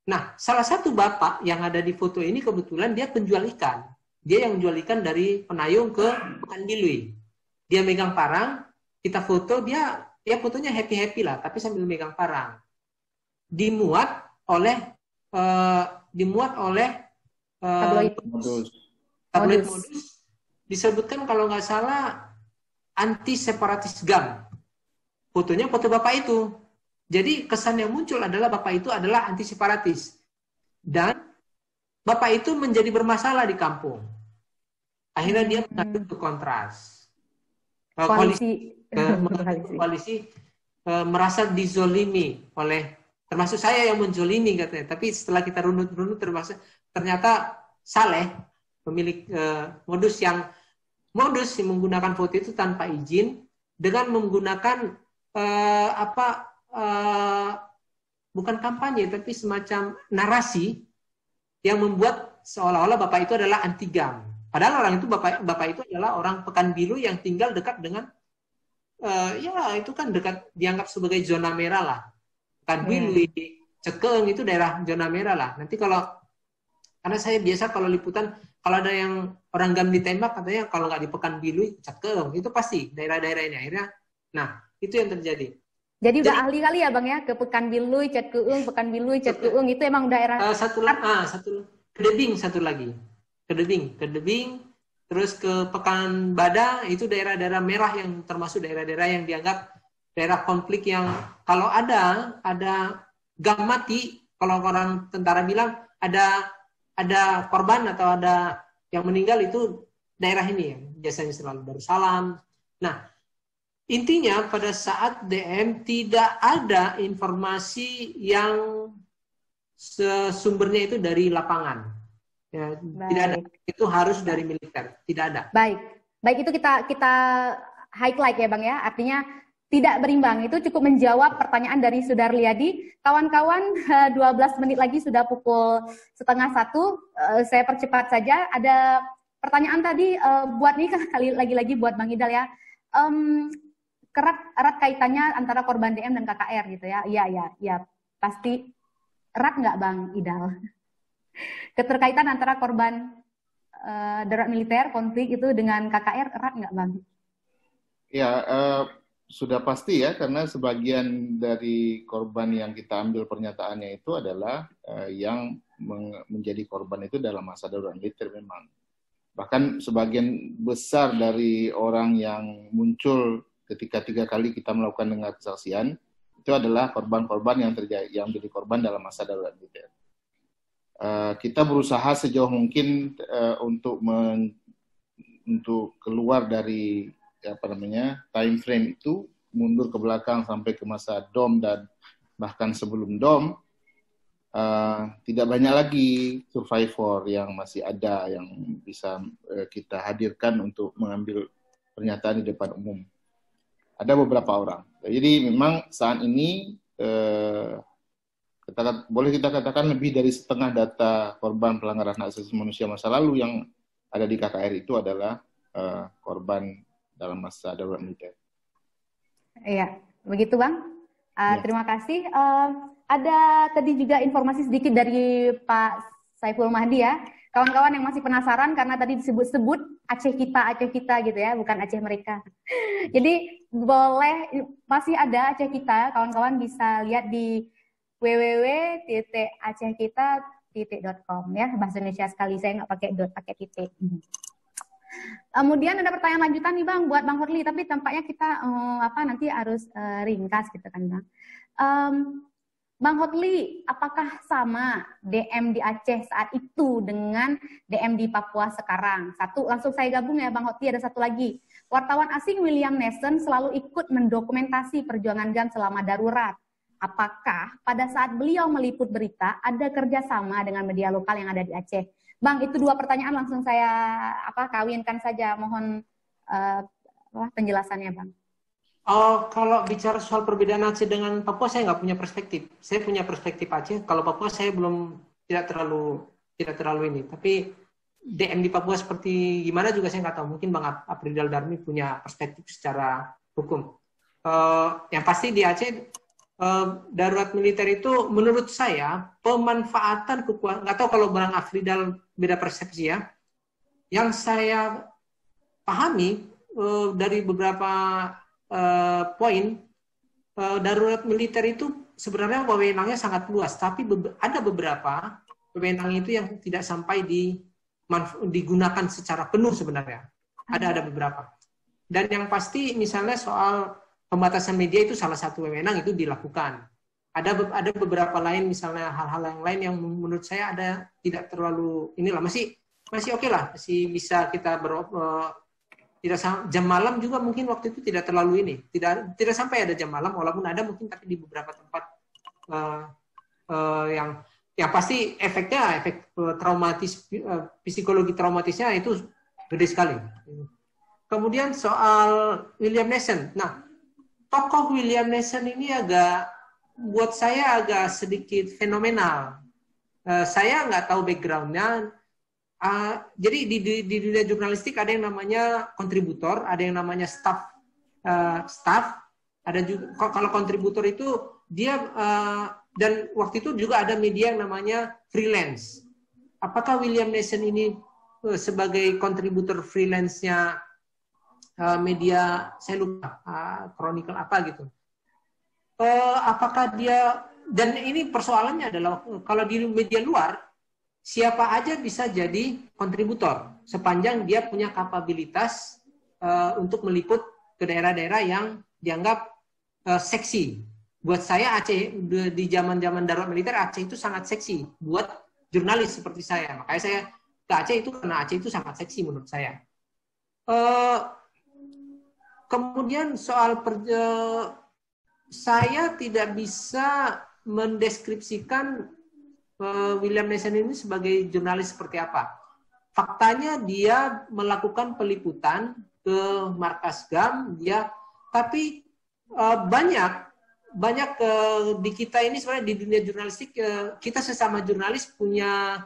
Nah, salah satu bapak yang ada di foto ini kebetulan dia penjual ikan. Dia yang jual ikan dari Penayung ke Pekan Bilui. Dia megang parang, kita foto, dia fotonya happy-happy lah, tapi sambil megang parang. Dimuat oleh tabloid Modus. Disebutkan kalau nggak salah anti-separatis gam. Fotonya foto bapak itu. Jadi kesan yang muncul adalah bapak itu adalah anti-separatis. Dan bapak itu menjadi bermasalah di kampung. Akhirnya dia mengadu ke Kontras. Koalisi merasa dizolimi oleh, termasuk saya yang menzolimi katanya. Tapi setelah kita runut-runut ternyata Saleh, pemilik Modus yang menggunakan foto itu tanpa izin dengan menggunakan bukan kampanye tapi semacam narasi yang membuat seolah-olah bapak itu adalah anti gam. Padahal orang itu bapak itu adalah orang Pekan Bilui yang tinggal dekat dengan itu kan dekat, dianggap sebagai zona merah lah. Pekan Bilui, Cekeung itu daerah zona merah lah. Nanti karena saya biasa kalau liputan, kalau ada yang orang gam ditembak katanya kalau nggak di Pekan Bilui, Cekeung, itu pasti daerah-daerah ini akhirnya. Nah, itu yang terjadi. Jadi udah ahli kali ya Bang ya, ke Pekan Bilui, Cekeung, Pekan Bilui, Cekeung, itu emang daerah. Kedebing satu lagi. Kedebing. terus ke Pekanbadak, itu daerah-daerah merah yang termasuk daerah-daerah yang dianggap daerah konflik yang kalau ada gam mati, kalau orang tentara bilang ada korban atau ada yang meninggal, itu daerah ini ya, biasanya selalu Darussalam. Nah, intinya pada saat DM tidak ada informasi yang sumbernya itu dari lapangan. Ya, tidak ada. Itu harus dari militer. Tidak ada. Baik itu kita highlight ya Bang ya. Artinya tidak berimbang. Itu cukup menjawab pertanyaan dari Sudarliadi. Kawan-kawan, 12 menit lagi sudah pukul 12:30. Saya percepat saja. Ada pertanyaan tadi buat nih kali lagi-lagi buat Bang Idal ya. Erat kaitannya antara korban DM dan KKR gitu ya. Iya, pasti erat nggak Bang Idal? Keterkaitan antara korban darurat militer, konflik itu dengan KKR erat nggak Bang? Ya, sudah pasti ya, karena sebagian dari korban yang kita ambil pernyataannya itu adalah yang menjadi korban itu dalam masa darurat militer memang. Bahkan sebagian besar dari orang yang muncul ketika 3 kali kita melakukan dengar kesaksian, itu adalah korban-korban yang menjadi korban dalam masa darurat militer. Kita berusaha sejauh mungkin untuk keluar dari time frame itu, mundur ke belakang sampai ke masa DOM dan bahkan sebelum DOM. Tidak banyak lagi survivor yang masih ada yang bisa kita hadirkan untuk mengambil pernyataan di depan umum. Ada beberapa orang. Jadi memang saat ini boleh kita katakan lebih dari setengah data korban pelanggaran hak asasi manusia masa lalu yang ada di KKR itu adalah korban dalam masa darurat militer. Iya, begitu Bang. Terima kasih. Ada tadi juga informasi sedikit dari Pak Saiful Mahdi ya. Kawan-kawan yang masih penasaran karena tadi disebut-sebut Aceh kita gitu ya, bukan Aceh mereka. Jadi masih ada Aceh kita, kawan-kawan bisa lihat di www.acehkita.com ya, bahasa Indonesia sekali, saya nggak pakai dot, pakai titik. Kemudian ada pertanyaan lanjutan nih Bang buat Bang Horli, tapi tampaknya kita nanti harus ringkas gitu kan Bang. Bang Horli, apakah sama DM di Aceh saat itu dengan DM di Papua sekarang? Satu, langsung saya gabung ya Bang Horli, ada satu lagi. Wartawan asing William Nelson selalu ikut mendokumentasi perjuangan GAM selama darurat. Apakah pada saat beliau meliput berita ada kerjasama dengan media lokal yang ada di Aceh? Bang, itu 2 pertanyaan langsung saya kawinkan saja. Mohon penjelasannya Bang. Kalau bicara soal perbedaan Aceh dengan Papua, saya nggak punya perspektif. Saya punya perspektif Aceh. Kalau Papua saya tidak terlalu ini. Tapi DM di Papua seperti gimana juga saya nggak tahu. Mungkin Bang Apridal Darmi punya perspektif secara hukum. Yang pasti di Aceh darurat militer itu menurut saya pemanfaatan kekuatan. Nggak tahu kalau Bang Apridal beda persepsi ya. Yang saya pahami dari beberapa poin, darurat militer itu sebenarnya wewenangnya sangat luas, tapi ada beberapa wewenang itu yang tidak sampai digunakan secara penuh sebenarnya. Ada beberapa. Dan yang pasti misalnya soal pembatasan media itu salah satu wewenang itu dilakukan. Ada beberapa lain, misalnya hal-hal yang lain yang menurut saya tidak terlalu masih oke lah, masih bisa kita tidak jam malam juga mungkin waktu itu tidak terlalu tidak sampai ada jam malam, walaupun ada mungkin, tapi di beberapa tempat yang pasti efek traumatis, psikologi traumatisnya itu gede sekali. Kemudian soal William Nelson, tokoh William Nelson ini buat saya agak sedikit fenomenal. Saya nggak tahu backgroundnya. Jadi di dunia jurnalistik ada yang namanya kontributor, ada yang namanya staff. Ada juga kalau kontributor itu dia dan waktu itu juga ada media yang namanya freelance. Apakah William Nelson ini sebagai kontributor freelance-nya media, saya lupa, Chronicle apa gitu. Apakah dia, dan ini persoalannya adalah kalau di media luar siapa aja bisa jadi kontributor sepanjang dia punya kapabilitas untuk meliput ke daerah-daerah yang dianggap seksi. Buat saya Aceh di zaman-zaman darurat militer, Aceh itu sangat seksi buat jurnalis seperti saya. Makanya saya ke Aceh itu karena Aceh itu sangat seksi menurut saya. Kemudian soal saya tidak bisa mendeskripsikan William Nessen ini sebagai jurnalis seperti apa. Faktanya dia melakukan peliputan ke markas GAM, tapi banyak di kita ini sebenarnya di dunia jurnalistik, kita sesama jurnalis punya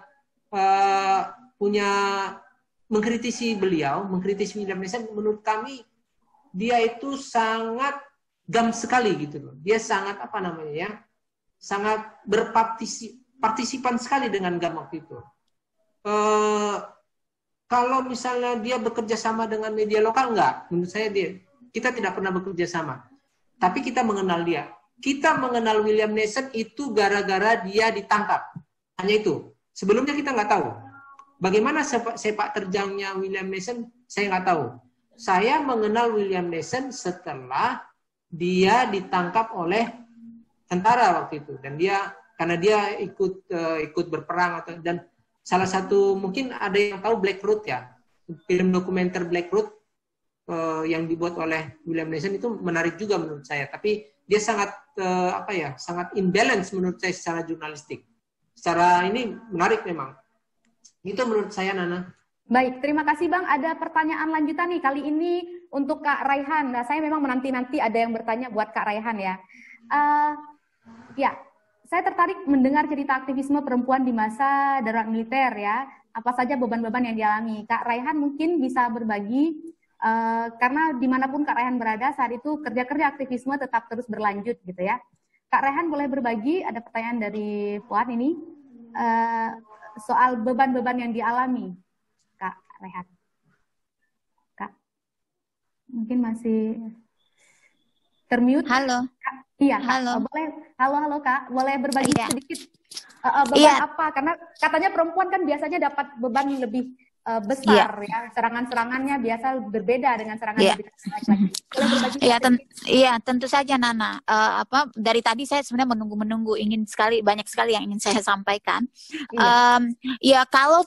mengkritisi beliau, mengkritisi William Nessen. Menurut kami dia itu sangat GAM sekali gitu loh. Dia sangat sangat berpartisipan sekali dengan GAM waktu itu. Kalau misalnya dia bekerja sama dengan media lokal, enggak. Menurut saya kita tidak pernah bekerja sama. Tapi kita mengenal dia. Kita mengenal William Nessen itu gara-gara dia ditangkap. Hanya itu. Sebelumnya kita nggak tahu. Bagaimana sepak terjangnya William Nessen, saya nggak tahu. Saya mengenal William Nessen setelah dia ditangkap oleh tentara waktu itu. Dan karena dia ikut berperang, dan salah satu, mungkin ada yang tahu Black Road ya, film dokumenter Black Road yang dibuat oleh William Nessen itu menarik juga menurut saya. Tapi dia sangat sangat imbalance menurut saya secara jurnalistik. Secara ini menarik memang. Itu menurut saya, Nana. Baik, terima kasih Bang. Ada pertanyaan lanjutan nih kali ini untuk Kak Raihan. Nah, saya memang menanti-nanti ada yang bertanya buat Kak Raihan ya. Ya, saya tertarik mendengar cerita aktivisme perempuan di masa darurat militer ya. Apa saja beban-beban yang dialami. Kak Raihan mungkin bisa berbagi, karena dimanapun Kak Raihan berada saat itu kerja-kerja aktivisme tetap terus berlanjut gitu ya. Kak Raihan boleh berbagi, ada pertanyaan dari Puan ini, soal beban-beban yang dialami. Kak Raihan. Kak, mungkin masih termute. Halo. Iya, Kak. Halo. Halo Kak, boleh berbagi sedikit beban Iya. apa? Karena katanya perempuan kan biasanya dapat beban lebih besar ya. Serangan-serangannya biasa berbeda dengan serangan laki-laki. Boleh berbagi? Iya, tentu saja Nana. Dari tadi saya sebenarnya menunggu, banyak sekali yang ingin saya sampaikan. Ya kalau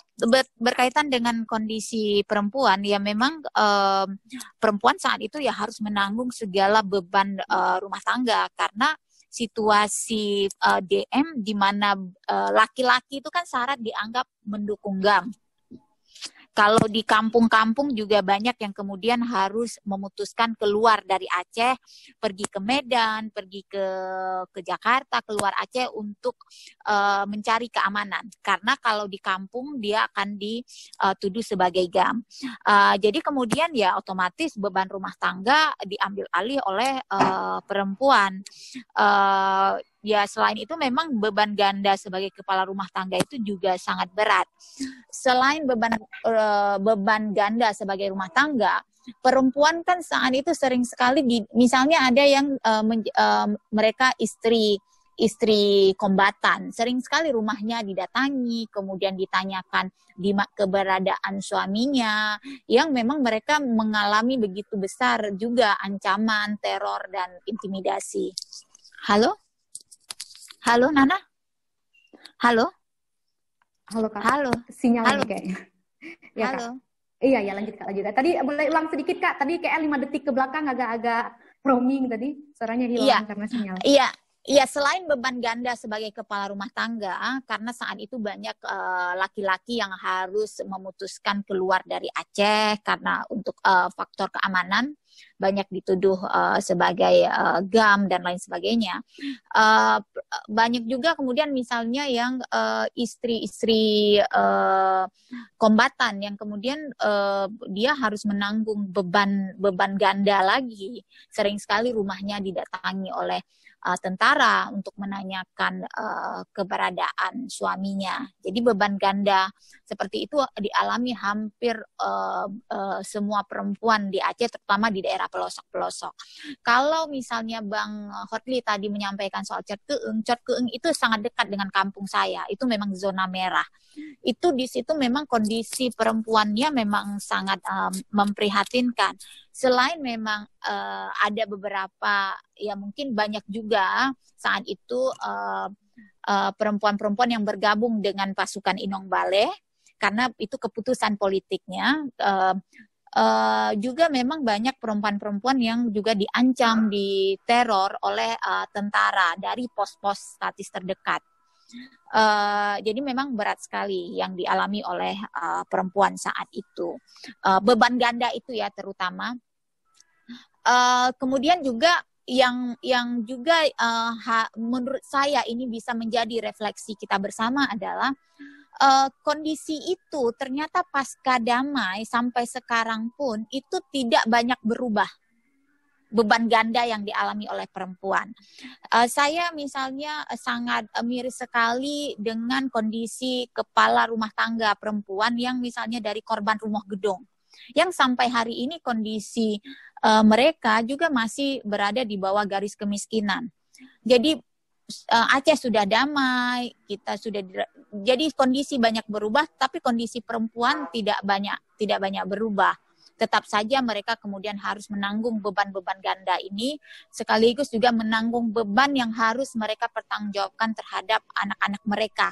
berkaitan dengan kondisi perempuan, ya memang perempuan saat itu ya harus menanggung segala beban rumah tangga karena situasi DM di mana laki-laki itu kan syarat dianggap mendukung GAM. Kalau di kampung-kampung juga banyak yang kemudian harus memutuskan keluar dari Aceh, pergi ke Medan, pergi ke Jakarta, keluar Aceh untuk mencari keamanan. Karena kalau di kampung dia akan dituduh sebagai GAM. Jadi kemudian ya otomatis beban rumah tangga diambil alih oleh perempuan. Ya selain itu memang beban ganda sebagai kepala rumah tangga itu juga sangat berat. Selain beban ganda sebagai rumah tangga, perempuan kan saat itu sering sekali misalnya ada yang mereka istri kombatan, sering sekali rumahnya didatangi, kemudian ditanyakan keberadaan suaminya, yang memang mereka mengalami begitu besar juga ancaman, teror, dan intimidasi. Halo Nana? Halo Kak. Halo. Sinyalnya kayaknya. Ya, halo. Kak. Iya, lanjut Kak. Tadi boleh ulang sedikit Kak. Tadi kayak 5 detik ke belakang agak roaming tadi. Suaranya hilang karena sinyal. Iya, selain beban ganda sebagai kepala rumah tangga, karena saat itu banyak laki-laki yang harus memutuskan keluar dari Aceh karena untuk faktor keamanan, banyak dituduh sebagai GAM dan lain sebagainya. Banyak juga kemudian misalnya yang istri-istri kombatan yang kemudian dia harus menanggung beban ganda lagi. Sering sekali rumahnya didatangi oleh tentara untuk menanyakan keberadaan suaminya. Jadi beban ganda seperti itu dialami hampir semua perempuan di Aceh, terutama di daerah daerah pelosok-pelosok. Kalau misalnya Bang Hotli tadi menyampaikan soal Cerkeeng itu sangat dekat dengan kampung saya. Itu memang zona merah. Itu di situ memang kondisi perempuannya memang sangat memprihatinkan. Selain memang ada beberapa, ya mungkin banyak juga saat itu perempuan-perempuan yang bergabung dengan pasukan Inong Baleh, karena itu keputusan politiknya. Juga memang banyak perempuan-perempuan yang juga diancam, diteror oleh tentara dari pos-pos statis terdekat. Jadi memang berat sekali yang dialami oleh perempuan saat itu. Beban ganda itu ya terutama. Kemudian juga yang juga menurut saya ini bisa menjadi refleksi kita bersama adalah kondisi itu ternyata pasca damai sampai sekarang pun itu tidak banyak berubah. Beban ganda yang dialami oleh perempuan. Saya misalnya sangat miris sekali dengan kondisi kepala rumah tangga perempuan yang misalnya dari korban rumah gedung. Yang sampai hari ini kondisi mereka juga masih berada di bawah garis kemiskinan. Jadi Aceh sudah damai, kita sudah jadi kondisi banyak berubah, tapi kondisi perempuan tidak banyak berubah. Tetap saja mereka kemudian harus menanggung beban-beban ganda ini, sekaligus juga menanggung beban yang harus mereka pertanggungjawabkan terhadap anak-anak mereka,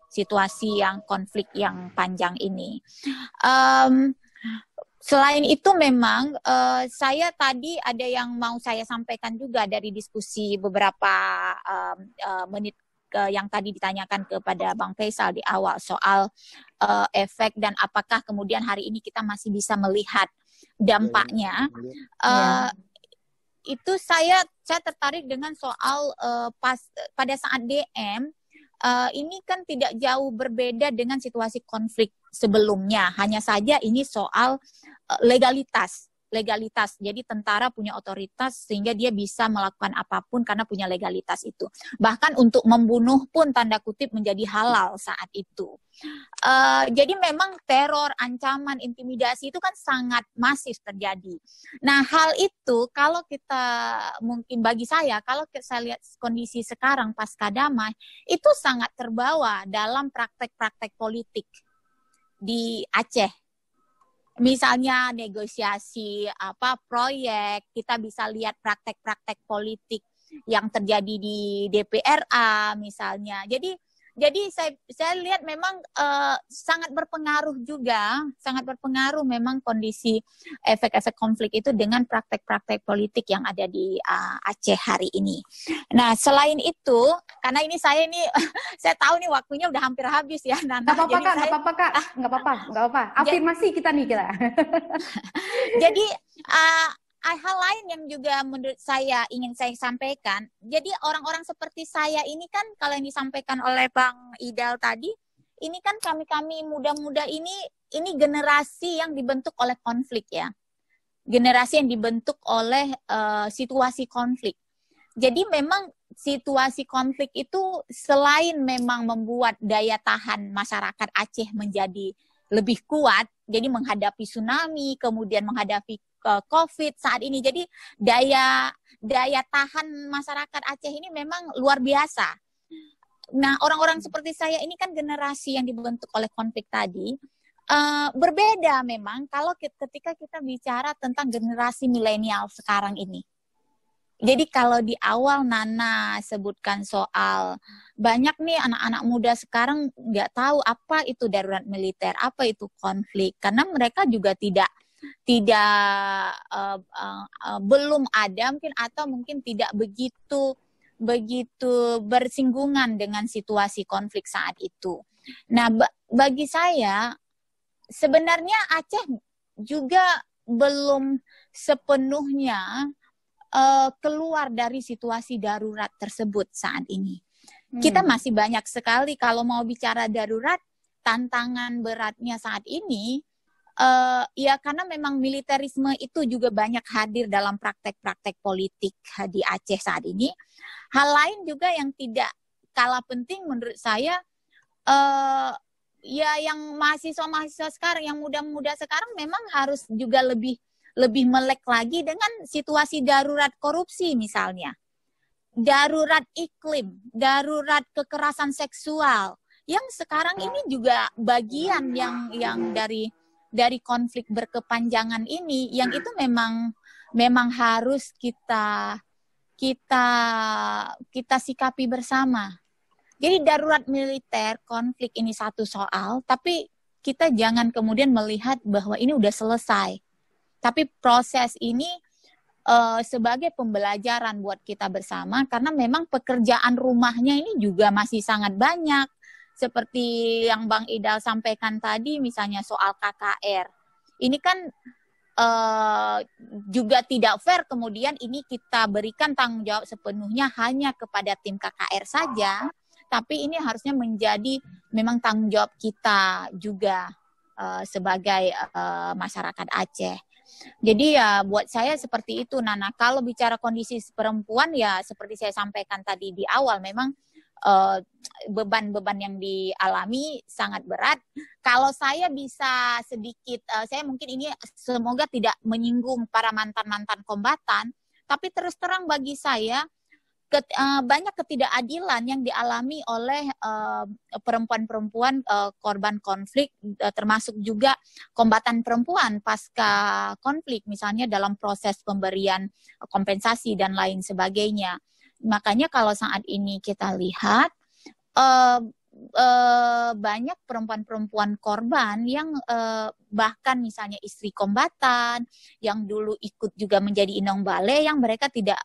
situasi yang konflik yang panjang ini. Selain itu memang saya tadi ada yang mau saya sampaikan juga dari diskusi beberapa menit yang tadi ditanyakan kepada Bang Faisal di awal soal efek dan apakah kemudian hari ini kita masih bisa melihat dampaknya. Itu saya tertarik dengan soal pada saat DM ini kan tidak jauh berbeda dengan situasi konflik sebelumnya. Hanya saja ini soal legalitas. Jadi tentara punya otoritas sehingga dia bisa melakukan apapun karena punya legalitas itu. Bahkan untuk membunuh pun tanda kutip menjadi halal saat itu. Jadi memang teror, ancaman, intimidasi itu kan sangat masif terjadi. Nah hal itu kalau kita mungkin bagi saya, kalau saya lihat kondisi sekarang pasca damai, itu sangat terbawa dalam praktek-praktek politik di Aceh. Misalnya negosiasi proyek, kita bisa lihat praktek-praktek politik yang terjadi di DPRA misalnya. Jadi saya lihat memang sangat berpengaruh memang kondisi efek-efek konflik itu dengan praktek-praktek politik yang ada di Aceh hari ini. Nah selain itu, karena ini saya tahu nih waktunya udah hampir habis ya Nana. Nggak apa-apa. Afirmasi kita nih kita. Jadi hal lain yang juga menurut saya ingin saya sampaikan, jadi orang-orang seperti saya ini kan kalau yang disampaikan oleh Bang Idal tadi, ini kan kami muda-muda ini generasi yang dibentuk oleh konflik ya. Generasi yang dibentuk oleh situasi konflik. Jadi memang situasi konflik itu selain memang membuat daya tahan masyarakat Aceh menjadi lebih kuat, jadi menghadapi tsunami, kemudian menghadapi COVID saat ini. Jadi daya tahan masyarakat Aceh ini memang luar biasa. Nah, orang-orang seperti saya ini kan generasi yang dibentuk oleh konflik tadi. Berbeda memang kalau ketika kita bicara tentang generasi milenial sekarang ini. Jadi kalau di awal Nana sebutkan soal banyak nih anak-anak muda sekarang nggak tahu apa itu darurat militer, apa itu konflik, karena mereka juga belum ada mungkin atau mungkin tidak begitu bersinggungan dengan situasi konflik saat itu. Nah, bagi saya sebenarnya Aceh juga belum sepenuhnya keluar dari situasi darurat tersebut saat ini. Kita masih banyak sekali kalau mau bicara darurat, tantangan beratnya saat ini ya karena memang militerisme itu juga banyak hadir dalam praktek-praktek politik di Aceh saat ini. Hal lain juga yang tidak kalah penting menurut saya, ya yang mahasiswa-mahasiswa sekarang, yang muda-muda sekarang memang harus juga lebih lebih melek lagi dengan situasi darurat korupsi misalnya. Darurat iklim, darurat kekerasan seksual, yang sekarang ini juga bagian yang dari konflik berkepanjangan ini, yang itu memang harus kita sikapi bersama. Jadi darurat militer, konflik ini satu soal, tapi kita jangan kemudian melihat bahwa ini udah selesai. Tapi proses ini sebagai pembelajaran buat kita bersama, karena memang pekerjaan rumahnya ini juga masih sangat banyak. Seperti yang Bang Idal sampaikan tadi, misalnya soal KKR. Ini kan juga tidak fair kemudian ini kita berikan tanggung jawab sepenuhnya hanya kepada tim KKR saja. Tapi ini harusnya menjadi memang tanggung jawab kita juga sebagai masyarakat Aceh. Jadi ya buat saya seperti itu, Nana. Kalau bicara kondisi perempuan ya seperti saya sampaikan tadi di awal, memang beban-beban yang dialami sangat berat. Kalau saya bisa sedikit, saya mungkin ini semoga tidak menyinggung para mantan-mantan kombatan, tapi terus terang bagi saya, banyak ketidakadilan yang dialami oleh perempuan-perempuan korban konflik, termasuk juga kombatan perempuan pasca konflik, misalnya dalam proses pemberian kompensasi dan lain sebagainya. Makanya kalau saat ini kita lihat banyak perempuan-perempuan korban yang bahkan misalnya istri kombatan yang dulu ikut juga menjadi inong bale, yang mereka tidak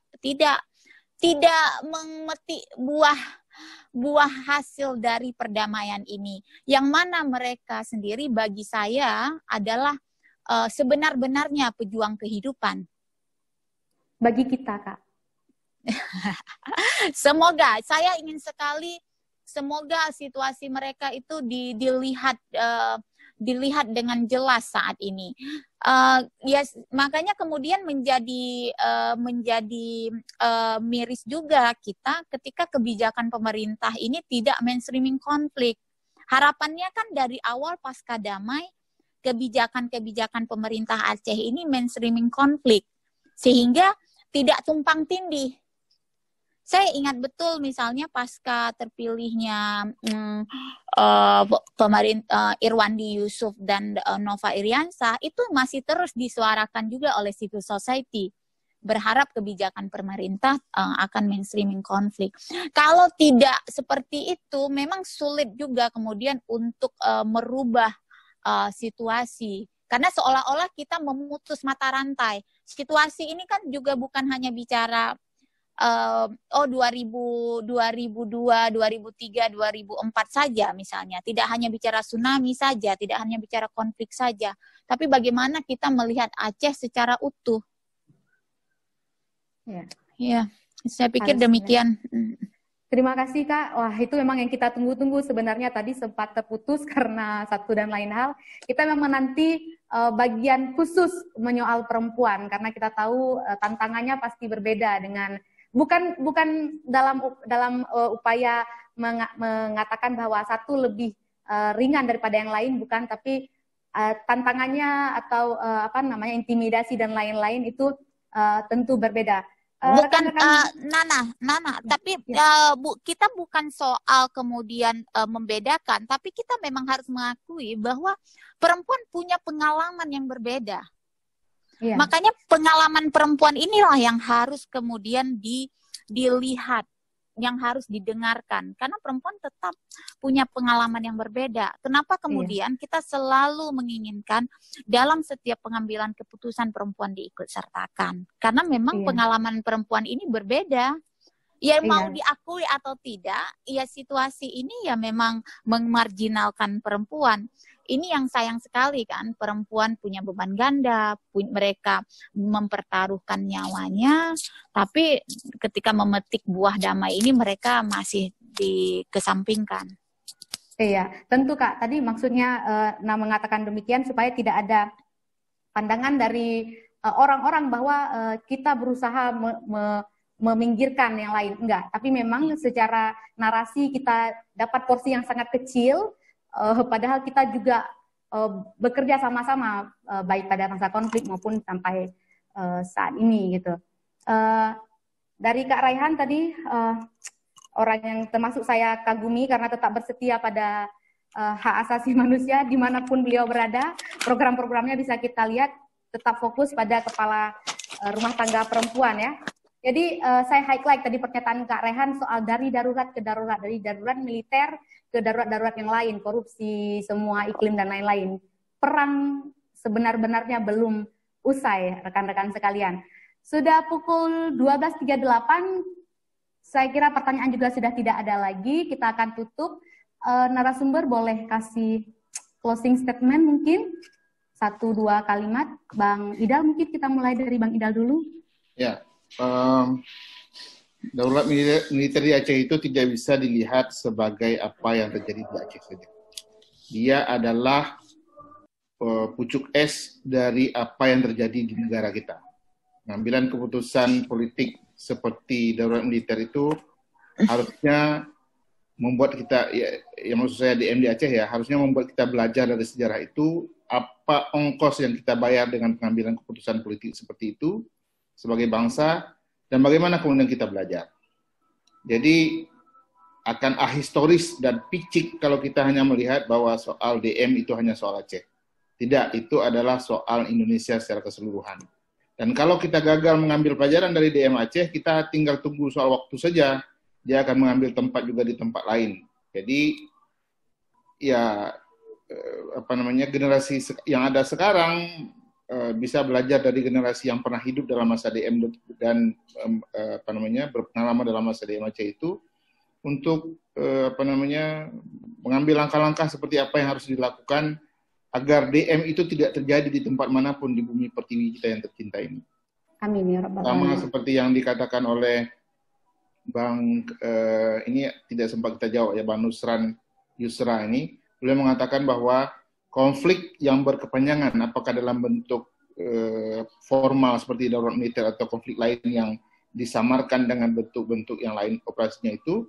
memetik buah hasil dari perdamaian ini, yang mana mereka sendiri bagi saya adalah sebenar-benarnya pejuang kehidupan bagi kita, Kak. Semoga, saya ingin sekali semoga situasi mereka itu dilihat dengan jelas saat ini. Makanya kemudian menjadi miris juga kita ketika kebijakan pemerintah ini tidak mainstreaming konflik. Harapannya kan dari awal pasca damai kebijakan-kebijakan pemerintah Aceh ini mainstreaming konflik sehingga tidak tumpang tindih. Saya ingat betul misalnya pasca terpilihnya pemerintah Irwandi Yusuf dan Nova Iriansah, itu masih terus disuarakan juga oleh civil society, berharap kebijakan pemerintah akan mainstreaming konflik. Kalau tidak seperti itu, memang sulit juga kemudian untuk merubah situasi. Karena seolah-olah kita memutus mata rantai. Situasi ini kan juga bukan hanya bicara 2002, 2003, 2004 saja misalnya. Tidak hanya bicara tsunami saja, tidak hanya bicara konflik saja. Tapi bagaimana kita melihat Aceh secara utuh. Ya, saya pikir demikian. Terima kasih, Kak. Wah, itu memang yang kita tunggu-tunggu sebenarnya, tadi sempat terputus karena satu dan lain hal. Kita memang menanti bagian khusus menyoal perempuan, karena kita tahu tantangannya pasti berbeda dengan bukan dalam upaya mengatakan bahwa satu lebih ringan daripada yang lain, bukan, tapi tantangannya atau intimidasi dan lain-lain itu tentu berbeda. Bukan Nana, tapi kita bukan soal kemudian membedakan, tapi kita memang harus mengakui bahwa perempuan punya pengalaman yang berbeda. Yeah. Makanya pengalaman perempuan inilah yang harus kemudian dilihat, yang harus didengarkan. Karena perempuan tetap punya pengalaman yang berbeda. Kenapa kemudian kita selalu menginginkan dalam setiap pengambilan keputusan perempuan diikut sertakan? Karena memang pengalaman perempuan ini berbeda. Ya mau diakui atau tidak, ya situasi ini ya memang memarginalkan perempuan. Ini yang sayang sekali kan, perempuan punya beban ganda, mereka mempertaruhkan nyawanya, tapi ketika memetik buah damai ini mereka masih dikesampingkan. Iya, tentu Kak. Tadi maksudnya mengatakan demikian supaya tidak ada pandangan dari orang-orang bahwa kita berusaha meminggirkan yang lain. Enggak, tapi memang secara narasi kita dapat porsi yang sangat kecil. Padahal kita juga bekerja sama-sama baik pada masa konflik maupun sampai saat ini gitu. Dari Kak Raihan tadi, orang yang termasuk saya kagumi karena tetap bersetia pada hak asasi manusia dimanapun beliau berada, program-programnya bisa kita lihat tetap fokus pada kepala rumah tangga perempuan ya. Jadi saya highlight tadi pernyataan Kak Rehan soal dari darurat ke darurat, dari darurat militer ke darurat-darurat yang lain, korupsi, semua iklim dan lain-lain. Perang sebenar-benarnya belum usai, rekan-rekan sekalian. Sudah pukul 12.38, saya kira pertanyaan juga sudah tidak ada lagi. Kita akan tutup. Narasumber boleh kasih closing statement mungkin 1-2 kalimat. Bang Idal, mungkin kita mulai dari Bang Idal dulu. Ya, darurat militer di Aceh itu tidak bisa dilihat sebagai apa yang terjadi di Aceh saja. Dia adalah pucuk es dari apa yang terjadi di negara kita. Pengambilan keputusan politik seperti darurat militer itu harusnya membuat kita, ya maksud saya DM di Aceh ya, harusnya membuat kita belajar dari sejarah itu, apa ongkos yang kita bayar dengan pengambilan keputusan politik seperti itu sebagai bangsa, dan bagaimana kemudian kita belajar. Jadi akan ahistoris dan picik kalau kita hanya melihat bahwa soal DM itu hanya soal Aceh. Tidak, itu adalah soal Indonesia secara keseluruhan. Dan kalau kita gagal mengambil pelajaran dari DM Aceh, kita tinggal tunggu soal waktu saja. Dia akan mengambil tempat juga di tempat lain. Jadi, ya, generasi yang ada sekarang bisa belajar dari generasi yang pernah hidup dalam masa DM dan berpengalaman dalam masa DM Aceh itu untuk mengambil langkah-langkah seperti apa yang harus dilakukan agar DM itu tidak terjadi di tempat manapun di bumi pertiwi kita yang tercinta ini. Amin ya Rabbal Sama Alamin. seperti yang dikatakan oleh Bang, ini tidak sempat kita jawab ya, Bang Nusran Yusra ini, beliau mengatakan bahwa konflik yang berkepanjangan, apakah dalam bentuk formal seperti darurat militer atau konflik lain yang disamarkan dengan bentuk-bentuk yang lain operasinya itu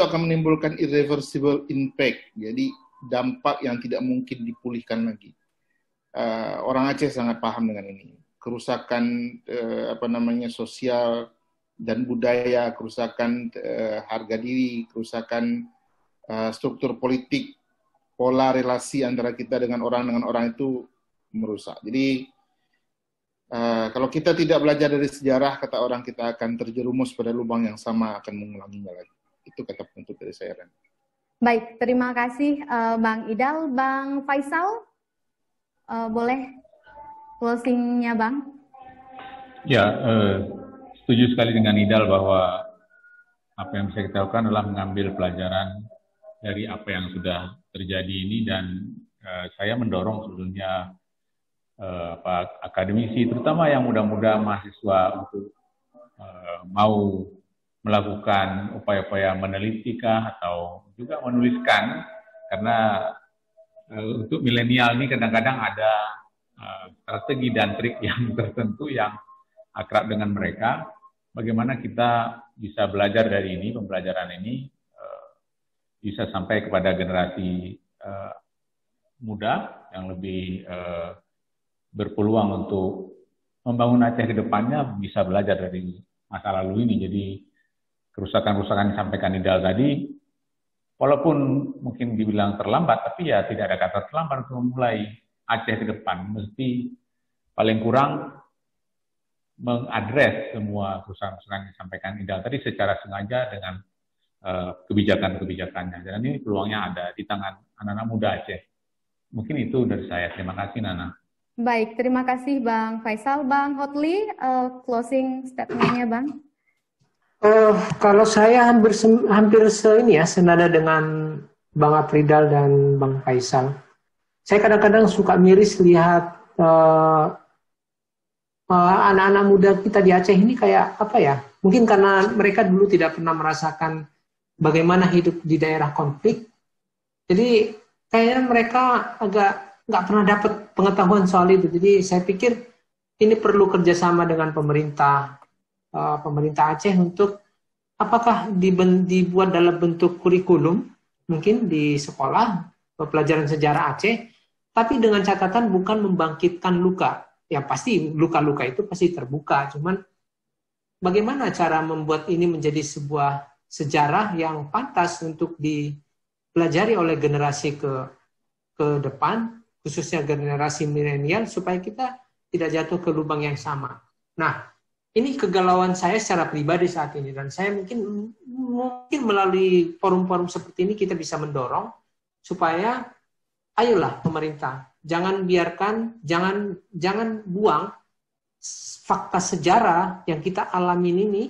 akan menimbulkan irreversible impact, jadi dampak yang tidak mungkin dipulihkan lagi. Orang Aceh sangat paham dengan ini. Kerusakan sosial dan budaya, kerusakan harga diri, kerusakan struktur politik, pola relasi antara kita dengan orang itu merusak. Jadi kalau kita tidak belajar dari sejarah, kata orang, kita akan terjerumus pada lubang yang sama, akan mengulanginya lagi. Itu kata penutup dari saya, Ren. Baik, terima kasih Bang Idal. Bang Faisal, boleh closing-nya Bang? Ya, setuju sekali dengan Idal bahwa apa yang bisa kita lakukan adalah mengambil pelajaran dari apa yang sudah terjadi ini, dan saya mendorong sebetulnya akademisi, terutama yang muda-muda mahasiswa untuk mau melakukan upaya-upaya menelitikah atau juga menuliskan, karena untuk milenial ini kadang-kadang ada strategi dan trik yang tertentu yang akrab dengan mereka. Bagaimana kita bisa belajar dari ini, pembelajaran ini bisa sampai kepada generasi muda yang lebih berpeluang untuk membangun Aceh ke depannya, bisa belajar dari masa lalu ini. Jadi kerusakan-kerusakan yang disampaikan Idal tadi, walaupun mungkin dibilang terlambat, tapi ya tidak ada kata terlambat untuk memulai Aceh ke depan. Mesti paling kurang mengadres semua kerusakan-kerusakan yang disampaikan Idal tadi secara sengaja dengan kebijakan-kebijakannya. Dan ini peluangnya ada di tangan anak-anak muda Aceh. Mungkin itu dari saya. Terima kasih, Nana. Baik, terima kasih Bang Faisal. Bang Hotli, closing statement-nya Bang. Kalau saya hampir senada dengan Bang Apridal dan Bang Faisal. Saya kadang-kadang suka miris lihat anak-anak muda kita di Aceh ini kayak apa ya? Mungkin karena mereka dulu tidak pernah merasakan bagaimana hidup di daerah konflik. Jadi kayaknya mereka agak nggak pernah dapat pengetahuan soal itu. Jadi saya pikir ini perlu kerjasama dengan pemerintah Aceh untuk apakah dibuat dalam bentuk kurikulum mungkin di sekolah pelajaran sejarah Aceh, tapi dengan catatan bukan membangkitkan luka. Ya pasti luka-luka itu pasti terbuka, cuman bagaimana cara membuat ini menjadi sebuah sejarah yang pantas untuk dipelajari oleh generasi ke depan, khususnya generasi milenial, supaya kita tidak jatuh ke lubang yang sama. Nah, ini kegalauan saya secara pribadi saat ini, dan saya mungkin melalui forum-forum seperti ini kita bisa mendorong supaya ayolah pemerintah, jangan buang fakta sejarah yang kita alamin ini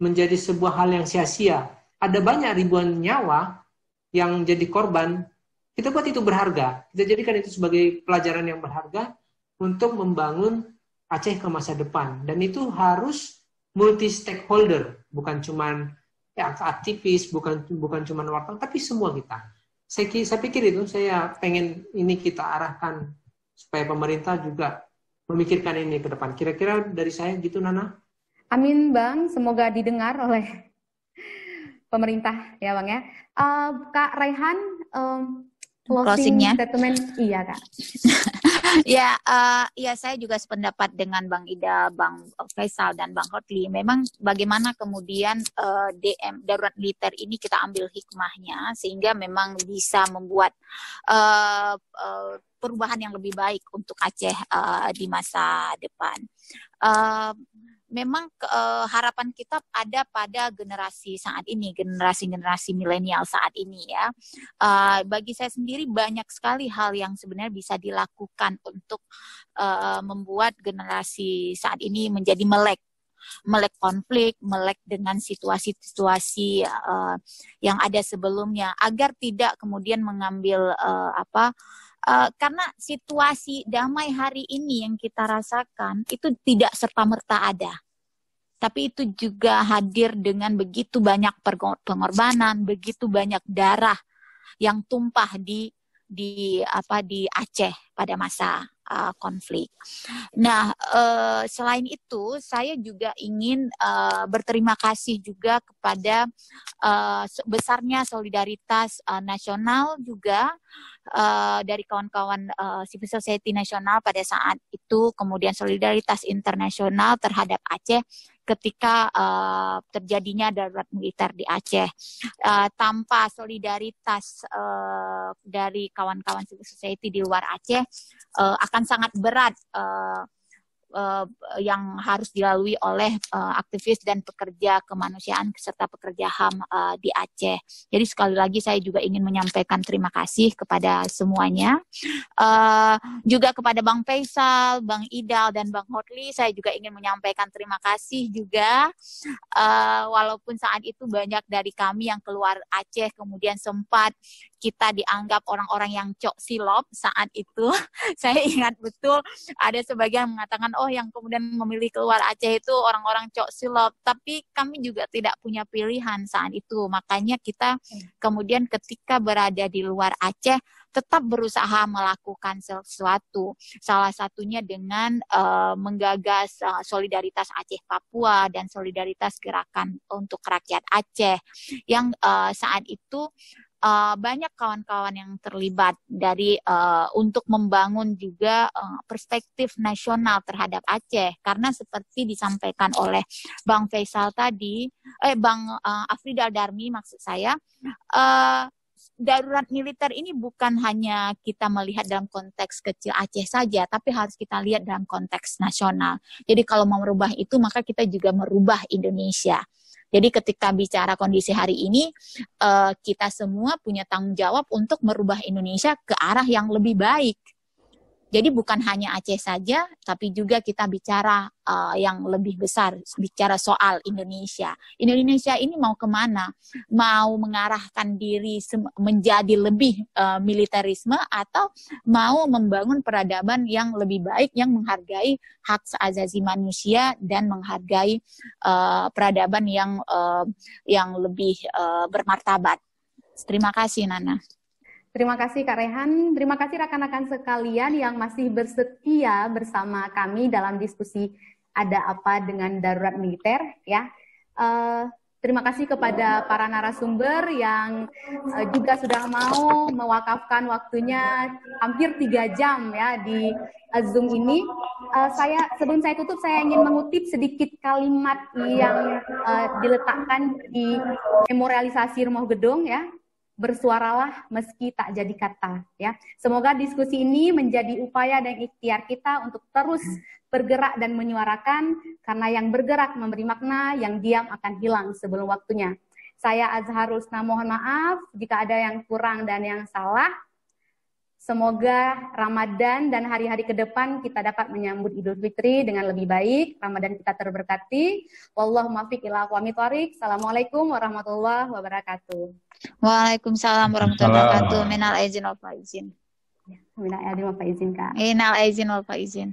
menjadi sebuah hal yang sia-sia. Ada banyak ribuan nyawa yang jadi korban. Kita buat itu berharga. Kita jadikan itu sebagai pelajaran yang berharga untuk membangun Aceh ke masa depan. Dan itu harus multi stakeholder, bukan cuman aktivis, bukan cuman wartawan, tapi semua kita. Saya pikir itu, saya pengen ini kita arahkan supaya pemerintah juga memikirkan ini ke depan. Kira-kira dari saya gitu, Nana. Amin, Bang. Semoga didengar oleh pemerintah, ya, Bang ya. Kak Raihan, closing statement, iya, Kak. Ya, saya juga sependapat dengan Bang Ida, Bang Faisal, dan Bang Hotli. Memang bagaimana kemudian DM darurat militer ini kita ambil hikmahnya sehingga memang bisa membuat perubahan yang lebih baik untuk Aceh di masa depan. Memang harapan kita ada pada generasi saat ini, generasi milenial saat ini ya. Bagi saya sendiri banyak sekali hal yang sebenarnya bisa dilakukan untuk membuat generasi saat ini menjadi melek konflik, melek dengan situasi-situasi yang ada sebelumnya, agar tidak kemudian mengambil karena situasi damai hari ini yang kita rasakan itu tidak serta-merta ada. Tapi itu juga hadir dengan begitu banyak pengorbanan, begitu banyak darah yang tumpah di Aceh pada masa konflik. Nah, selain itu saya juga ingin berterima kasih juga kepada besarnya solidaritas nasional juga dari kawan-kawan civil society nasional pada saat itu, kemudian solidaritas internasional terhadap Aceh ketika terjadinya darurat militer di Aceh. Tanpa solidaritas dari kawan-kawan civil society di luar Aceh, akan sangat berat yang harus dilalui oleh aktivis dan pekerja kemanusiaan serta pekerja HAM di Aceh. Jadi sekali lagi saya juga ingin menyampaikan terima kasih kepada semuanya. Juga kepada Bang Faisal, Bang Idal, dan Bang Hotli, saya juga ingin menyampaikan terima kasih juga. Walaupun saat itu banyak dari kami yang keluar Aceh, kemudian sempat kita dianggap orang-orang yang cok silop saat itu. Saya ingat betul ada sebagian mengatakan, oh yang kemudian memilih keluar Aceh itu orang-orang cok silop. Tapi kami juga tidak punya pilihan saat itu. Makanya kita kemudian ketika berada di luar Aceh, tetap berusaha melakukan sesuatu. Salah satunya dengan menggagas solidaritas Aceh Papua dan solidaritas gerakan untuk rakyat Aceh. Yang saat itu banyak kawan-kawan yang terlibat dari untuk membangun juga perspektif nasional terhadap Aceh, karena seperti disampaikan oleh Bang Faisal tadi, Bang Afridal Darmi maksud saya, darurat militer ini bukan hanya kita melihat dalam konteks kecil Aceh saja, tapi harus kita lihat dalam konteks nasional. Jadi kalau mau merubah itu, maka kita juga merubah Indonesia. Jadi ketika bicara kondisi hari ini, kita semua punya tanggung jawab untuk merubah Indonesia ke arah yang lebih baik. Jadi bukan hanya Aceh saja, tapi juga kita bicara yang lebih besar, bicara soal Indonesia. Indonesia ini mau kemana? Mau mengarahkan diri menjadi lebih militerisme, atau mau membangun peradaban yang lebih baik, yang menghargai hak asasi manusia dan menghargai peradaban yang lebih bermartabat. Terima kasih, Nana. Terima kasih Kak Rehan, terima kasih rekan-rekan sekalian yang masih bersetia bersama kami dalam diskusi Ada Apa dengan Darurat Militer ya. Terima kasih kepada para narasumber yang juga sudah mau mewakafkan waktunya hampir 3 jam ya di Zoom ini. Sebelum saya tutup, saya ingin mengutip sedikit kalimat yang diletakkan di memorialisasi Rumah Gedung ya. Bersuaralah meski tak jadi kata ya. Semoga diskusi ini menjadi upaya dan ikhtiar kita untuk terus bergerak dan menyuarakan, karena yang bergerak memberi makna, yang diam akan hilang sebelum waktunya. Saya Azhar Husna mohon maaf jika ada yang kurang dan yang salah. Semoga Ramadan dan hari-hari ke depan kita dapat menyambut Idul Fitri dengan lebih baik. Ramadan kita terberkati. Wallahu muwaffiq ila aqwamit thoriq. Assalamualaikum warahmatullahi wabarakatuh. Waalaikumsalam warahmatullahi wabarakatuh. Minal aizin wal faizin. Minal aizin wal faizin, Kak. Minal aizin wal faizin.